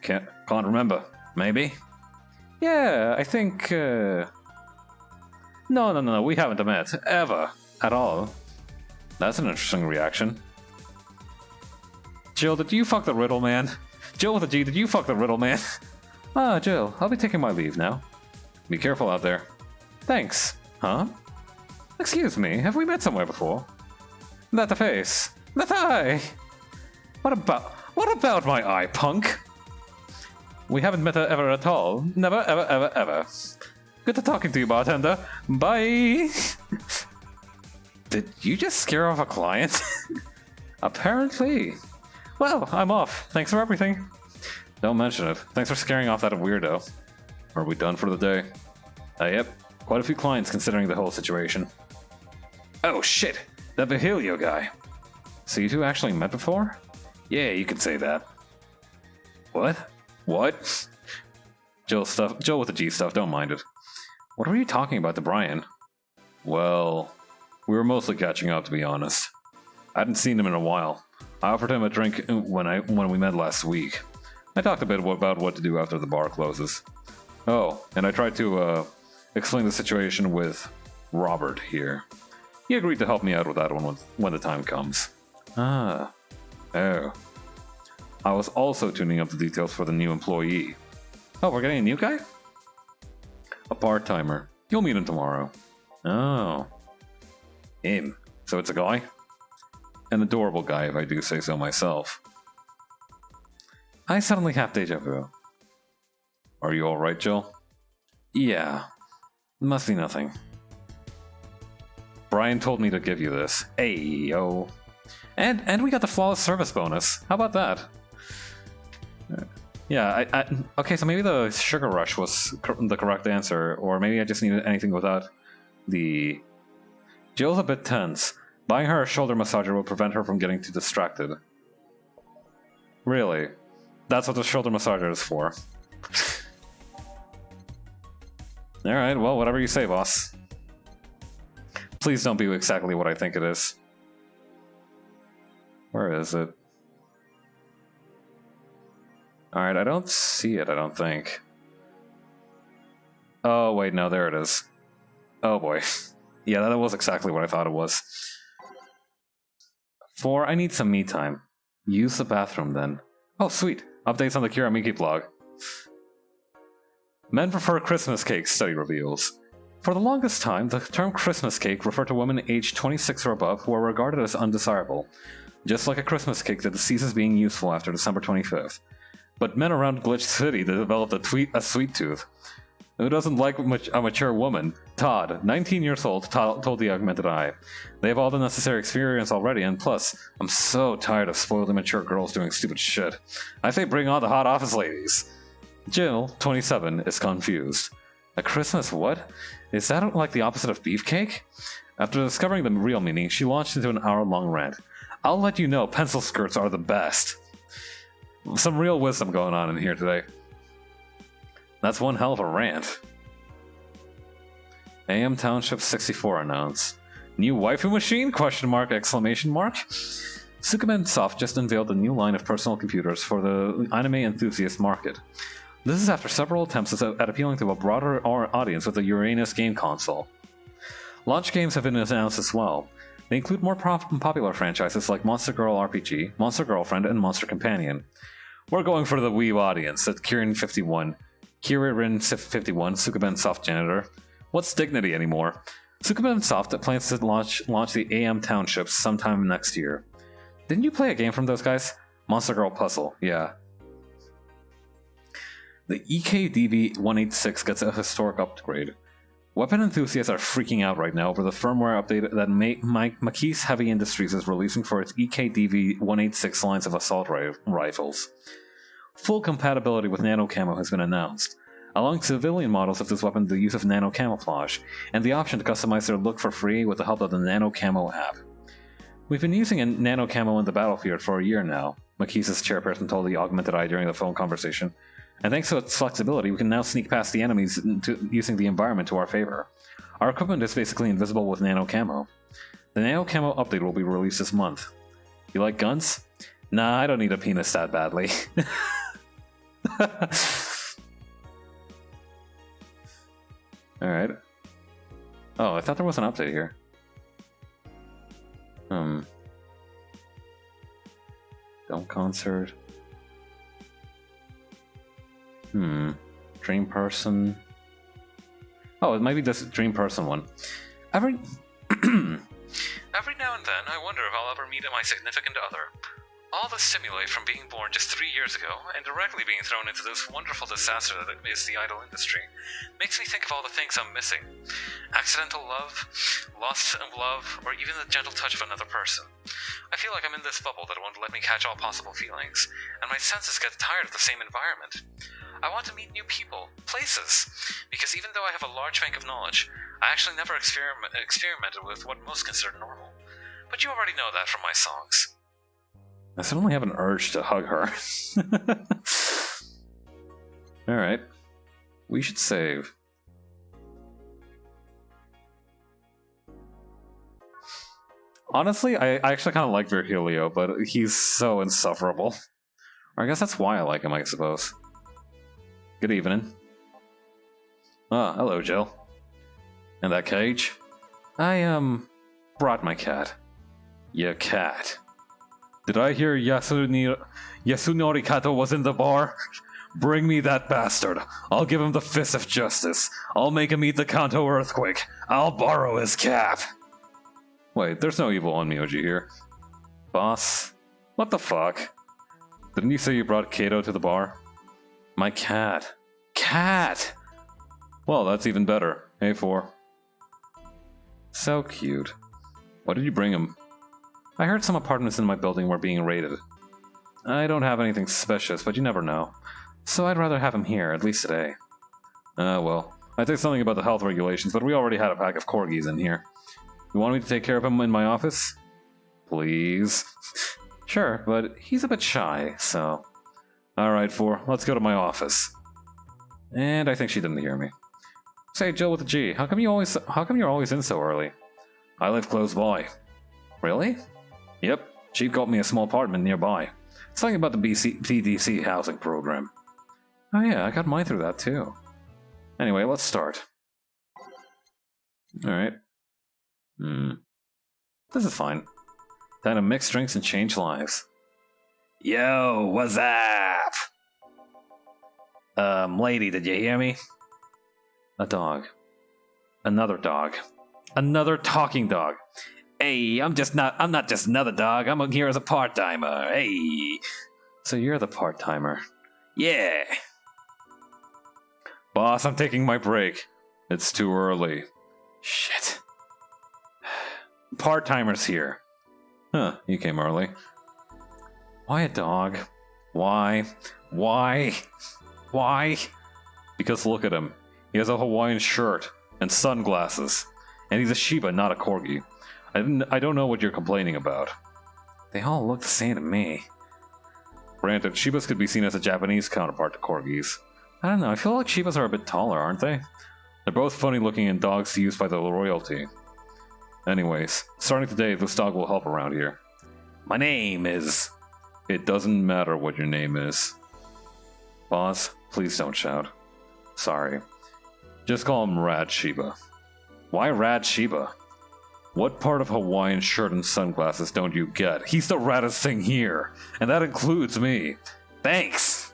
Can't remember. Maybe? Yeah, I think, No, we haven't met. Ever. At all. That's an interesting reaction. Jill, did you fuck the riddle man? Jill with a G, did you fuck the riddle man? Ah, Jill, I'll be taking my leave now. Be careful out there. Thanks. Huh? Excuse me, have we met somewhere before? That the face. That eye! What about my eye, punk? We haven't met ever at all. Never, ever. Good to talking to you, bartender. Bye! Did you just scare off a client? Apparently. Well, I'm off. Thanks for everything. Don't mention it. Thanks for scaring off that weirdo. Are we done for the day? Yep. Quite a few clients considering the whole situation. Oh shit! That Vigilio guy. So you two actually met before? Yeah, you could say that. What? What? Jill with the G stuff, don't mind it. What were you talking about to Brian? Well, we were mostly catching up, to be honest. I hadn't seen him in a while. I offered him a drink when we met last week. I talked a bit about what to do after the bar closes. Oh, and I tried to explain the situation with Robert here. He agreed to help me out with that one when the time comes. Ah. Oh. I was also tuning up the details for the new employee. Oh, we're getting a new guy? A part-timer. You'll meet him tomorrow. Oh. Him. So it's a guy? An adorable guy, if I do say so myself. I suddenly have deja vu. Are you alright, Jill? Yeah. Must be nothing. Brian told me to give you this. Ayo. And we got the flawless service bonus. How about that? Yeah, okay, so maybe the sugar rush was the correct answer, or maybe I just needed anything without the... Jill's a bit tense. Buying her a shoulder massager will prevent her from getting too distracted. Really? That's what the shoulder massager is for. Alright, well, whatever you say, boss. Please don't be exactly what I think it is. Where is it? Alright, I don't see it, I don't think. Oh, wait, no, there it is. Oh boy. Yeah, that was exactly what I thought it was. 4, I need some me time. Use the bathroom then. Oh, sweet. Updates on the Kiramiki blog. Men prefer Christmas cakes, study reveals. For the longest time, the term Christmas cake referred to women aged 26 or above who are regarded as undesirable. Just like a Christmas cake that ceases being useful after December 25th. But men around Glitch City developed a sweet tooth. Who doesn't like a mature woman? Todd, 19 years old, told the Augmented Eye. They have all the necessary experience already, and plus, I'm so tired of spoiled immature girls doing stupid shit. I say bring on the hot office ladies. Jill, 27, is confused. A Christmas what? Is that like the opposite of beefcake? After discovering the real meaning, she launched into an hour-long rant. I'll let you know pencil skirts are the best. Some real wisdom going on in here today. That's one hell of a rant. AM Township 64 announced. New waifu machine? Question mark, exclamation mark. Sukumen Soft just unveiled a new line of personal computers for the anime enthusiast market. This is after several attempts at appealing to a broader audience with the Uranus game console. Launch games have been announced as well. They include more popular franchises like Monster Girl RPG, Monster Girlfriend, and Monster Companion. We're going for the Wii audience, said Kirin51, Sukuben Soft janitor. What's dignity anymore? Sukuben Soft plans to launch the AM Townships sometime next year. Didn't you play a game from those guys? Monster Girl Puzzle, yeah. The EKDV-186 gets a historic upgrade. Weapon enthusiasts are freaking out right now over the firmware update that Maquis Heavy Industries is releasing for its EKDV-186 lines of assault rifles. Full compatibility with nano camo has been announced, allowing civilian models of this weapon the use of nano camouflage, and the option to customize their look for free with the help of the Nano Camo app. We've been using a nano camo in the battlefield for a year now, Maquis' chairperson told the Augmented Eye during the phone conversation, and thanks to its flexibility, we can now sneak past the enemies using the environment to our favor. Our equipment is basically invisible with nano camo. The nano camo update will be released this month. You like guns? Nah, I don't need a penis that badly. Alright. Oh, I thought there was an update here. Film concert. Dream person. Oh, it might be this dream person one. Every now and then, I wonder if I'll ever meet my significant other. All the stimuli from being born just 3 years ago, and directly being thrown into this wonderful disaster that is the idol industry, makes me think of all the things I'm missing. Accidental love, lost love, or even the gentle touch of another person. I feel like I'm in this bubble that won't let me catch all possible feelings, and my senses get tired of the same environment. I want to meet new people, places, because even though I have a large bank of knowledge, I actually never experimented with what most consider normal. But you already know that from my songs. I suddenly have an urge to hug her. Alright. We should save. Honestly, I actually kind of like Virgilio, but he's so insufferable. Or I guess that's why I like him, I suppose. Good evening. Ah, hello, Jill. And that cage? I, brought my cat. Your cat. Did I hear Yasunori Kato was in the bar? Bring me that bastard. I'll give him the fist of justice. I'll make him eat the Kanto earthquake. I'll borrow his cap. Wait, there's no evil on Myoji here. Boss? What the fuck? Didn't you say you brought Kato to the bar? My cat. Cat! Well, that's even better. Hey, 4. So cute. Why did you bring him? I heard some apartments in my building were being raided. I don't have anything suspicious, but you never know. So I'd rather have him here, at least today. Well, I'd say something about the health regulations, but we already had a pack of corgis in here. You want me to take care of him in my office? Please? Sure, but he's a bit shy, so... Alright, 4, let's go to my office. And I think she didn't hear me. Say, Jill with a G, how come you're always in so early? I live close by. Really? Yep, she got me a small apartment nearby. Something about the BDC housing program. Oh yeah, I got mine through that too. Anyway, let's start. Alright. This is fine. Time to mix drinks and change lives. Yo, what's up? Lady, did you hear me? A dog. Another dog. Another talking dog. Hey, I'm not just another dog. I'm here as a part-timer. Hey. So you're the part-timer. Yeah. Boss, I'm taking my break. It's too early. Shit. Part-timer's here. Huh, you came early. Why a dog? Why? Why? Why? Because look at him. He has a Hawaiian shirt and sunglasses. And he's a Shiba, not a Corgi. I don't know what you're complaining about. They all look the same to me. Granted, Shibas could be seen as a Japanese counterpart to Corgis. I don't know, I feel like Shibas are a bit taller, aren't they? They're both funny looking and dogs used by the royalty. Anyways, starting today, this dog will help around here. My name is... It doesn't matter what your name is. Boss, please don't shout. Sorry. Just call him Rad Shiba. Why Rad Shiba? What part of Hawaiian shirt and sunglasses don't you get? He's the raddest thing here, and that includes me. Thanks!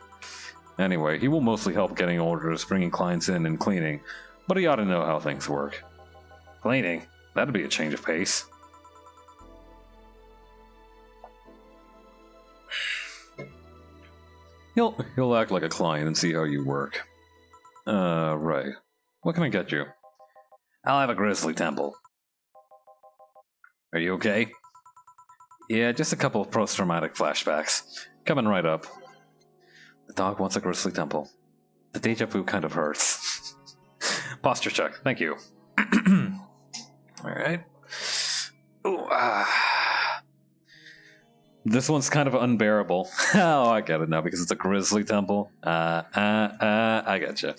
Anyway, he will mostly help getting orders, bringing clients in, and cleaning, but he ought to know how things work. Cleaning? That'd be a change of pace. He'll act like a client and see how you work. Right. What can I get you? I'll have a grizzly temple. Are you okay? Yeah, just a couple of post-traumatic flashbacks. Coming right up. The dog wants a grizzly temple. The deja vu kind of hurts. Posture check, thank you. Alright. This one's kind of unbearable. Oh, I get it now, because it's a grizzly temple. I getcha.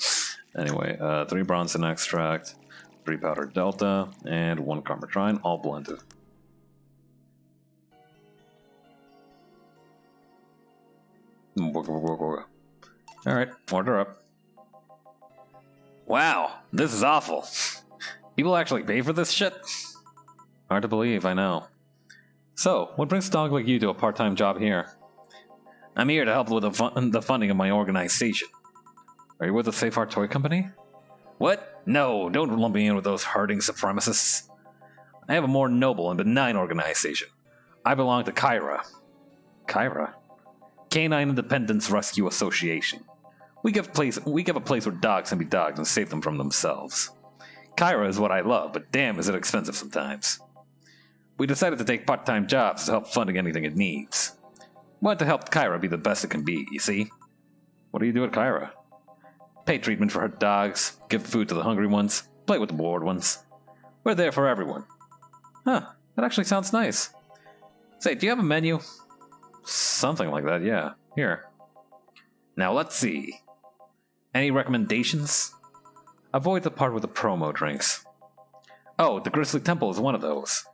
Anyway, 3 Bronson extract, 3 powdered delta, and 1 carmetrine, all blended. Alright, order up. Wow, this is awful. People actually pay for this shit? Hard to believe, I know. So, what brings a dog like you to a part-time job here? I'm here to help with the funding of my organization. Are you with the Safe Art Toy Company? What? No, don't lump me in with those herding supremacists. I have a more noble and benign organization. I belong to Kyra. Kyra? Canine Independence Rescue Association. We give a place where dogs can be dogs and save them from themselves. Kyra is what I love, but damn is it expensive sometimes. We decided to take part-time jobs to help funding anything it needs. We want to help Kyra be the best it can be, you see? What do you do at Kyra? Pay treatment for her dogs, give food to the hungry ones, play with the bored ones. We're there for everyone. Huh, that actually sounds nice. Say, do you have a menu? Something like that, yeah. Here. Now let's see. Any recommendations? Avoid the part with the promo drinks. Oh, the Grizzly Temple is one of those.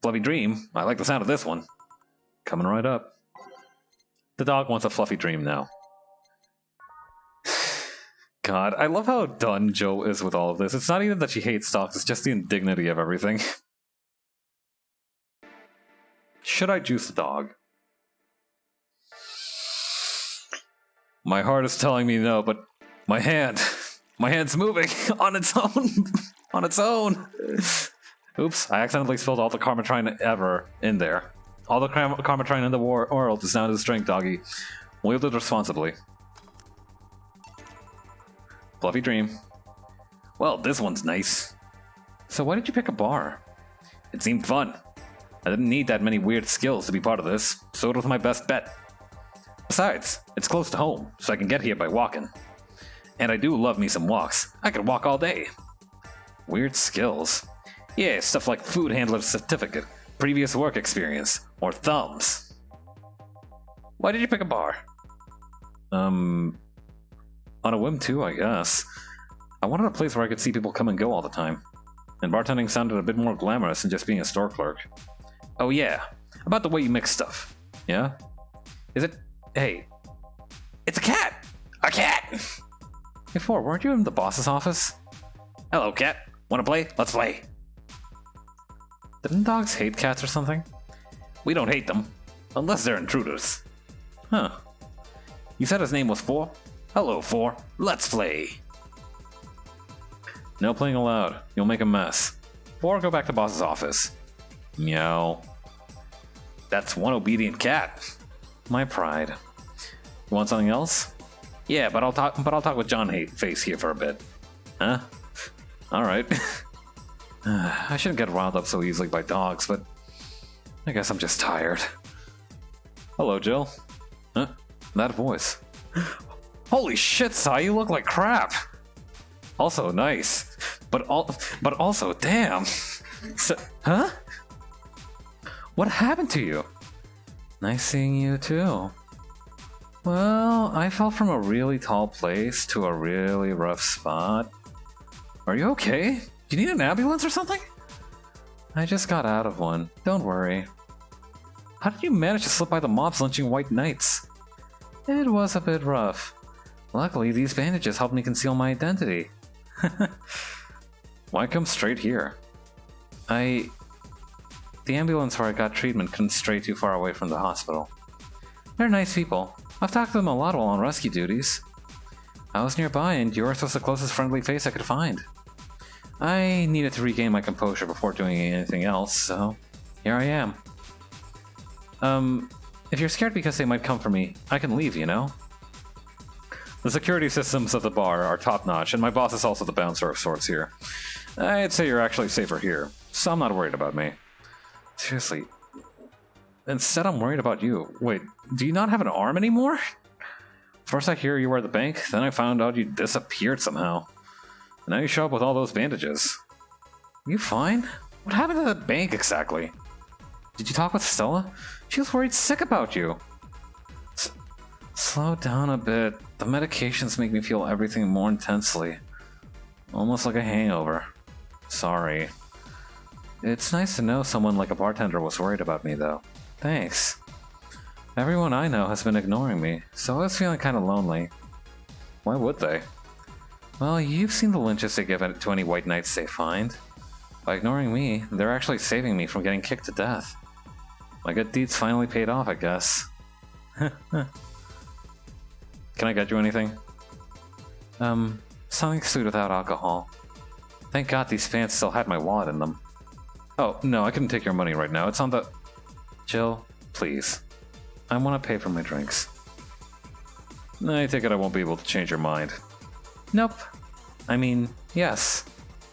Fluffy Dream, I like the sound of this one. Coming right up. The dog wants a fluffy dream now. God, I love how done Jill is with all of this. It's not even that she hates dogs, it's just the indignity of everything. Should I juice the dog? My heart is telling me no, but my hand's moving on its own. On its own. Oops, I accidentally spilled all the carmetrine ever in there. All the carmetrine in the world is down to this drink, doggy. Wield it responsibly. Fluffy dream. Well, this one's nice. So why did you pick a bar? It seemed fun. I didn't need that many weird skills to be part of this, so it was my best bet. Besides, it's close to home, so I can get here by walking. And I do love me some walks. I could walk all day. Weird skills? Yeah, stuff like food handler certificate, previous work experience, or thumbs. Why did you pick a bar? On a whim too, I guess. I wanted a place where I could see people come and go all the time. And bartending sounded a bit more glamorous than just being a store clerk. Oh yeah, about the way you mix stuff. Yeah? Is it? Hey, it's a cat! A cat! Before, weren't you in the boss's office? Hello, cat. Wanna play? Let's play. Didn't dogs hate cats or something? We don't hate them, unless they're intruders. Huh. You said his name was Four? Hello, Four. Let's play. No playing allowed. You'll make a mess. Or go back to boss's office. Meow. That's one obedient cat. My pride. You want something else? Yeah, but I'll talk with John Face here for a bit. Huh? Alright. I shouldn't get riled up so easily by dogs, but I guess I'm just tired. Hello, Jill. Huh? That voice. Holy shit, Sai, you look like crap. Also nice, but also damn. So, huh? What happened to you? Nice seeing you too. Well, I fell from a really tall place to a really rough spot. Are you okay? Do you need an ambulance or something? I just got out of one. Don't worry. How did you manage to slip by the mobs lynching white knights? It was a bit rough. Luckily, these bandages helped me conceal my identity. Why come straight here? The ambulance where I got treatment couldn't stray too far away from the hospital. They're nice people. I've talked to them a lot while on rescue duties. I was nearby and yours was the closest friendly face I could find. I needed to regain my composure before doing anything else, so here I am. If you're scared because they might come for me, I can leave, you know? The security systems of the bar are top-notch, and my boss is also the bouncer of sorts here. I'd say you're actually safer here, so I'm not worried about me. Seriously. Instead, I'm worried about you. Wait, do you not have an arm anymore? First I hear you were at the bank, then I found out you disappeared somehow. And now you show up with all those bandages. You fine? What happened to that bank exactly? Did you talk with Stella? She was worried sick about you. Slow down a bit. The medications make me feel everything more intensely. Almost like a hangover. Sorry. It's nice to know someone like a bartender was worried about me, though. Thanks. Everyone I know has been ignoring me, so I was feeling kind of lonely. Why would they? Well, you've seen the lynches they give to any white knights they find. By ignoring me, they're actually saving me from getting kicked to death. My good deeds finally paid off, I guess. Can I get you anything? Something sweet without alcohol. Thank God these pants still had my wallet in them. Oh, no, I couldn't take your money right now. It's on the... Jill, please. I want to pay for my drinks. I take it I won't be able to change your mind. Nope. I mean, yes.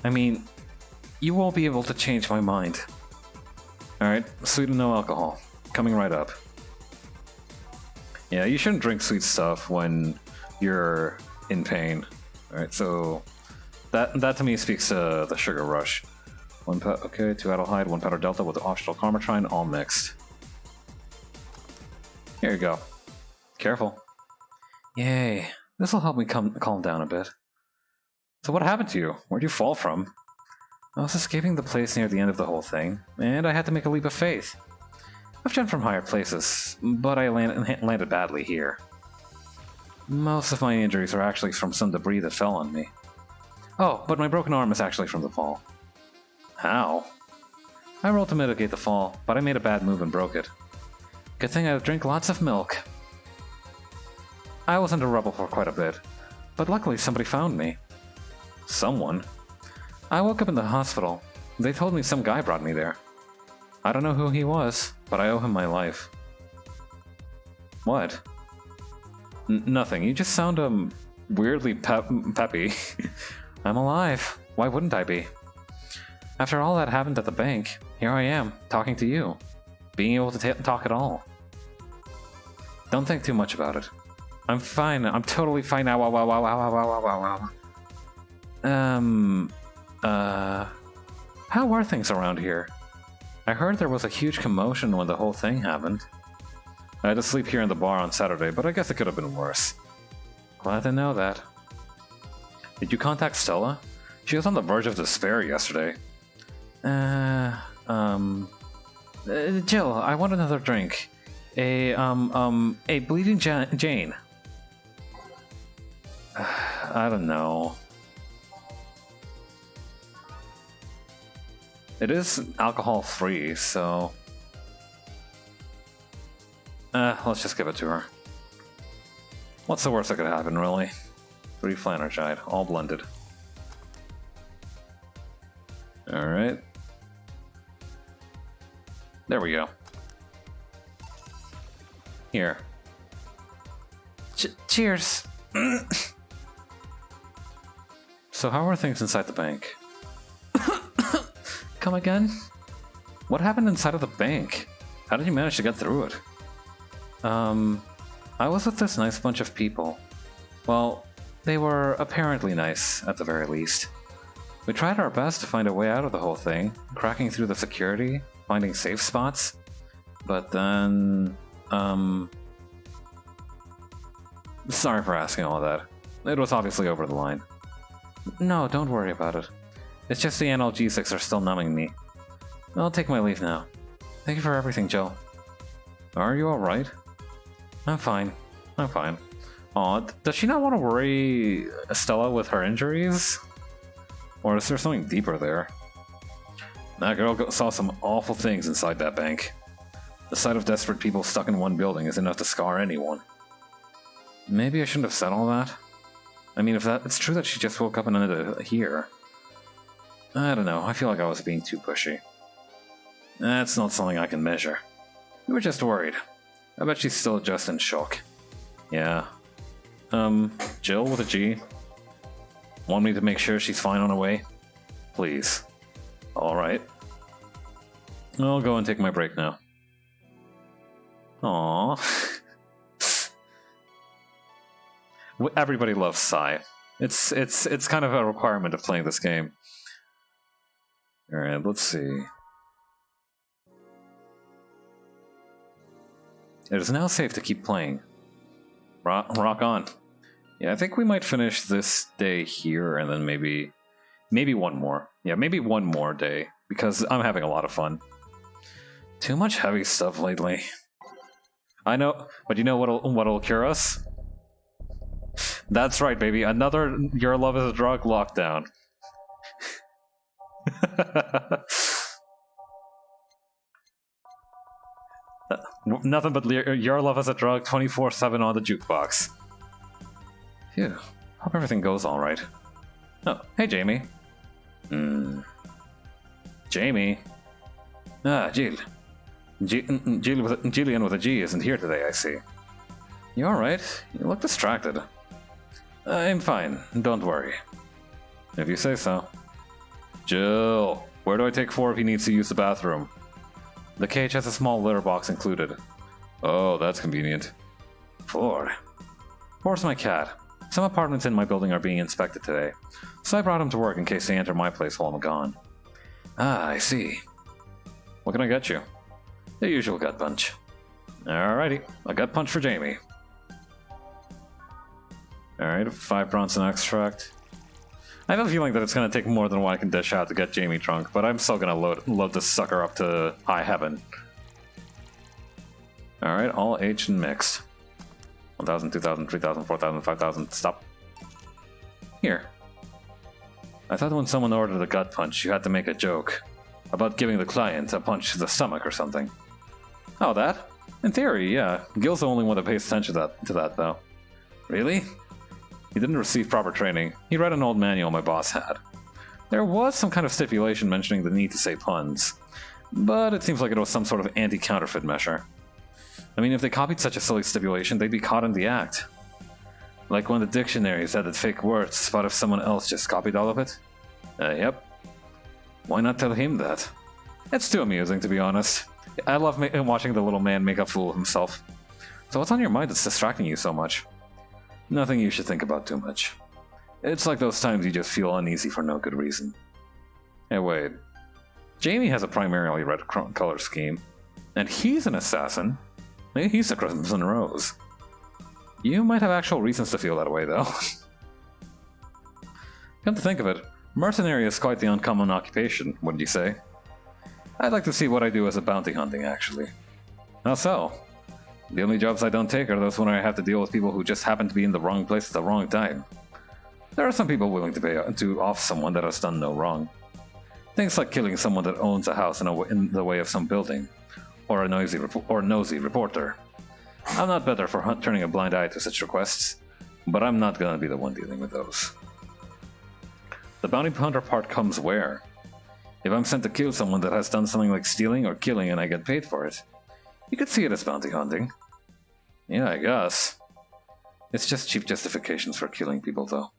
I mean, you won't be able to change my mind. Alright, sweet and no alcohol. Coming right up. Yeah, you shouldn't drink sweet stuff when you're in pain. Alright, so that to me speaks to the sugar rush. Okay, 2 Adelhyde, 1 powder delta with optional carmotrine, all mixed. Here you go. Careful. Yay, this'll help me calm down a bit. So what happened to you? Where'd you fall from? I was escaping the place near the end of the whole thing, and I had to make a leap of faith. I've jumped from higher places, but I landed badly here. Most of my injuries are actually from some debris that fell on me. Oh, but my broken arm is actually from the fall. How? I rolled to mitigate the fall, but I made a bad move and broke it. Good thing I drink lots of milk. I was under rubble for quite a bit, but luckily somebody found me. Someone? I woke up in the hospital. They told me some guy brought me there. I don't know who he was, but I owe him my life. What? Nothing. You just sound, weirdly peppy. I'm alive. Why wouldn't I be? After all that happened at the bank, here I am, talking to you. Being able to talk at all. Don't think too much about it. I'm fine. I'm totally fine now. How are things around here? I heard there was a huge commotion when the whole thing happened. I had to sleep here in the bar on Saturday, but I guess it could have been worse. Glad to know that. Did you contact Stella? She was on the verge of despair yesterday. Jill, I want another drink. A Bleeding Jane. I don't know. It is alcohol-free, so... let's just give it to her. What's the worst that could happen, really? 3 Flanergide, all blended. Alright. There we go. Here. Cheers! So how are things inside the bank? Come again? What happened inside of the bank? How did you manage to get through it? I was with this nice bunch of people. Well, they were apparently nice, at the very least. We tried our best to find a way out of the whole thing, cracking through the security, finding safe spots. But then, sorry for asking all that. It was obviously over the line. No, don't worry about it. It's just the analgesics are still numbing me. I'll take my leave now. Thank you for everything, Jill. Are you alright? I'm fine. I'm fine. Aw, does she not want to worry Stella with her injuries? Or is there something deeper there? That girl saw some awful things inside that bank. The sight of desperate people stuck in one building is enough to scar anyone. Maybe I shouldn't have said all that. I mean, if it's true that she just woke up and ended up here. I don't know, I feel like I was being too pushy. That's not something I can measure. We were just worried. I bet she's still just in shock. Yeah. Jill with a G. Want me to make sure she's fine on her way? Please. Alright. I'll go and take my break now. Aww. Everybody loves Psy. It's kind of a requirement of playing this game. Alright, let's see. It is now safe to keep playing. Rock on. Yeah, I think we might finish this day here and then maybe one more. Yeah, maybe one more day, because I'm having a lot of fun. Too much heavy stuff lately. I know, but you know what'll cure us? That's right, baby. Another Your Love is a Drug lockdown. Nothing but Your Love is a Drug 24/7 on the jukebox. Phew. Hope everything goes alright. Oh, hey Jamie. Jamie? Ah, Jill. Jillian with a G isn't here today, I see. You alright? You look distracted. I'm fine, don't worry. If you say so. Jill, where do I take 4 if he needs to use the bathroom? The cage has a small litter box included. Oh, that's convenient. 4? 4's my cat. Some apartments in my building are being inspected today, so I brought him to work in case they enter my place while I'm gone. Ah, I see. What can I get you? The usual gut punch. Alrighty, a gut punch for Jamie. Alright, 5 Bronson extract. I have a feeling that it's going to take more than what I can dish out to get Jamie drunk, but I'm still going to load this sucker up to high heaven. Alright, all aged and mixed. 1,000, 2,000, 3,000, 4,000, 5,000, stop. Here. I thought when someone ordered a gut punch, you had to make a joke. About giving the client a punch to the stomach or something. Oh, that? In theory, yeah. Gil's the only one that pays attention to that, though. Really? He didn't receive proper training. He read an old manual my boss had. There was some kind of stipulation mentioning the need to say puns, but it seems like it was some sort of anti-counterfeit measure. I mean, if they copied such a silly stipulation, they'd be caught in the act. Like when the dictionaries added fake words, but if someone else just copied all of it? Yep. Why not tell him that? It's too amusing, to be honest. I love watching the little man make a fool of himself. So what's on your mind that's distracting you so much? Nothing you should think about too much. It's like those times you just feel uneasy for no good reason. Hey, wait. Jamie has a primarily red color scheme, and he's an assassin. Maybe he's the Crimson Rose. You might have actual reasons to feel that way, though. Come to think of it, mercenary is quite the uncommon occupation, wouldn't you say? I'd like to see what I do as a bounty hunting, actually. How so? The only jobs I don't take are those when I have to deal with people who just happen to be in the wrong place at the wrong time. There are some people willing to pay off someone that has done no wrong. Things like killing someone that owns a house in the way of some building, or a nosy reporter. I'm not better for turning a blind eye to such requests, but I'm not gonna be the one dealing with those. The bounty hunter part comes where? If I'm sent to kill someone that has done something like stealing or killing and I get paid for it, you could see it as bounty hunting. Yeah, I guess. It's just cheap justifications for killing people, though.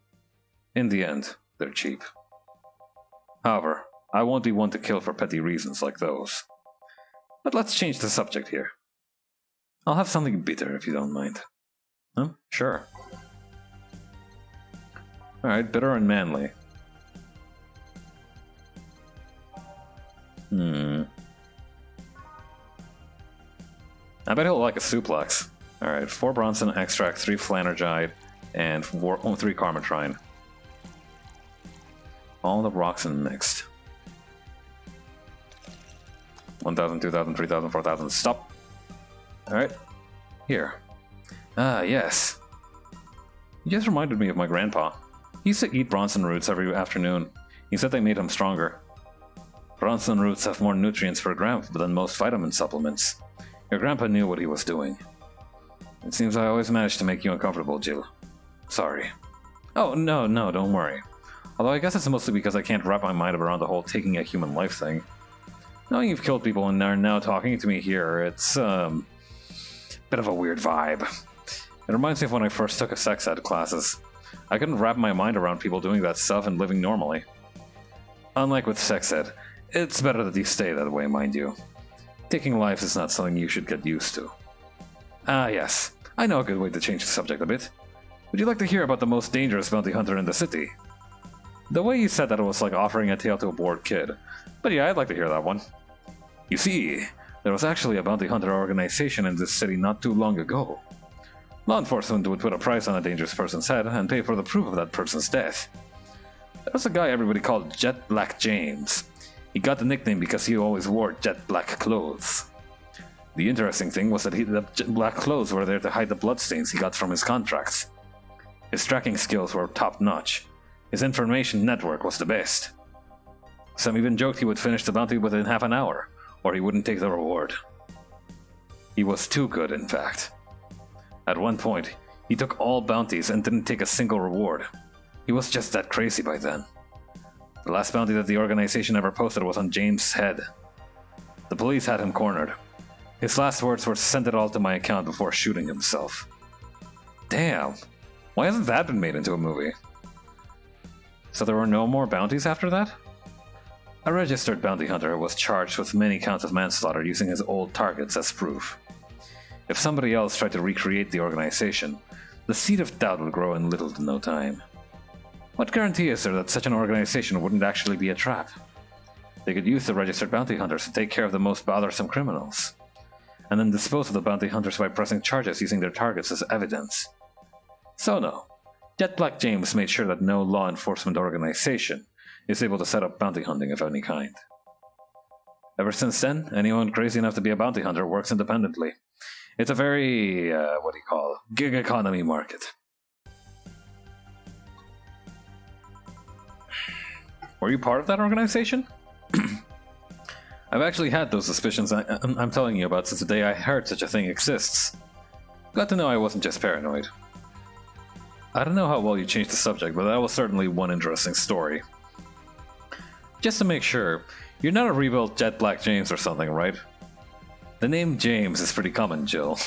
In the end, they're cheap. However, I won't be one to kill for petty reasons like those. But let's change the subject here. I'll have something bitter if you don't mind. Huh? Sure. Alright, bitter and manly. I bet he'll like a suplex. Alright, 4 Bronson extract, 3 Flanergide, and 3 Karmatrine. All the rocks and mixed. 1,000, 2,000, 3,000, 4,000, stop! Alright. Here. Ah, yes. You just reminded me of my grandpa. He used to eat Bronson roots every afternoon. He said they made him stronger. Bronson roots have more nutrients per gram than most vitamin supplements. Your grandpa knew what he was doing. It seems I always manage to make you uncomfortable, Jill. Sorry. Oh, no, don't worry. Although I guess it's mostly because I can't wrap my mind around the whole taking a human life thing. Knowing you've killed people and are now talking to me here, it's, bit of a weird vibe. It reminds me of when I first took a sex ed classes. I couldn't wrap my mind around people doing that stuff and living normally. Unlike with sex ed, it's better that you stay that way, mind you. Taking lives is not something you should get used to. Ah, yes. I know a good way to change the subject a bit. Would you like to hear about the most dangerous bounty hunter in the city? The way you said that was like offering a tale to a bored kid. But yeah, I'd like to hear that one. You see, there was actually a bounty hunter organization in this city not too long ago. Law enforcement would put a price on a dangerous person's head and pay for the proof of that person's death. There was a guy everybody called Jet Black James. He got the nickname because he always wore jet black clothes. The interesting thing was that the black clothes were there to hide the bloodstains he got from his contracts. His tracking skills were top-notch. His information network was the best. Some even joked he would finish the bounty within half an hour, or he wouldn't take the reward. He was too good, in fact. At one point, he took all bounties and didn't take a single reward. He was just that crazy by then. The last bounty that the organization ever posted was on James' head. The police had him cornered. His last words were send it all to my account before shooting himself. Damn. Why hasn't that been made into a movie? So there were no more bounties after that? A registered bounty hunter was charged with many counts of manslaughter using his old targets as proof. If somebody else tried to recreate the organization, the seed of doubt would grow in little to no time. What guarantee is there that such an organization wouldn't actually be a trap? They could use the registered bounty hunters to take care of the most bothersome criminals, and then dispose of the bounty hunters by pressing charges using their targets as evidence. So no, Jet Black James made sure that no law enforcement organization is able to set up bounty hunting of any kind. Ever since then, anyone crazy enough to be a bounty hunter works independently. It's a very, gig economy market. Were you part of that organization? I've actually had those suspicions I'm telling you about since the day I heard such a thing exists. Glad to know I wasn't just paranoid. I don't know how well you changed the subject, but that was certainly one interesting story. Just to make sure, you're not a rebuilt Jet Black James or something, right? The name James is pretty common, Jill.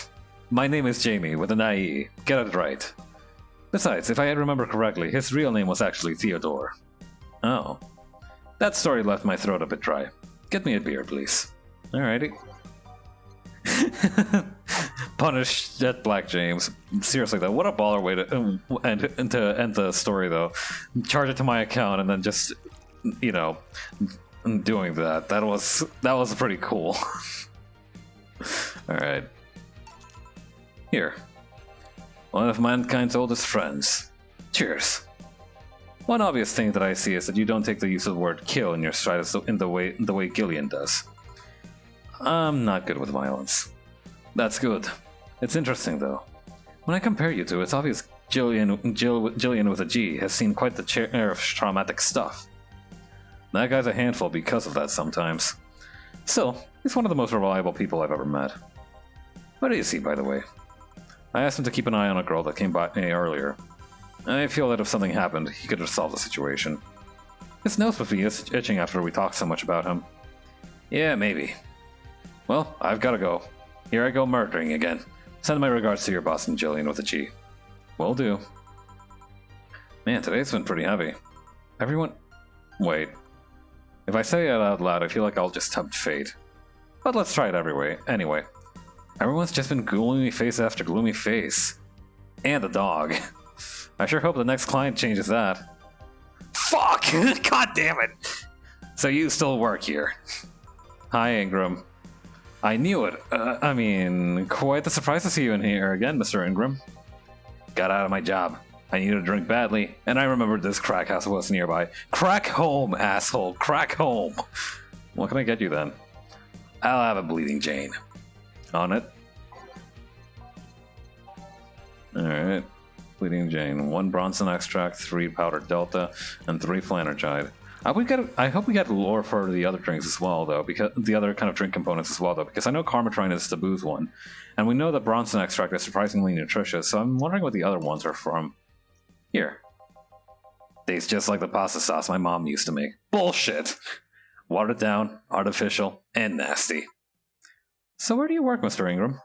My name is Jamie, with an IE. Get it right. Besides, if I remember correctly, his real name was actually Theodore. Oh. That story left my throat a bit dry. Get me a beer, please. Alrighty. Punish Jet Black James. Seriously though, what a baller way to end the story though. Charge it to my account and then just, doing that. That was pretty cool. Alright. Here. One of mankind's oldest friends. Cheers. One obvious thing that I see is that you don't take the use of the word kill in your stratus in the way Gillian does. I'm not good with violence. That's good. It's interesting though. When I compare you two, it's obvious Gillian with a G has seen quite the share of traumatic stuff. That guy's a handful because of that sometimes. Still, he's one of the most reliable people I've ever met. Where is he, by the way? I asked him to keep an eye on a girl that came by me earlier. I feel that if something happened, he could have solved the situation. His nose must be itching after we talked so much about him. Yeah, maybe. Well, I've gotta go. Here I go murdering again. Send my regards to your boss and Jillian with a G. Will do. Man, today's been pretty heavy. Everyone... Wait. If I say it out loud, I feel like I'll just tempt fate. But let's try it anyway. Everyone's just been gloomy face after gloomy face. And a dog. I sure hope the next client changes that. Fuck! God damn it! So you still work here. Hi, Ingram. I knew it. Quite the surprise to see you in here again, Mr. Ingram. Got out of my job. I needed a drink badly, and I remembered this crack house was nearby. Crack home, asshole! Crack home! What can I get you then? I'll have a Bleeding Jane. On it. Alright. Bleeding Jane. 1 Bronson extract, 3 powdered Delta, and 3 Flanergide. I hope we get lore for the other drinks as well, though, because the other kind of drink components as well, though, because I know Carmatrine is the booze one, and we know that Bronson extract is surprisingly nutritious, so I'm wondering what the other ones are from. Here. Tastes just like the pasta sauce my mom used to make. Bullshit! Watered down, artificial, and nasty. So where do you work, Mr. Ingram?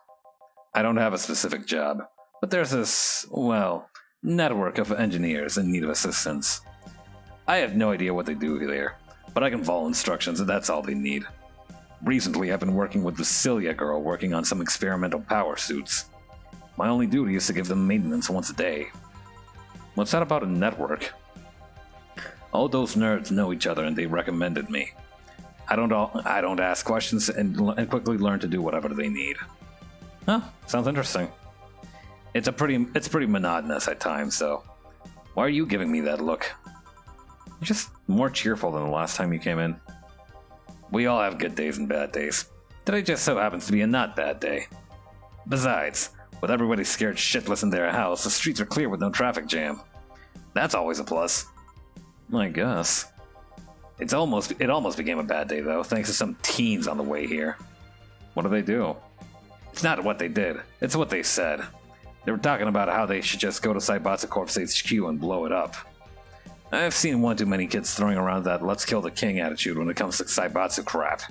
I don't have a specific job. But there's this, well, network of engineers in need of assistance. I have no idea what they do there, but I can follow instructions and that's all they need. Recently, I've been working with the Cilia girl working on some experimental power suits. My only duty is to give them maintenance once a day. What's that about a network? All those nerds know each other and they recommended me. I don't ask questions and quickly learn to do whatever they need. Huh, sounds interesting. It's pretty monotonous at times, though. Why are you giving me that look? You're just more cheerful than the last time you came in. We all have good days and bad days. Today just so happens to be a not bad day. Besides, with everybody scared shitless in their house, the streets are clear with no traffic jam. That's always a plus. I guess. It almost became a bad day, though, thanks to some teens on the way here. What do they do? It's not what they did, it's what they said. They were talking about how they should just go to Saibatsu Corp's HQ and blow it up. I've seen one too many kids throwing around that let's kill the king attitude when it comes to Saibatsu crap.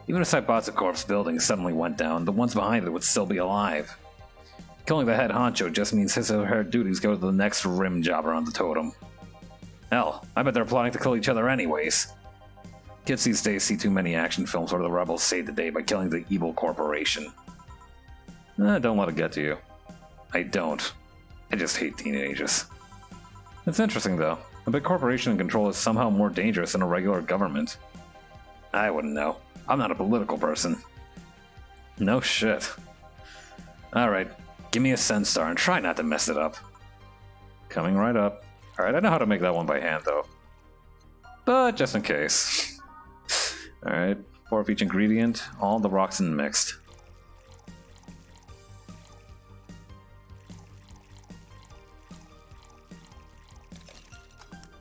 Even if Saibatsu Corp's building suddenly went down, the ones behind it would still be alive. Killing the head honcho just means his or her duties go to the next rim jobber on the totem. Hell, I bet they're plotting to kill each other anyways. Kids these days see too many action films where the rebels save the day by killing the evil corporation. Don't let it get to you. I don't. I just hate teenagers. It's interesting, though. A big corporation in control is somehow more dangerous than a regular government. I wouldn't know. I'm not a political person. No shit. Alright, give me a Sen Star and try not to mess it up. Coming right up. Alright, I know how to make that one by hand, though. But just in case. Alright, 4 of each ingredient, all the rocks and mixed.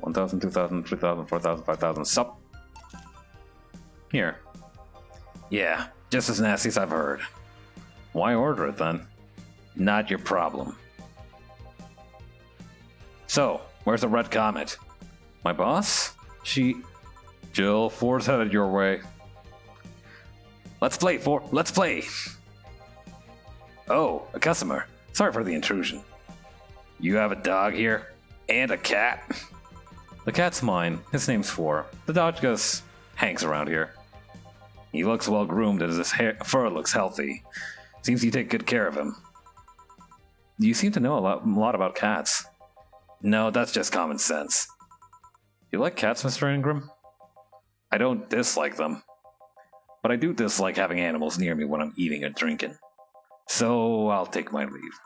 $1,000, $2,000, $3,000, $4,000, $5,000. Sup? Here. Yeah, just as nasty as I've heard. Why order it then? Not your problem. So, where's the Red Comet? My boss? Jill, Ford's headed your way. Let's play, Ford. Let's play! Oh, a customer. Sorry for the intrusion. You have a dog here? And a cat? The cat's mine. His name's Four. The dog just hangs around here. He looks well groomed and his fur looks healthy. Seems you take good care of him. You seem to know a lot about cats. No, that's just common sense. You like cats, Mr. Ingram? I don't dislike them. But I do dislike having animals near me when I'm eating or drinking. So I'll take my leave.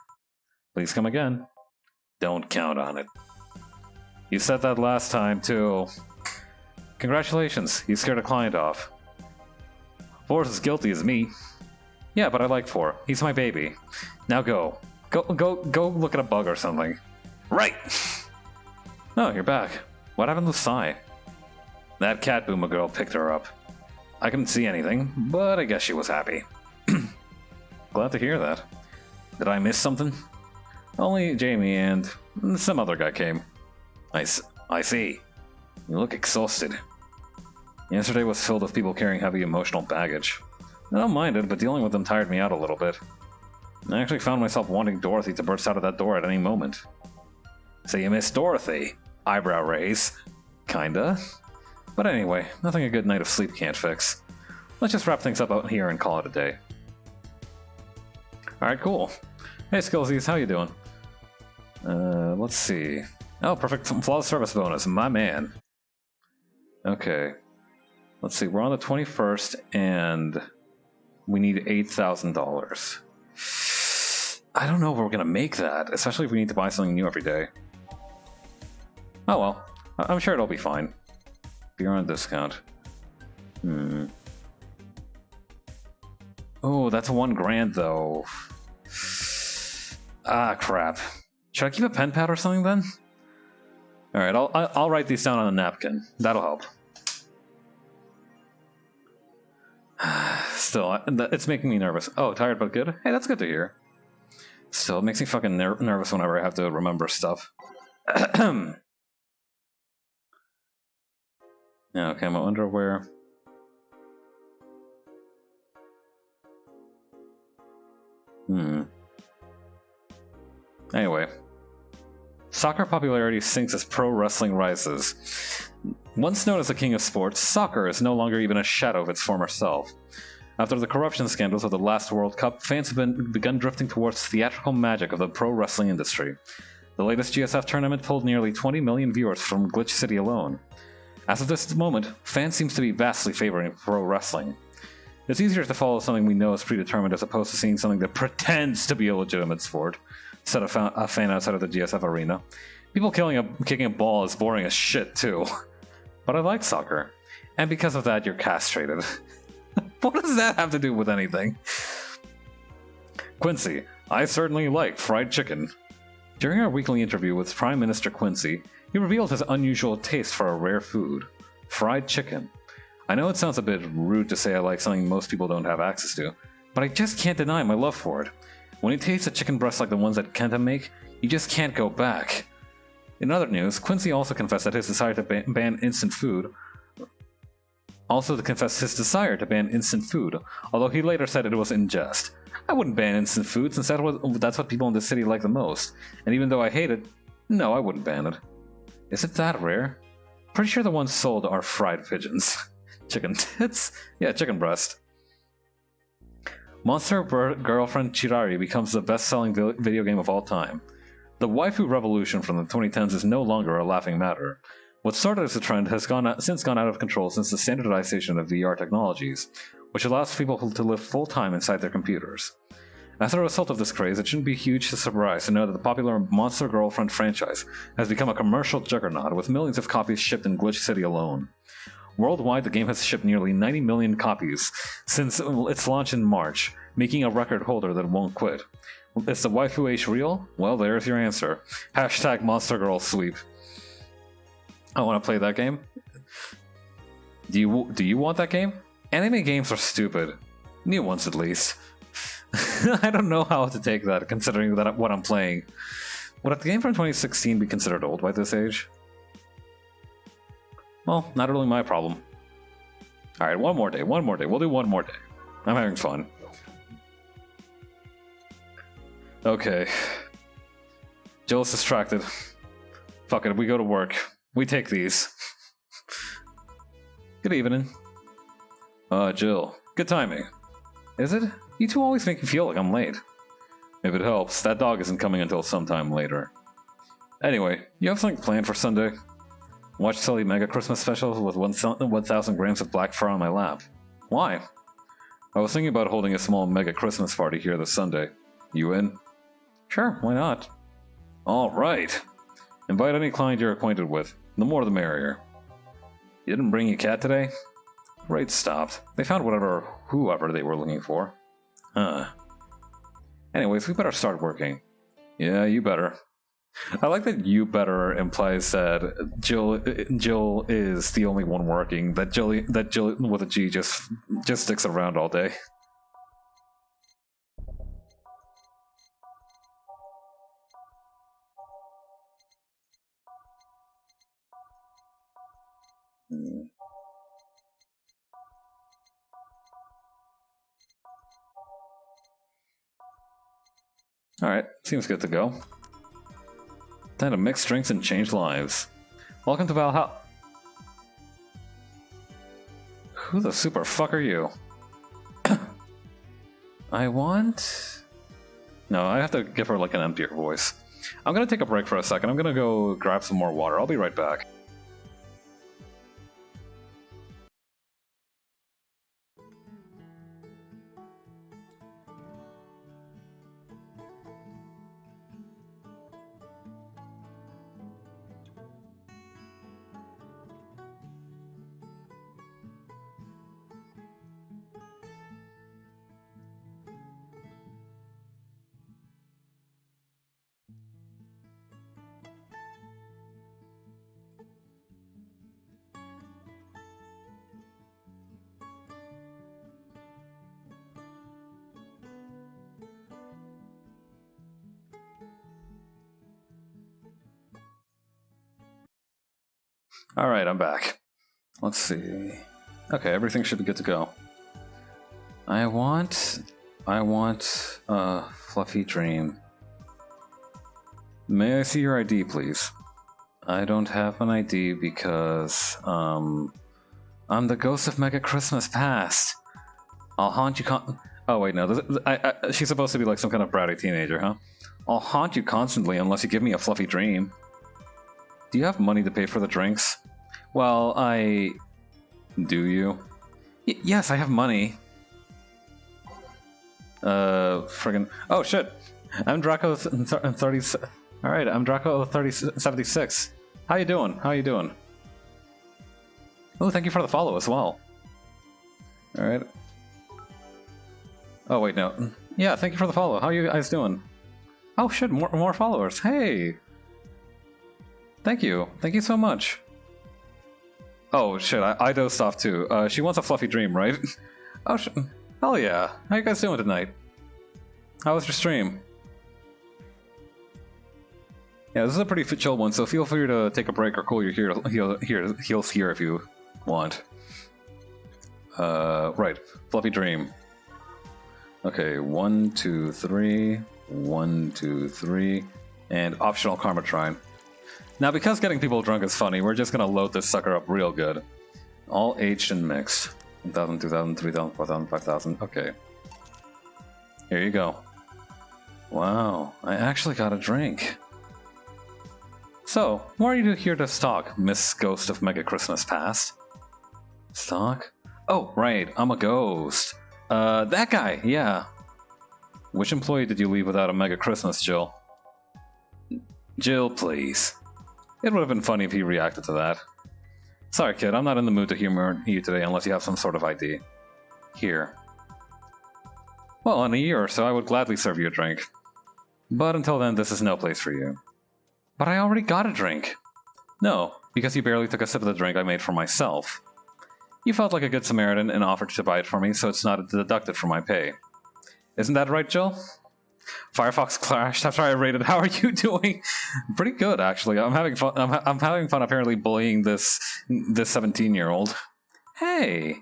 Please come again. Don't count on it. You said that last time, too. Congratulations, you scared a client off. Four's as guilty as me. Yeah, but I like Four. He's my baby. Now go. Go look at a bug or something. Right! Oh, you're back. What happened to Sai? That cat boomer girl picked her up. I couldn't see anything, but I guess she was happy. Glad to hear that. Did I miss something? Only Jamie and some other guy came. I see. You look exhausted. Yesterday was filled with people carrying heavy emotional baggage. I don't mind it, but dealing with them tired me out a little bit. I actually found myself wanting Dorothy to burst out of that door at any moment. So you miss Dorothy? Eyebrow raise. Kinda. But anyway, nothing a good night of sleep can't fix. Let's just wrap things up out here and call it a day. Alright, cool. Hey Skillsies, how you doing? Let's see. Oh, perfect flawless service bonus, my man. Okay. Let's see, we're on the 21st, and we need $8,000. I don't know if we're gonna make that, especially if we need to buy something new every day. Oh well, I'm sure it'll be fine. Beer on discount. Oh, that's $1,000 though. Ah, crap. Should I keep a pen pad or something then? Alright, I'll write these down on a napkin. That'll help. Still, it's making me nervous. Oh, tired but good? Hey, that's good to hear. Still, it makes me fucking nervous whenever I have to remember stuff. Yeah, okay, my underwear. Anyway. Soccer popularity sinks as pro wrestling rises. Once known as the king of sports, soccer is no longer even a shadow of its former self. After the corruption scandals of the last World Cup, fans have begun drifting towards the theatrical magic of the pro wrestling industry. The latest GSF tournament pulled nearly 20 million viewers from Glitch City alone. As of this moment, fans seem to be vastly favoring pro wrestling. It's easier to follow something we know is predetermined as opposed to seeing something that pretends to be a legitimate sport, said a fan outside of the GSF arena. People kicking a ball is boring as shit, too. But I like soccer. And because of that, you're castrated. What does that have to do with anything? Quincy, I certainly like fried chicken. During our weekly interview with Prime Minister Quincy, he revealed his unusual taste for a rare food, fried chicken. I know it sounds a bit rude to say I like something most people don't have access to, but I just can't deny my love for it. When you taste a chicken breast like the ones that Kenta make, you just can't go back. In other news, Quincy also confessed that his desire to ban instant food, although he later said it was in jest. I wouldn't ban instant food since that's what people in the city like the most, and even though I hate it, no, I wouldn't ban it. Is it that rare? Pretty sure the ones sold are fried pigeons. Chicken tits? Yeah, chicken breast. Monster Girlfriend Chirari becomes the best-selling video game of all time. The waifu revolution from the 2010s is no longer a laughing matter. What started as a trend has since gone out of control since the standardization of VR technologies, which allows people to live full-time inside their computers. As a result of this craze, it shouldn't be huge to surprise to know that the popular Monster Girlfriend franchise has become a commercial juggernaut with millions of copies shipped in Glitch City alone. Worldwide, the game has shipped nearly 90 million copies since its launch in March, making a record holder that won't quit. Is the waifu age real? Well, there's your answer. Hashtag Monster Girl Sweep. I want to play that game. Do you want that game? Anime games are stupid. New ones, at least. I don't know how to take that, considering that what I'm playing. Would a game from 2016 be considered old by this age? Well, not really my problem. Alright, one more day. We'll do one more day. I'm having fun. Okay. Jill's distracted. Fuck it, we go to work. We take these. Good evening. Jill. Good timing. Is it? You two always make me feel like I'm late. If it helps, that dog isn't coming until sometime later. Anyway, you have something planned for Sunday? Watch silly mega Christmas specials with 1,000 grams of black fur on my lap. Why? I was thinking about holding a small mega Christmas party here this Sunday. You in? Sure, why not? Alright. Invite any client you're acquainted with. The more the merrier. You didn't bring your cat today? Raid stopped. They found whoever they were looking for. Huh. Anyways, we better start working. Yeah, you better. I like that "you better" implies that Jill is the only one working. That Jill with a G just sticks around all day. Alright, seems good to go. Time to mix drinks and change lives. Welcome to Valhalla. Who the super fuck are you? I want... No, I have to give her like an emptier voice. I'm gonna take a break for a second. I'm gonna go grab some more water. I'll be right back. Alright, I'm back. Let's see. Okay, everything should be good to go. I want a fluffy dream. May I see your ID, please? I don't have an ID because, I'm the ghost of Mega Christmas Past. I'll haunt you Oh wait, no, she's supposed to be like some kind of bratty teenager, huh? I'll haunt you constantly unless you give me a fluffy dream. Do you have money to pay for the drinks? Well, Do you? Yes, I have money. Friggin... Oh shit! I'm Draco 30... Alright, I'm Draco 3076. How you doing? How you doing? Oh, thank you for the follow as well. Alright. Oh, wait, no. Yeah, thank you for the follow. How you guys doing? Oh shit, more followers. Hey! Thank you. Thank you so much. Oh shit, I dozed off too. She wants a fluffy dream, right? Oh shit. Hell yeah. How you guys doing tonight? How was your stream? Yeah, this is a pretty chill one, so feel free to take a break or cool your heels here if you want. Right. Fluffy dream. Okay, 1, 2, 3. 1, 2, 3. And optional karma trine. Now, because getting people drunk is funny, we're just gonna load this sucker up real good. All aged and mixed. 1,000, 2,000, 3,000, 4,000, 5,000. Okay. Here you go. Wow, I actually got a drink. So, why are you here to stalk, Miss Ghost of Mega Christmas Past? Stalk? Oh, right, I'm a ghost. That guy, yeah. Which employee did you leave without a Mega Christmas, Jill? Jill, please. It would have been funny if he reacted to that. Sorry, kid, I'm not in the mood to humor you today unless you have some sort of ID. Here. Well, in a year or so, I would gladly serve you a drink. But until then, this is no place for you. But I already got a drink. No, because you barely took a sip of the drink I made for myself. You felt like a good Samaritan and offered to buy it for me, so it's not deducted from my pay. Isn't that right, Jill? Firefox crashed after I raided. How are you doing? Pretty good, actually. I'm having fun. I'm having fun apparently bullying this 17-year-old. Hey!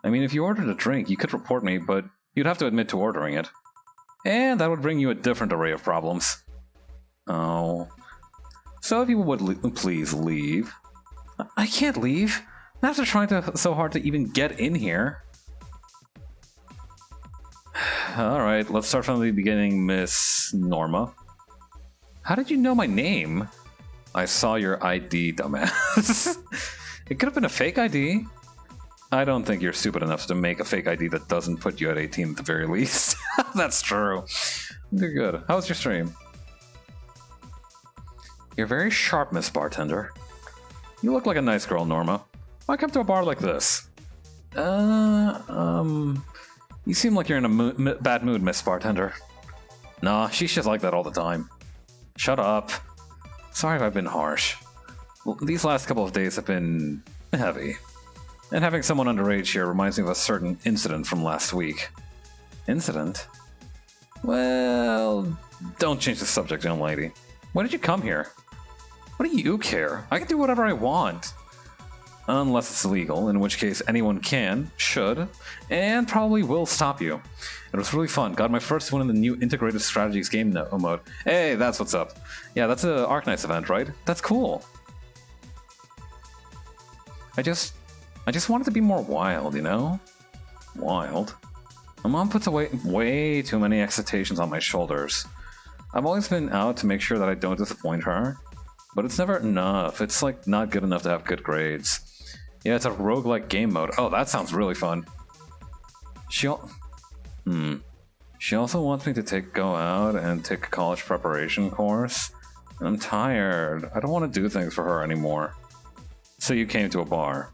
I mean, if you ordered a drink, you could report me, but you'd have to admit to ordering it. And that would bring you a different array of problems. Oh. So if you would please leave. I can't leave. After trying so hard to even get in here. Alright, let's start from the beginning, Miss Norma. How did you know my name? I saw your ID, dumbass. It could have been a fake ID. I don't think you're stupid enough to make a fake ID that doesn't put you at 18 at the very least. That's true. You're good. How was your stream? You're very sharp, Miss Bartender. You look like a nice girl, Norma. Why come to a bar like this? You seem like you're in a bad mood, Miss Bartender. Nah, she's just like that all the time. Shut up. Sorry if I've been harsh. Well, these last couple of days have been heavy. And having someone underage here reminds me of a certain incident from last week. Incident? Well, don't change the subject, young lady. Why did you come here? What do you care? I can do whatever I want. Unless it's illegal, in which case anyone can, should, and probably will stop you. It was really fun. Got my first win in the new Integrated Strategies game mode. Hey, that's what's up. Yeah, that's a Arknights event, right? That's cool. I just wanted to be more wild, you know? Wild. My mom puts away way too many expectations on my shoulders. I've always been out to make sure that I don't disappoint her, but it's never enough. It's like not good enough to have good grades. Yeah, it's a roguelike game mode. Oh, that sounds really fun. She also wants me to go out and take a college preparation course. And I'm tired. I don't want to do things for her anymore. So you came to a bar.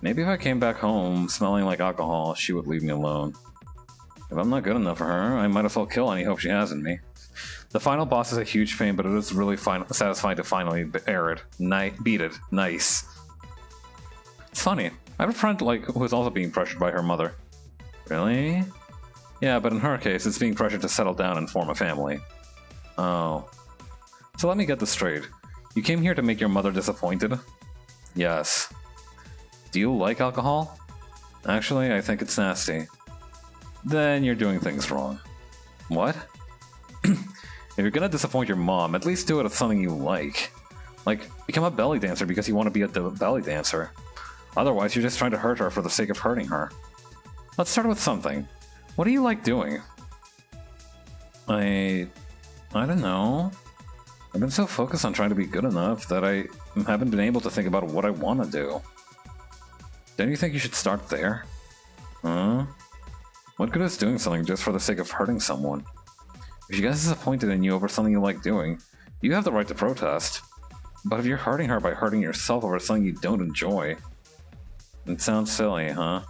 Maybe if I came back home smelling like alcohol, she would leave me alone. If I'm not good enough for her, I might as well kill any hope she has in me. The final boss is a huge pain, but it is really satisfying to finally beat it. Nice. It's funny. I have a friend who is also being pressured by her mother. Really? Yeah, but in her case, it's being pressured to settle down and form a family. Oh. So let me get this straight. You came here to make your mother disappointed? Yes. Do you like alcohol? Actually, I think it's nasty. Then you're doing things wrong. What? If you're gonna disappoint your mom, at least do it with something you like. Like, become a belly dancer because you want to be a belly dancer. Otherwise, you're just trying to hurt her for the sake of hurting her. Let's start with something. What do you like doing? I don't know. I've been so focused on trying to be good enough that I haven't been able to think about what I want to do. Don't you think you should start there? Huh? What good is doing something just for the sake of hurting someone? If she gets disappointed in you over something you like doing, you have the right to protest. But if you're hurting her by hurting yourself over something you don't enjoy... It sounds silly, huh?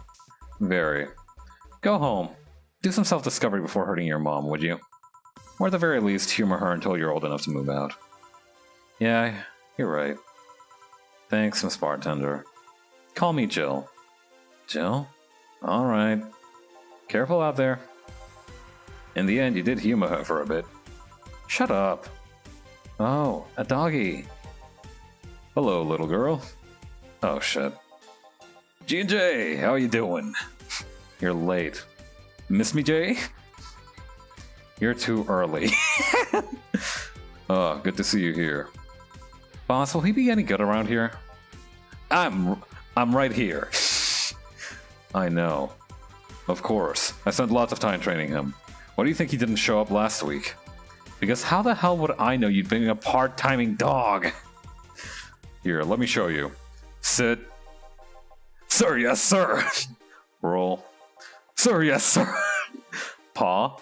Very. Go home. Do some self-discovery before hurting your mom, would you? Or at the very least, humor her until you're old enough to move out. Yeah, you're right. Thanks, Miss Bartender. Call me Jill. Jill? Alright. Careful out there. In the end, you did humor her for a bit. Shut up. Oh, a doggy. Hello, little girl. Oh, shit. G&J, how you doing? You're late. Miss me, Jay? You're too early. Oh, good to see you here. Boss, will he be any good around here? I'm right here. I know. Of course. I spent lots of time training him. Why do you think he didn't show up last week? Because how the hell would I know you'd bring a part-timing dog? Here, let me show you. Sit. Sir, yes, sir. Roll. Sir, yes, sir. Paw.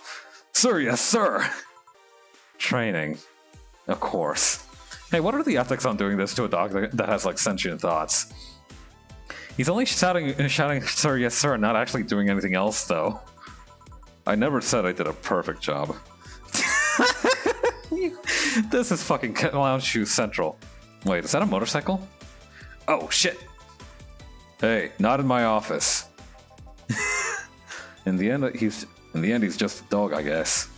Sir, yes, sir. Training. Of course. Hey, what are the ethics on doing this to a dog that has, like, sentient thoughts? He's only shouting, sir, yes, sir, not actually doing anything else, though. I never said I did a perfect job. This is fucking Clown Shoe Central. Wait, is that a motorcycle? Oh, shit. Hey, not in my office. In the end, he's just a dog, I guess.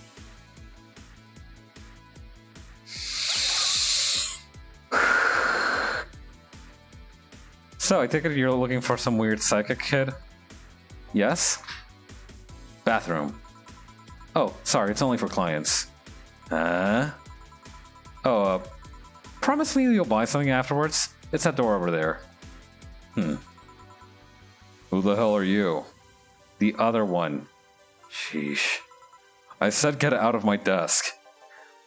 So, I take it you're looking for some weird psychic kid? Yes? Bathroom. Oh, sorry, it's only for clients. Promise me you'll buy something afterwards? It's that door over there. Who the hell are you? The other one. Sheesh. I said get out of my desk.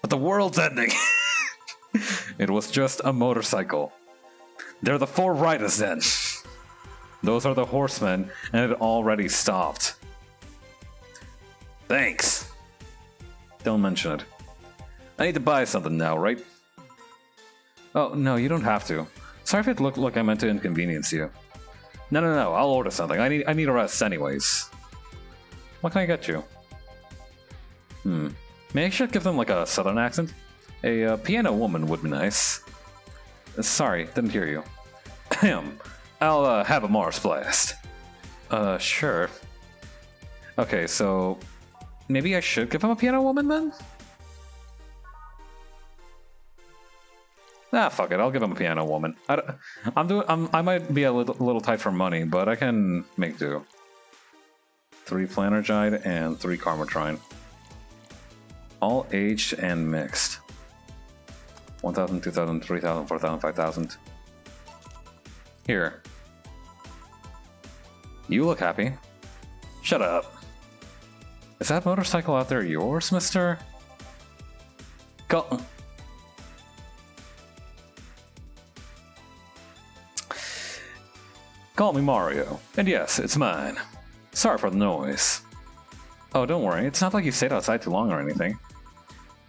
But the world's ending! It was just a motorcycle. They're the four riders then. Those are the horsemen, and it already stopped. Thanks. Don't mention it. I need to buy something now, right? Oh, no, you don't have to. Sorry if it looked like I meant to inconvenience you. No, I'll order something. I need a rest anyways. What can I get you? Maybe I should give them like a southern accent? A piano woman would be nice. Sorry, didn't hear you. I'll have a Mars blast. Sure. Okay, so maybe I should give him a piano woman then? Ah, fuck it. I'll give him a piano woman. I might be a little tight for money, but I can make do. 3 Flanergide and 3 Karmatrine. All aged and mixed. 1,000, 2,000, 3,000, 4,000, 5,000. Here. You look happy. Shut up. Is that motorcycle out there yours, mister? Call me Mario. And yes, it's mine. Sorry for the noise. Oh, don't worry. It's not like you stayed outside too long or anything.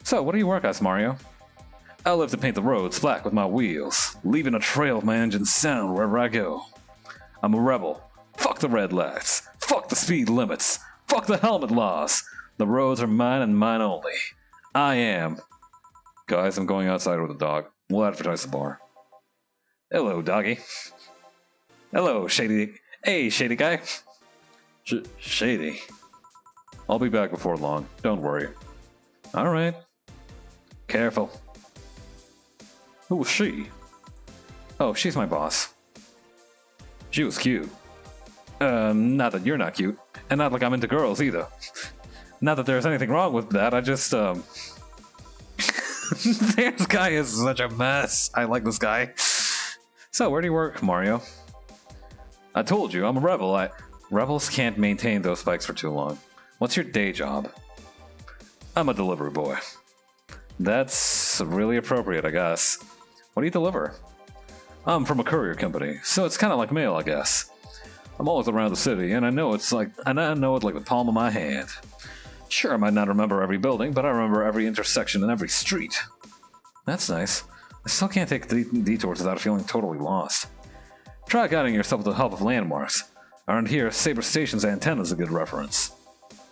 So, what do you work as, Mario? I live to paint the roads black with my wheels, leaving a trail of my engine's sound wherever I go. I'm a rebel. Fuck the red lights. Fuck the speed limits. Fuck the helmet laws. The roads are mine and mine only. I am. Guys, I'm going outside with a dog. We'll advertise the bar. Hello, doggy. Hello, shady. Hey, shady guy. Shady. I'll be back before long. Don't worry. Alright. Careful. Who was she? Oh, she's my boss. She was cute. Not that you're not cute. And not like I'm into girls either. Not that there's anything wrong with that, I just, This guy is such a mess. I like this guy. So, where do you work, Mario? I told you, I'm a rebel. Rebels can't maintain those bikes for too long. What's your day job? I'm a delivery boy. That's really appropriate, I guess. What do you deliver? I'm from a courier company, so it's kind of like mail, I guess. I'm always around the city, and I know it like the palm of my hand. Sure, I might not remember every building, but I remember every intersection and every street. That's nice. I still can't take detours without feeling totally lost. Try guiding yourself with the help of landmarks. Around here, Saber Station's antenna is a good reference.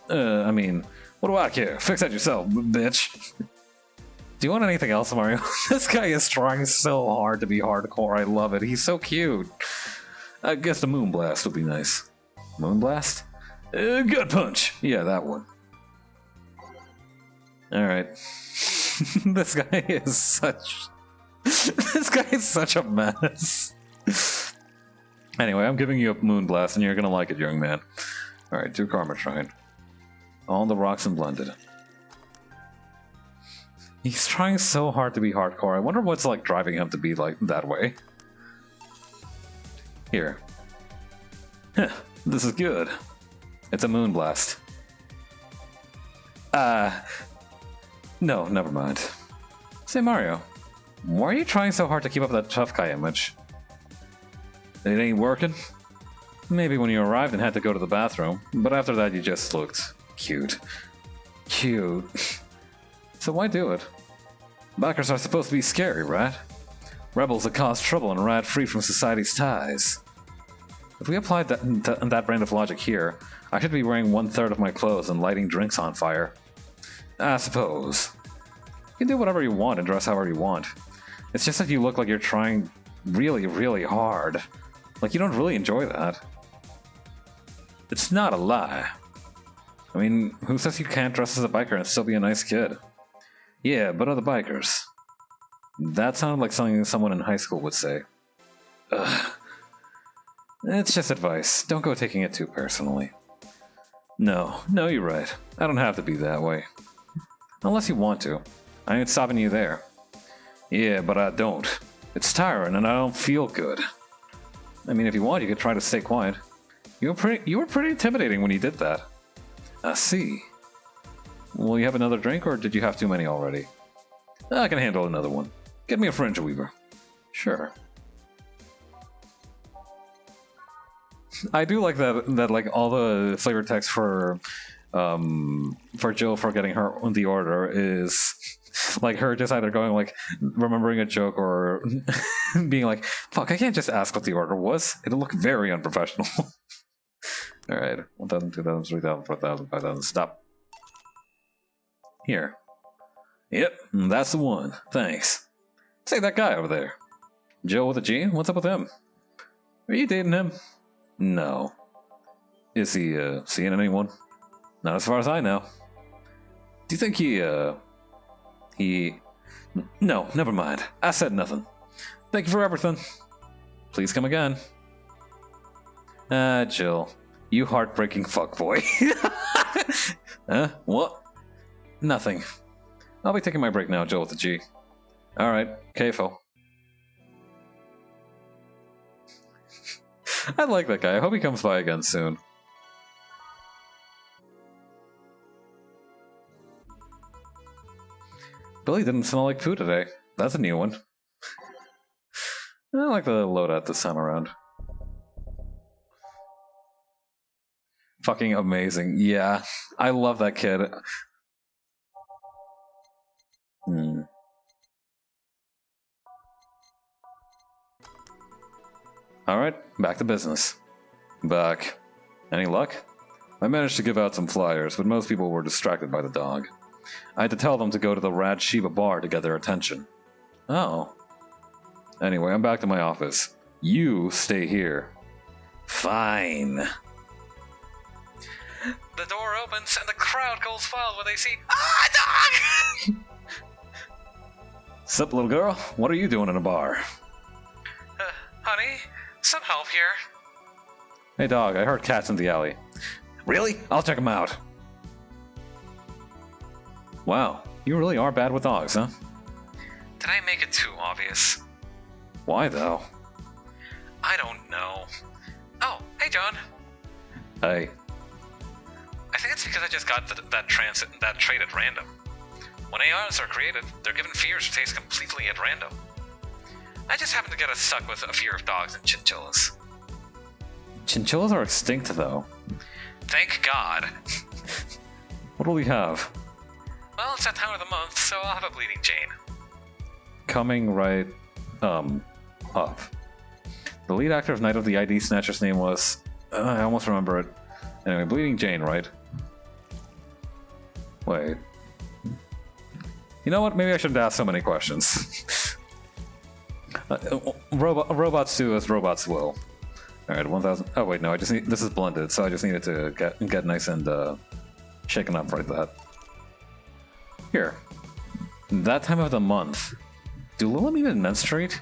I mean, what do I care? Fix that yourself, bitch. Do you want anything else, Mario? This guy is trying so hard to be hardcore. I love it. He's so cute. I guess the Moonblast would be nice. Moonblast? Gut punch. Yeah, that one. Alright. This guy is such... This guy is such a mess. Anyway, I'm giving you a Moonblast, and you're gonna like it, young man. Alright, do Karma Shrine. All the rocks and blended. He's trying so hard to be hardcore. I wonder what's like driving him to be like that way. Here. Huh, this is good. It's a Moonblast. No, never mind. Say, Mario, why are you trying so hard to keep up that tough guy image? It ain't working? Maybe when you arrived and had to go to the bathroom, but after that you just looked cute. Cute. So why do it? Bikers are supposed to be scary, right? Rebels that cause trouble and ride free from society's ties. If we applied that brand of logic here, I should be wearing 1/3 of my clothes and lighting drinks on fire. I suppose. You can do whatever you want and dress however you want. It's just that you look like you're trying really, really hard. Like you don't really enjoy that. It's not a lie. I mean, who says you can't dress as a biker and still be a nice kid? Yeah, but other bikers. That sounded like something someone in high school would say. Ugh. It's just advice. Don't go taking it too personally. No, you're right. I don't have to be that way. Unless you want to. I ain't stopping you there. Yeah, but I don't. It's tiring and I don't feel good. I mean, if you want, you could try to stay quiet. You were pretty intimidating when you did that. I see. Will you have another drink, or did you have too many already? I can handle another one. Get me a Fringe Weaver. Sure. I do like that like all the flavor text for Jill for getting her the order is like her just either going like remembering a joke or being like, fuck, I can't just ask what the order was. It'll look very unprofessional. Alright, 1,000, 2,000, 3,000, 4,000, 5,000, stop. Here. Yep, that's the one. Thanks. Say that guy over there. Joe with a G? What's up with him? Are you dating him? No. Is he, seeing anyone? Not as far as I know. Do you think he... No, never mind. I said nothing. Thank you for everything. Please come again. Jill. You heartbreaking fuckboy. Huh? What? Nothing. I'll be taking my break now, Jill with a G. Alright, KFO. I like that guy. I hope he comes by again soon. Billy didn't smell like poo today. That's a new one. I like the loadout this time around. Fucking amazing. Yeah, I love that kid. Alright, back to business. Back. Any luck? I managed to give out some flyers, but most people were distracted by the dog. I had to tell them to go to the Rad Shiva bar to get their attention. Oh. Anyway, I'm back to my office. You stay here. Fine. The door opens and the crowd goes wild when they see dog! Sup, little girl? What are you doing in a bar? Honey, some help here. Hey dog, I heard cats in the alley. Really? I'll check them out. Wow, you really are bad with dogs, huh? make it too obvious. Why, though? I don't know. Oh, hey John. Hey. I think it's because I just got that trait at random. When ARs are created, they're given fears or tastes completely at random. I just happen to get stuck with a fear of dogs and chinchillas. Chinchillas are extinct, though. Thank God. What do we have? Well, it's that time of the month, so I'll have a Bleeding Jane. Coming right, up. The lead actor of Night of the ID Snatcher's name was... I almost remember it. Anyway, Bleeding Jane, right? Wait. You know what? Maybe I shouldn't ask so many questions. Robots do as robots will. Alright, 1000... Oh wait, no, I just need... This is blended, so I just needed to get nice and, shaken up like that. Here. That time of the month. Do Lilim even menstruate?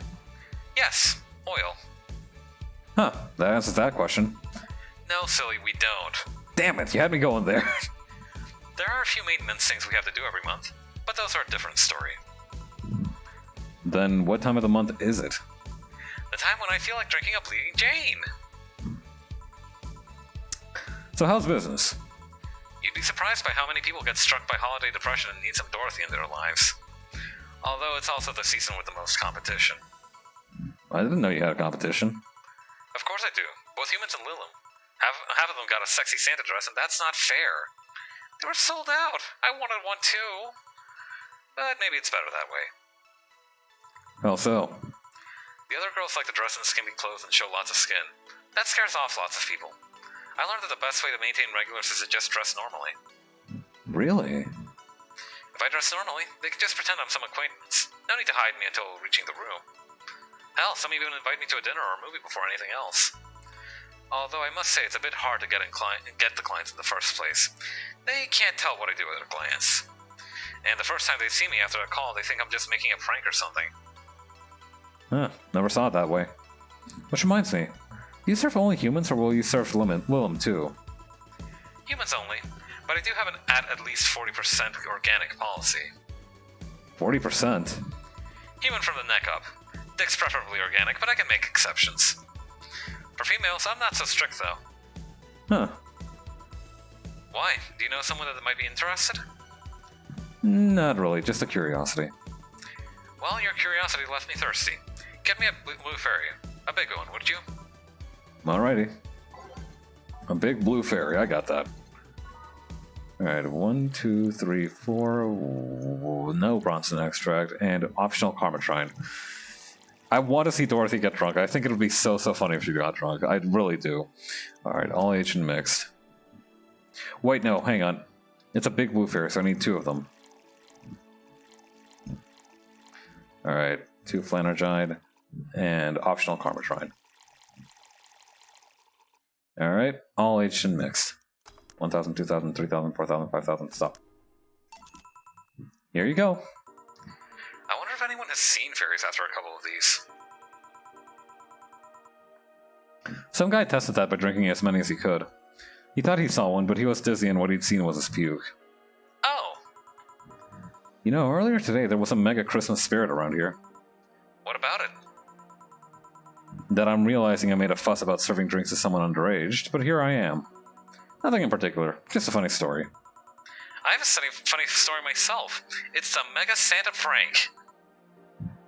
Yes, oil. Huh, that answers that question. No, silly, we don't. Damn it, you had me going there. There are a few maintenance things we have to do every month, but those are a different story. Then what time of the month is it? The time when I feel like drinking a Bleeding Jane. So how's business? You'd be surprised by how many people get struck by holiday depression and need some Dorothy in their lives. Although it's also the season with the most competition. I didn't know you had a competition. Of course I do. Both humans and Lilim. Half of them got a sexy Santa dress, and that's not fair. They were sold out. I wanted one too. But maybe it's better that way. How so? The other girls like to dress in skimpy clothes and show lots of skin. That scares off lots of people. I learned that the best way to maintain regulars is to just dress normally. Really? If I dress normally, they can just pretend I'm some acquaintance. No need to hide me until reaching the room. Hell, some even invite me to a dinner or a movie before anything else. Although I must say it's a bit hard to get the clients in the first place. They can't tell what I do at a glance. And the first time they see me after a call, they think I'm just making a prank or something. Huh, never saw it that way. Which reminds me, do you serve only humans or will you serve Lilim too? Humans only, but I do have an at least 40% organic policy. 40%? Human from the neck up. Dick's preferably organic, but I can make exceptions. For females, I'm not so strict though. Huh. Why? Do you know someone that might be interested? Not really, just a curiosity. Well, your curiosity left me thirsty. Get me a blue fairy. A big one, would you? Alrighty. A big blue fairy, I got that. Alright, 1, 2, 3, 4... No Bronson extract, and optional Karmatrine. I want to see Dorothy get drunk. I think it would be so funny if she got drunk. I really do. Alright, all H and mixed. Wait, no, hang on. It's a big blue fairy, so I need 2 of them. Alright, 2 Flanergide, and optional Karmatrine. Alright, all H and mixed. 1,000, 2,000, 3,000, 4,000, 5,000, stop. Here you go. I wonder if anyone has seen fairies after a couple of these. Some guy tested that by drinking as many as he could. He thought he saw one, but he was dizzy and what he'd seen was his puke. Oh! You know, earlier today there was a mega Christmas spirit around here. What about it? That I'm realizing I made a fuss about serving drinks to someone underage, but here I am. Nothing in particular, just a funny story. I have a funny story myself. It's the Mega Santa prank.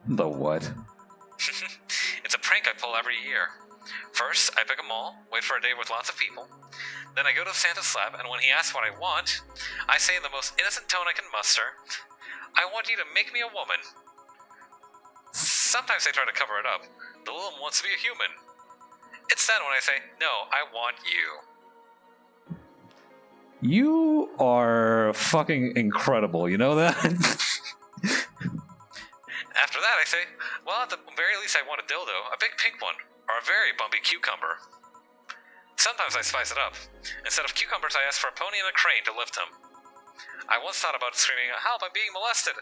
The what? It's a prank I pull every year. First, I pick a mall, wait for a day with lots of people. Then I go to Santa's lab, and when he asks what I want, I say in the most innocent tone I can muster, I want you to make me a woman. Sometimes they try to cover it up. The Lilim wants to be a human. It's then when I say, no, I want you. You are fucking incredible, you know that? After that, I say, well, at the very least I want a dildo, a big pink one, or a very bumpy cucumber. Sometimes I spice it up. Instead of cucumbers, I ask for a pony and a crane to lift him. I once thought about screaming, help, I'm being molested.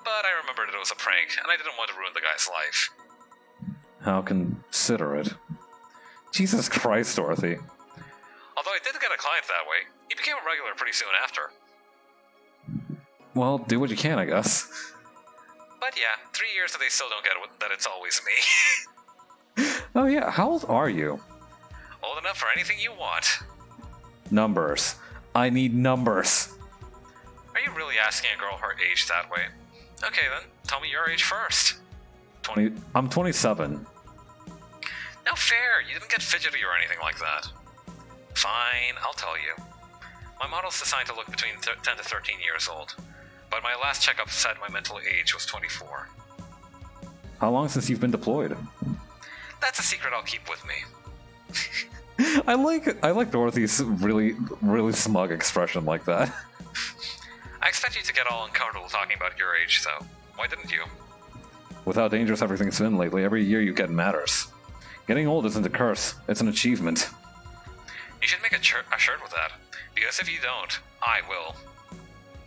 But I remembered it was a prank, and I didn't want to ruin the guy's life. How considerate. Jesus Christ, Dorothy. Although I did get a client that way, he became a regular pretty soon after. Well, do what you can, I guess. By But yeah, 3 years and they still don't get that it's always me. Oh yeah, how old are you? Old enough for anything you want. Numbers. I need numbers. Are you really asking a girl her age that way? Okay then, tell me your age first. I'm 27. No fair, you didn't get fidgety or anything like that. Fine, I'll tell you. My model's designed to look between 10 to 13 years old, but my last checkup said my mental age was 24. How long since you've been deployed? That's a secret I'll keep with me. I like Dorothy's really smug expression like that. I expect you to get all uncomfortable talking about your age, though. Why didn't you? With how dangerous everything's been lately, every year you get matters. Getting old isn't a curse, it's an achievement. You should make a shirt with that, because if you don't, I will.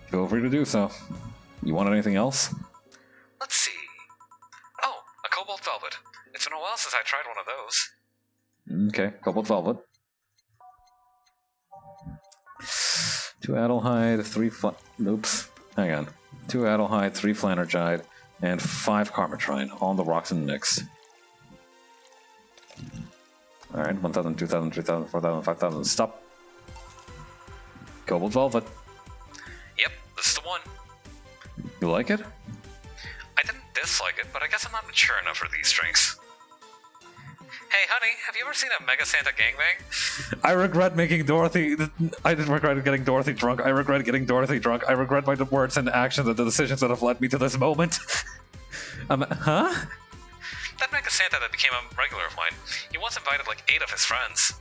Feel free to do so. You want anything else? Let's see. Oh, a cobalt velvet. It's been a while since I tried one of those. Okay, cobalt velvet. 2 adelhide, 3 oops, hang on. 2 adelhide, 3 flanergide, and 5 carmetrine, all on the rocks and mixed. Alright, 1,000, 2,000, 3,000, 4,000, 5,000, stop. Cobalt velvet. Yep, this is the one. You like it? I didn't dislike it, but I guess I'm not mature enough for these drinks. Hey, honey, have you ever seen a Mega Santa gangbang? I regret making Dorothy... I didn't regret getting Dorothy drunk. I regret getting Dorothy drunk. I regret my words and actions and the decisions that have led me to this moment. Huh? That Mega Santa that became a regular of mine, he once invited like 8 of his friends.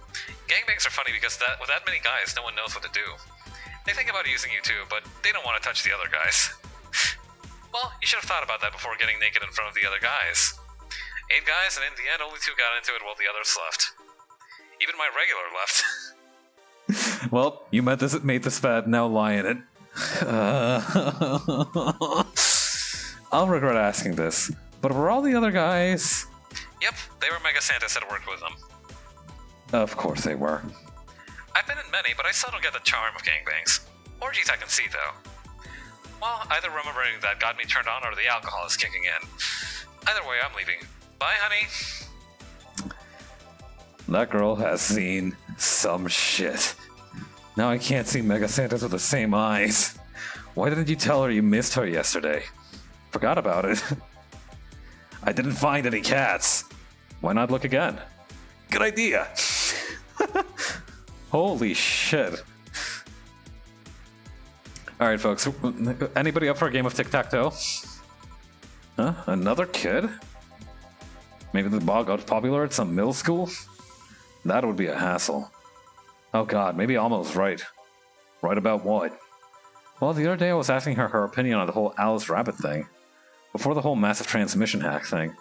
Gangbangs are funny because with that many guys, no one knows what to do. They think about using you too, but they don't want to touch the other guys. Well, you should have thought about that before getting naked in front of the other guys. 8 guys, and in the end, only 2 got into it while the others left. Even my regular left. Well, you made this bad, now lie in it. I'll regret asking this, but were all the other guys... Yep, they were Mega Santas that worked with them. Of course they were. I've been in many, but I still don't get the charm of gangbangs. Orgies I can see, though. Well, either remembering that got me turned on or the alcohol is kicking in. Either way, I'm leaving. Bye, honey. That girl has seen some shit. Now I can't see Mega Santas with the same eyes. Why didn't you tell her you missed her yesterday? Forgot about it. I didn't find any cats. Why not look again? Good idea. Holy shit. Alright, folks. Anybody up for a game of tic-tac-toe? Huh? Another kid? Maybe the ball got popular at some middle school? That would be a hassle. Oh god, maybe Alma's right. Right about what? Well, the other day I was asking her opinion on the whole Alice Rabbit thing. Before the whole massive transmission hack thing.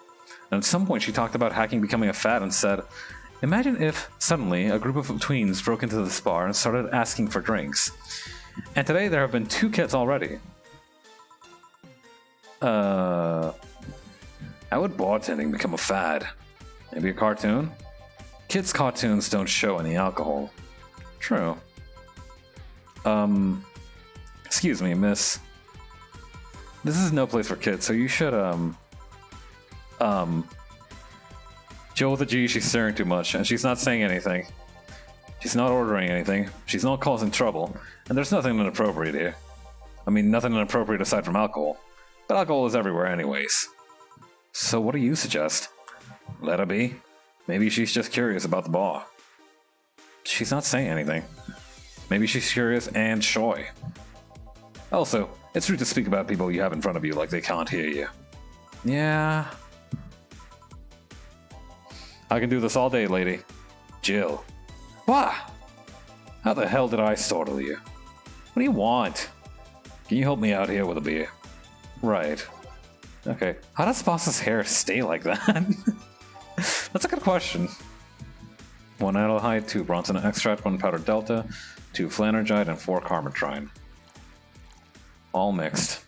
And at some point she talked about hacking becoming a fad and said, imagine if, suddenly, a group of tweens broke into this bar and started asking for drinks. And today there have been 2 kids already. How would bartending become a fad? Maybe a cartoon? Kids' cartoons don't show any alcohol. True. Excuse me, miss. This is no place for kids, so you should, Jill with a G, she's staring too much, and she's not saying anything. She's not ordering anything, she's not causing trouble, and there's nothing inappropriate here. I mean, nothing inappropriate aside from alcohol. But alcohol is everywhere anyways. So what do you suggest? Let her be. Maybe she's just curious about the bar. She's not saying anything. Maybe she's curious and shy. Also, it's rude to speak about people you have in front of you like they can't hear you. Yeah. I can do this all day, lady. Jill. What? How the hell did I startle you? What do you want? Can you help me out here with a beer? Right. Okay. How does Boss's hair stay like that? That's a good question. 1 adelhide, 2 bronze extract, 1 powdered delta, 2 flanergide, and 4 carmetrine. All mixed.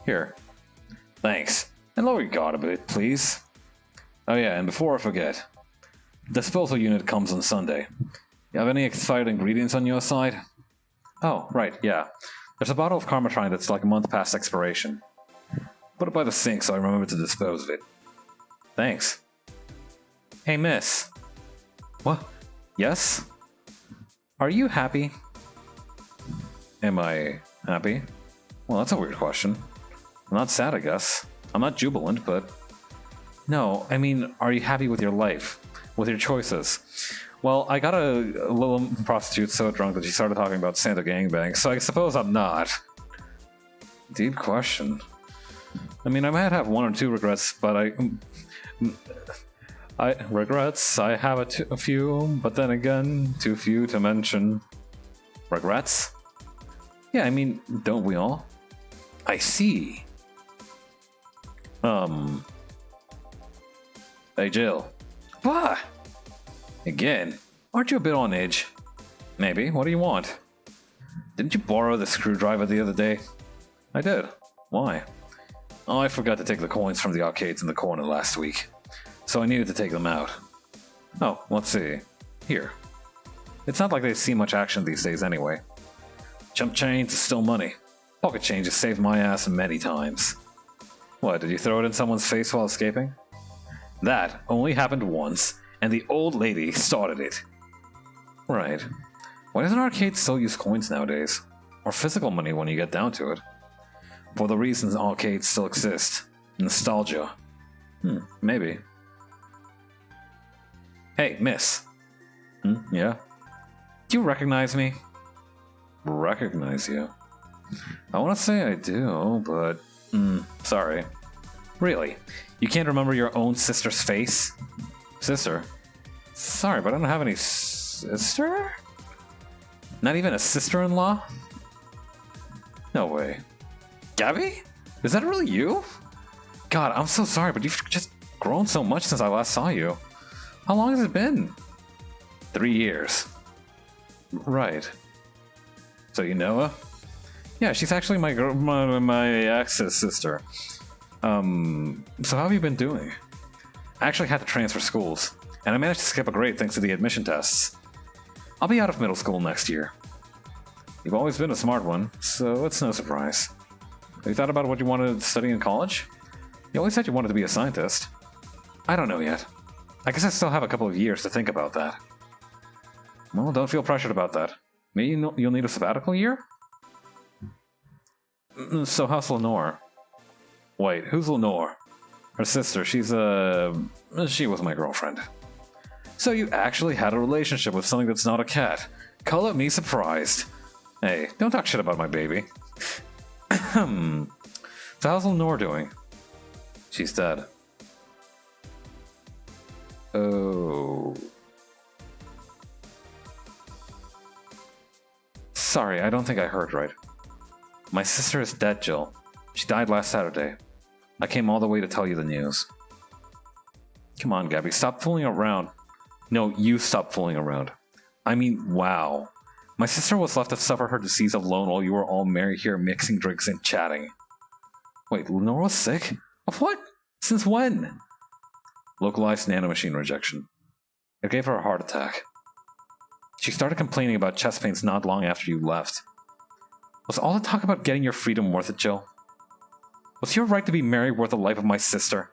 Here. Thanks. And lower your guard a bit, please. Oh yeah, and before I forget, disposal unit comes on Sunday. You have any expired ingredients on your side? Oh, right, yeah. There's a bottle of Karmatrine that's like a month past expiration. Put it by the sink so I remember to dispose of it. Thanks. Hey, miss. What? Yes? Are you happy? Am I happy? Well, that's a weird question. I'm not sad, I guess. I'm not jubilant, but... No, I mean, are you happy with your life? With your choices? Well, I got a little prostitute so drunk that she started talking about Santa gangbang, so I suppose I'm not. Deep question. I mean, I might have one or two regrets, but regrets, I have a few, but then again, too few to mention. Regrets? Yeah, I mean, don't we all? I see. Hey, Jill. What? Again? Aren't you a bit on edge? Maybe. What do you want? Didn't you borrow the screwdriver the other day? I did. Why? Oh, I forgot to take the coins from the arcades in the corner last week, so I needed to take them out. Oh, let's see. Here. It's not like they see much action these days anyway. Chump change is still money. Pocket change has saved my ass many times. What, did you throw it in someone's face while escaping? That only happened once, and the old lady started it. Right. Why doesn't arcade still use coins nowadays? Or physical money when you get down to it? For the reasons arcades still exist. Nostalgia. Maybe. Hey, miss. Yeah? Do you recognize me? Recognize you? I want to say I do, but... sorry. Really? You can't remember your own sister's face? Sister? Sorry, but I don't have any sister? Not even a sister-in-law? No way. Gabby? Is that really you? God, I'm so sorry, but you've just grown so much since I last saw you. How long has it been? 3 years. Right. So you know her? Yeah, she's actually my ex's sister. So how have you been doing? I actually had to transfer schools, and I managed to skip a grade thanks to the admission tests. I'll be out of middle school next year. You've always been a smart one, so it's no surprise. Have you thought about what you wanted to study in college? You always said you wanted to be a scientist. I don't know yet. I guess I still have a couple of years to think about that. Well, don't feel pressured about that. Maybe you'll need a sabbatical year? So how's Lenore? Wait, who's Lenore? Her sister, she was my girlfriend. So you actually had a relationship with something that's not a cat. Call it me surprised. Hey, don't talk shit about my baby. So how's Lenore doing? She's dead. Oh. Sorry, I don't think I heard right. My sister is dead, Jill. She died last Saturday. I came all the way to tell you the news. Come on, Gabby, stop fooling around. No, you stop fooling around. I mean, wow. My sister was left to suffer her disease alone while you were all merry here mixing drinks and chatting. Wait, Lenore was sick? Of what? Since when? Localized nanomachine rejection. It gave her a heart attack. She started complaining about chest pains not long after you left. Was all the talk about getting your freedom worth it, Jill? Was your right to be married worth the life of my sister?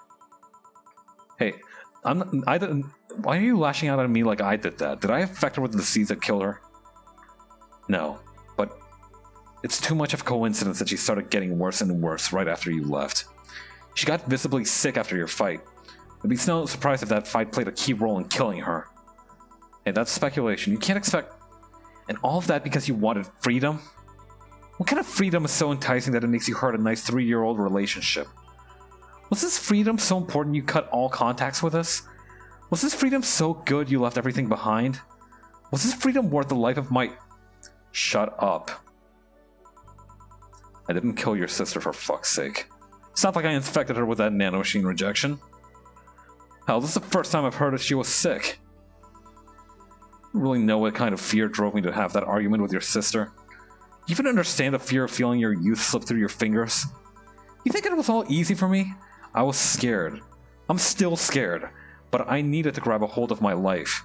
Hey, why are you lashing out at me like I did that? Did I affect her with the disease that killed her? No, but it's too much of a coincidence that she started getting worse and worse right after you left. She got visibly sick after your fight. It'd be no surprise if that fight played a key role in killing her. Hey, that's speculation. You can't expect... And all of that because you wanted freedom? What kind of freedom is so enticing that it makes you hurt a nice 3-year-old relationship? Was this freedom so important you cut all contacts with us? Was this freedom so good you left everything behind? Was this freedom worth the life of my... Shut up. I didn't kill your sister for fuck's sake. It's not like I infected her with that nanomachine rejection. Hell, this is the first time I've heard that she was sick. I don't really know what kind of fear drove me to have that argument with your sister. You even understand the fear of feeling your youth slip through your fingers? You think it was all easy for me? I was scared. I'm still scared, but I needed to grab a hold of my life.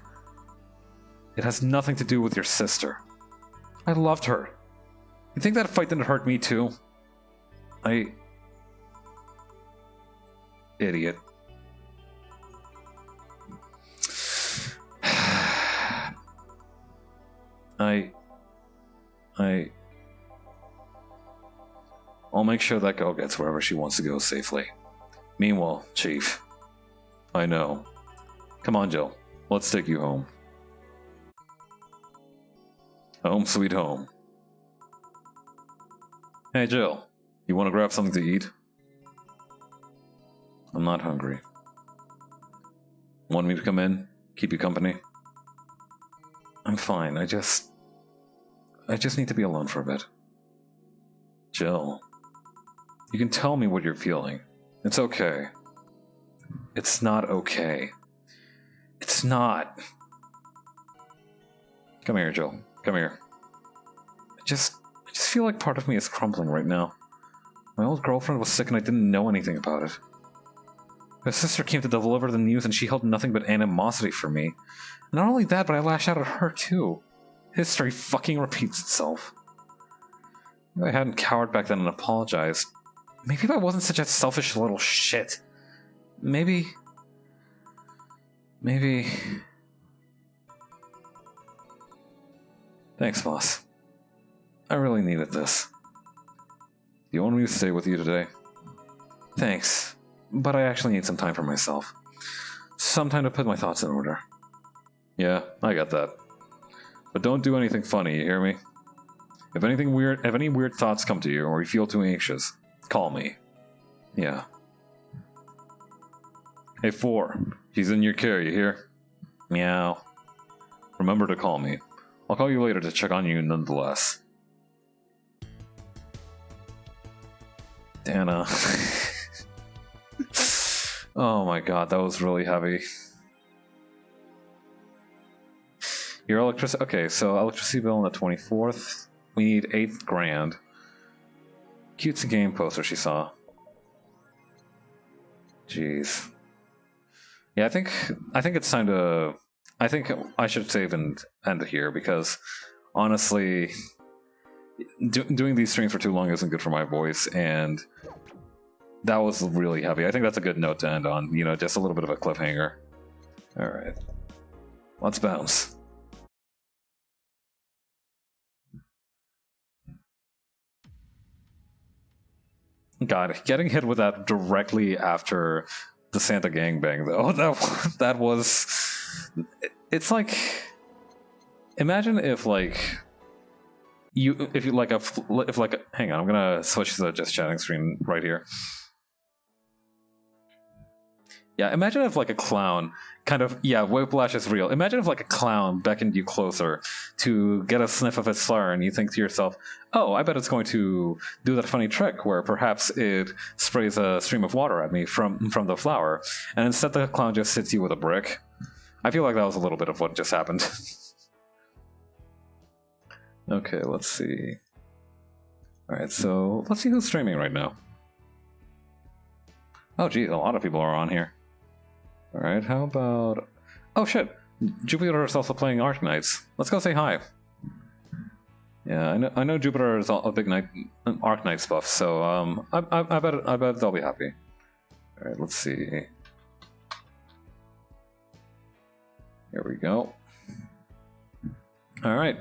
It has nothing to do with your sister. I loved her. You think that fight didn't hurt me too? Idiot. I'll make sure that girl gets wherever she wants to go safely. Meanwhile, Chief, I know. Come on, Jill. Let's take you home. Home sweet home. Hey, Jill. You want to grab something to eat? I'm not hungry. Want me to come in? Keep you company? I'm fine. I just need to be alone for a bit. Jill. You can tell me what you're feeling. It's okay. It's not okay. It's not. Come here, Jill. Come here. I just feel like part of me is crumbling right now. My old girlfriend was sick and I didn't know anything about it. My sister came to deliver the news and she held nothing but animosity for me. Not only that, but I lash out at her too. History fucking repeats itself. If I hadn't cowered back then and apologized, maybe if I wasn't such a selfish little shit, maybe... Thanks, boss. I really needed this. Do you want me to stay with you today? Thanks, but I actually need some time for myself. Some time to put my thoughts in order. Yeah, I got that. But don't do anything funny, you hear me? If any weird thoughts come to you, or you feel too anxious, call me. Yeah. Hey, 4. She's in your care, you hear? Meow. Remember to call me. I'll call you later to check on you nonetheless. Dana. Oh my god, that was really heavy. Your electricity... Okay, so electricity bill on the 24th. We need 8 grand. Cutesy game poster she saw. Jeez. Yeah, I think it's time to... I think I should save and end here, because honestly, doing these streams for too long isn't good for my voice, and that was really heavy. I think that's a good note to end on, you know, just a little bit of a cliffhanger. Alright. Let's bounce. God, getting hit with that directly after the Santa gangbang, though, that was... It's like... Imagine if, like... Hang on, I'm gonna switch to the just chatting screen right here. Yeah, imagine if, like, a clown kind of... Yeah, whiplash is real. Imagine if, like, a clown beckoned you closer to get a sniff of its flower, and you think to yourself, oh, I bet it's going to do that funny trick where perhaps it sprays a stream of water at me from the flower, and instead the clown just hits you with a brick. I feel like that was a little bit of what just happened. Okay, let's see. Alright, so let's see who's streaming right now. Oh geez, a lot of people are on here. Alright, how about... Oh shit! Jupiter is also playing Arknights. Let's go say hi. Yeah, I know Jupiter is a big Arknights buff, so I bet they'll be happy. Alright, let's see. Here we go. Alright.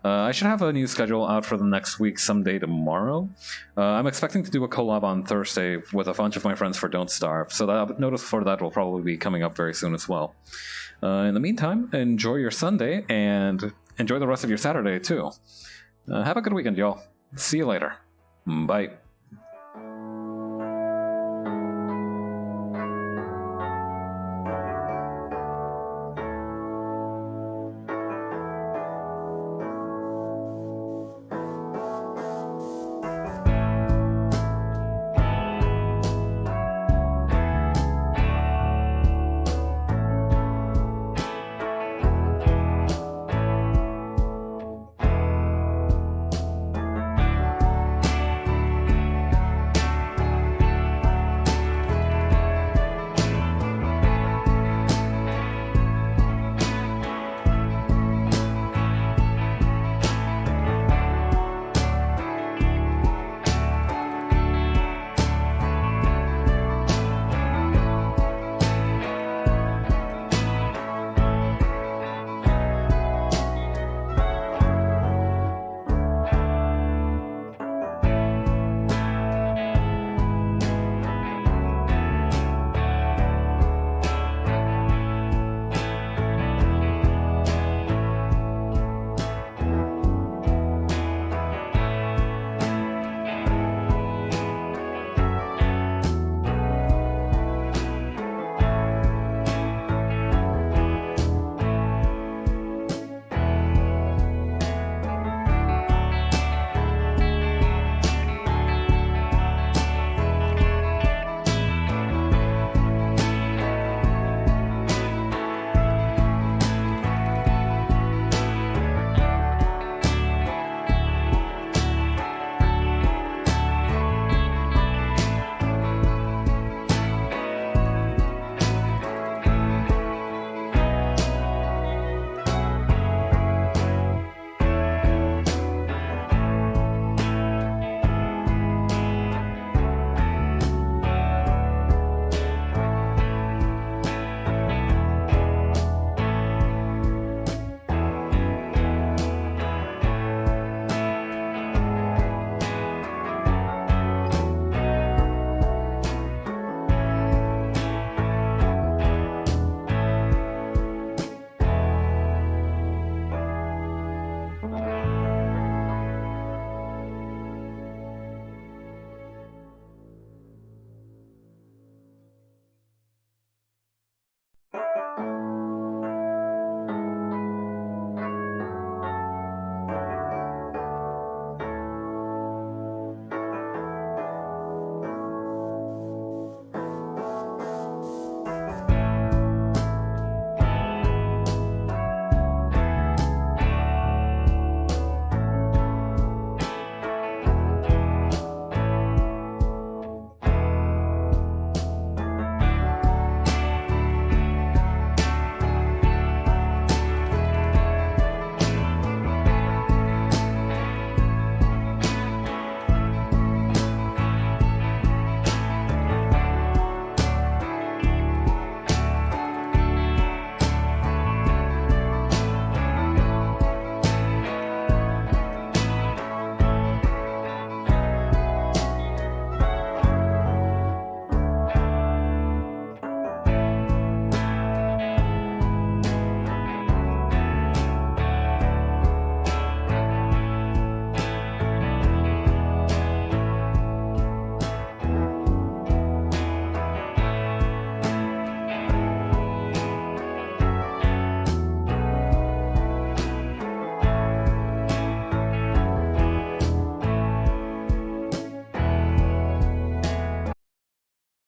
I should have a new schedule out for the next week someday tomorrow. I'm expecting to do a collab on Thursday with a bunch of my friends for Don't Starve, so that notice for that will probably be coming up very soon as well. In the meantime, enjoy your Sunday, and enjoy the rest of your Saturday too. Have a good weekend, y'all. See you later. Bye.